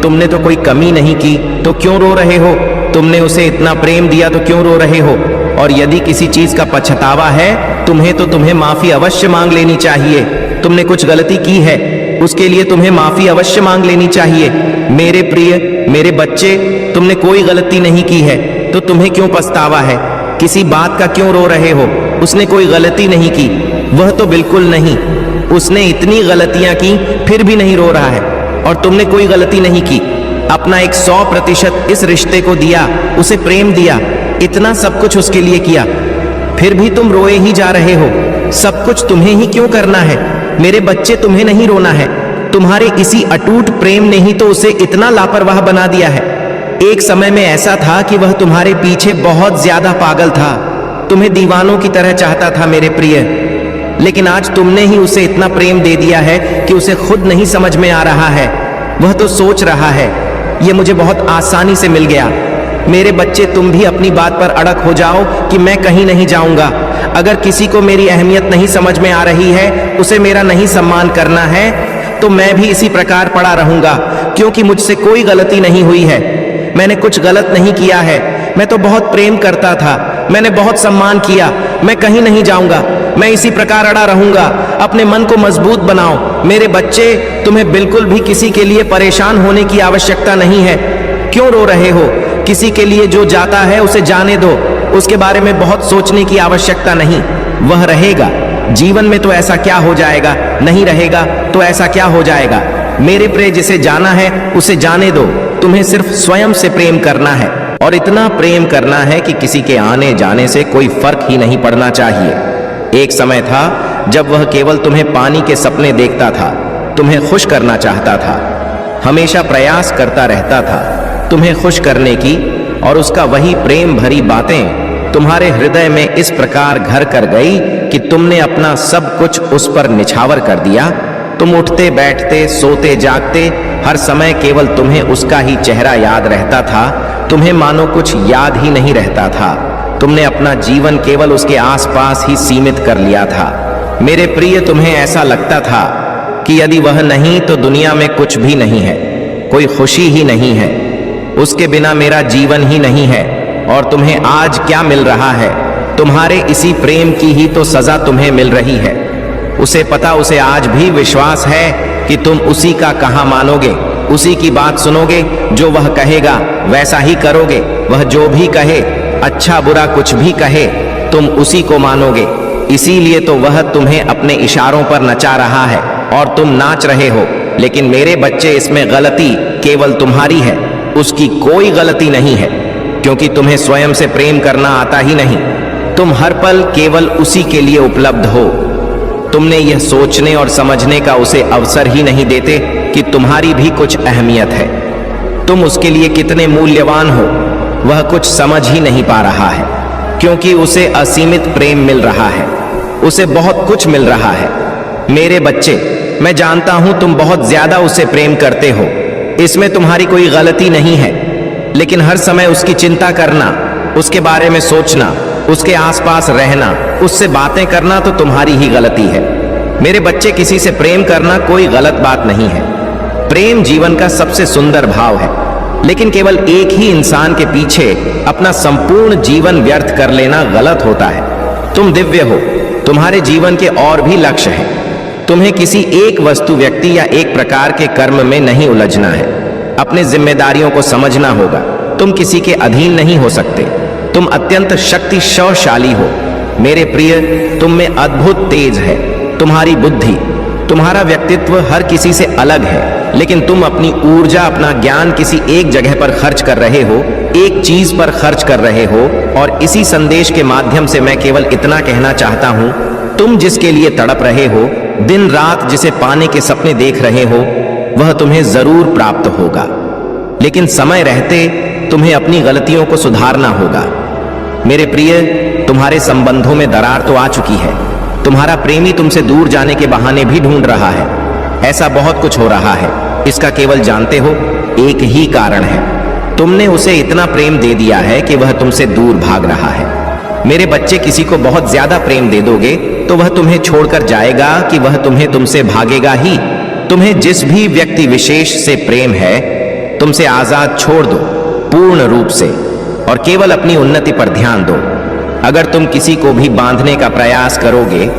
तुमने तो कोई कमी नहीं की, तो क्यों रो रहे हो? तुमने उसे इतना प्रेम दिया तो क्यों रो रहे हो? और यदि किसी चीज का पछतावा है तुम्हें, तो तुम्हें माफी अवश्य मांग लेनी चाहिए। तुमने कुछ गलती की है, उसके लिए तुम्हें माफी अवश्य मांग लेनी चाहिए। मेरे प्रिय, मेरे बच्चे, तुमने कोई गलती नहीं की है, तो तुम्हें क्यों पछतावा है? किसी बात का क्यों रो रहे हो? उसने कोई गलती नहीं की, वह तो बिल्कुल नहीं। उसने इतनी गलतियां की फिर भी नहीं रो रहा है, और तुमने कोई गलती नहीं की। अपना 100% इस रिश्ते को दिया, उसे प्रेम दिया, इतना सब कुछ उसके लिए किया, फिर भी तुम रोए ही जा रहे हो। सब कुछ तुम्हें ही क्यों करना है? मेरे बच्चे, तुम्हें नहीं रोना है। तुम्हारे इसी अटूट प्रेम ने ही तो उसे इतना लापरवाह बना दिया है। एक समय में ऐसा था कि वह तुम्हारे पीछे बहुत ज्यादा पागल था, तुम्हें दीवानों की तरह चाहता था मेरे प्रिय। लेकिन आज तुमने ही उसे इतना प्रेम दे दिया है कि उसे खुद नहीं समझ में आ रहा है। वह तो सोच रहा है, यह मुझे बहुत आसानी से मिल गया। मेरे बच्चे, तुम भी अपनी बात पर अड़क हो जाओ कि मैं कहीं नहीं जाऊंगा। अगर किसी को मेरी अहमियत नहीं समझ में आ रही है, उसे मेरा नहीं सम्मान करना है, तो मैं भी इसी प्रकार पड़ा रहूंगा, क्योंकि मुझसे कोई गलती नहीं हुई है। मैंने कुछ गलत नहीं किया है। मैं तो बहुत प्रेम करता था, मैंने बहुत सम्मान किया। मैं कहीं नहीं जाऊंगा, मैं इसी प्रकार अड़ा रहूंगा। अपने मन को मजबूत बनाओ मेरे बच्चे। तुम्हें बिल्कुल भी किसी के लिए परेशान होने की आवश्यकता नहीं है। क्यों रो रहे हो? किसी के लिए जो जाता है उसे जाने दो, उसके बारे में बहुत सोचने की आवश्यकता नहीं। वह रहेगा, जीवन में तो ऐसा क्या हो जाएगा, नहीं रहेगा तो ऐसा क्या हो जाएगा। मेरे प्रिय, जिसे जाना है उसे जाने दो। तुम्हें सिर्फ स्वयं से प्रेम करना है, और इतना प्रेम करना है कि किसी के आने जाने से कोई फर्क ही नहीं पड़ना चाहिए। एक समय था जब वह केवल तुम्हें पानी के सपने देखता था, तुम्हें खुश करना चाहता था, हमेशा प्रयास करता रहता था तुम्हें खुश करने की, और उसका वही प्रेम भरी बातें तुम्हारे हृदय में इस प्रकार घर कर गई कि तुमने अपना सब कुछ उस पर निछावर कर दिया। तुम उठते बैठते, सोते जागते, हर समय केवल तुम्हें उसका ही चेहरा याद रहता था। तुम्हें मानो कुछ याद ही नहीं रहता था। तुमने अपना जीवन केवल उसके आसपास ही सीमित कर लिया था। मेरे प्रिय, तुम्हें ऐसा लगता था कि यदि वह नहीं तो दुनिया में कुछ भी नहीं है, कोई खुशी ही नहीं है, उसके बिना मेरा जीवन ही नहीं है। और तुम्हें आज क्या मिल रहा है? तुम्हारे इसी प्रेम की ही तो सजा तुम्हें मिल रही है। उसे पता, उसे आज भी विश्वास है कि तुम उसी का कहाँ मानोगे, उसी की बात सुनोगे, जो वह कहेगा वैसा ही करोगे। वह जो भी कहे, अच्छा बुरा कुछ भी कहे, तुम उसी को मानोगे। इसीलिए तो वह तुम्हें अपने इशारों पर नचा रहा है और तुम नाच रहे हो। लेकिन मेरे बच्चे, इसमें गलती केवल तुम्हारी है, उसकी कोई गलती नहीं है, क्योंकि तुम्हें स्वयं से प्रेम करना आता ही नहीं। तुम हर पल केवल उसी के लिए उपलब्ध हो। तुमने यह सोचने और समझने का उसे अवसर ही नहीं देते कि तुम्हारी भी कुछ अहमियत है, तुम उसके लिए कितने मूल्यवान हो। वह कुछ समझ ही नहीं पा रहा है, क्योंकि उसे असीमित प्रेम मिल रहा है, उसे बहुत कुछ मिल रहा है। मेरे बच्चे, मैं जानता हूं तुम बहुत ज्यादा उसे प्रेम करते हो, इसमें तुम्हारी कोई गलती नहीं है। लेकिन हर समय उसकी चिंता करना, उसके बारे में सोचना, उसके आसपास रहना, उससे बातें करना तो तुम्हारी ही गलती है। मेरे बच्चे, किसी से प्रेम करना कोई गलत बात नहीं है। प्रेम जीवन का सबसे सुंदर भाव है, लेकिन केवल एक ही इंसान के पीछे अपना संपूर्ण जीवन व्यर्थ कर लेना गलत होता है। तुम दिव्य हो, तुम्हारे जीवन के और भी लक्ष्य हैं। तुम्हें किसी एक वस्तु, व्यक्ति या एक प्रकार के कर्म में नहीं उलझना है। अपने जिम्मेदारियों को समझना होगा। तुम किसी के अधीन नहीं हो सकते। तुम अत्यंत शक्तिशाली हो। मेरे प्रिय, तुम में अद्भुत तेज है। तुम्हारी बुद्धि, तुम्हारा व्यक्तित्व हर किसी से अलग है, लेकिन तुम अपनी ऊर्जा, अपना ज्ञान किसी एक जगह पर खर्च कर रहे हो, एक चीज पर खर्च कर रहे हो। और इसी संदेश के माध्यम से मैं केवल इतना कहना चाहता हूं, तुम जिसके लिए तड़प रहे हो, दिन रात जिसे पाने के सपने देख रहे हो, वह तुम्हें जरूर प्राप्त होगा। लेकिन समय रहते तुम्हें अपनी गलतियों को सुधारना होगा। मेरे प्रिय, तुम्हारे संबंधों में दरार तो आ चुकी है। तुम्हारा प्रेमी तुमसे दूर जाने के बहाने भी ढूंढ रहा है। ऐसा बहुत कुछ हो रहा है। इसका केवल जानते हो एक ही कारण है, तुमने उसे इतना प्रेम दे दिया है कि वह तुमसे दूर भाग रहा है। मेरे बच्चे, किसी को बहुत ज्यादा प्रेम दे दोगे तो वह तुम्हें छोड़कर जाएगा कि वह तुमसे भागेगा ही। तुम्हें जिस भी व्यक्ति विशेष से प्रेम है, तुमसे आजाद छोड़ दो पूर्ण रूप से, और केवल अपनी उन्नति पर ध्यान दो। अगर तुम किसी को भी बांधने का प्रयास करोगे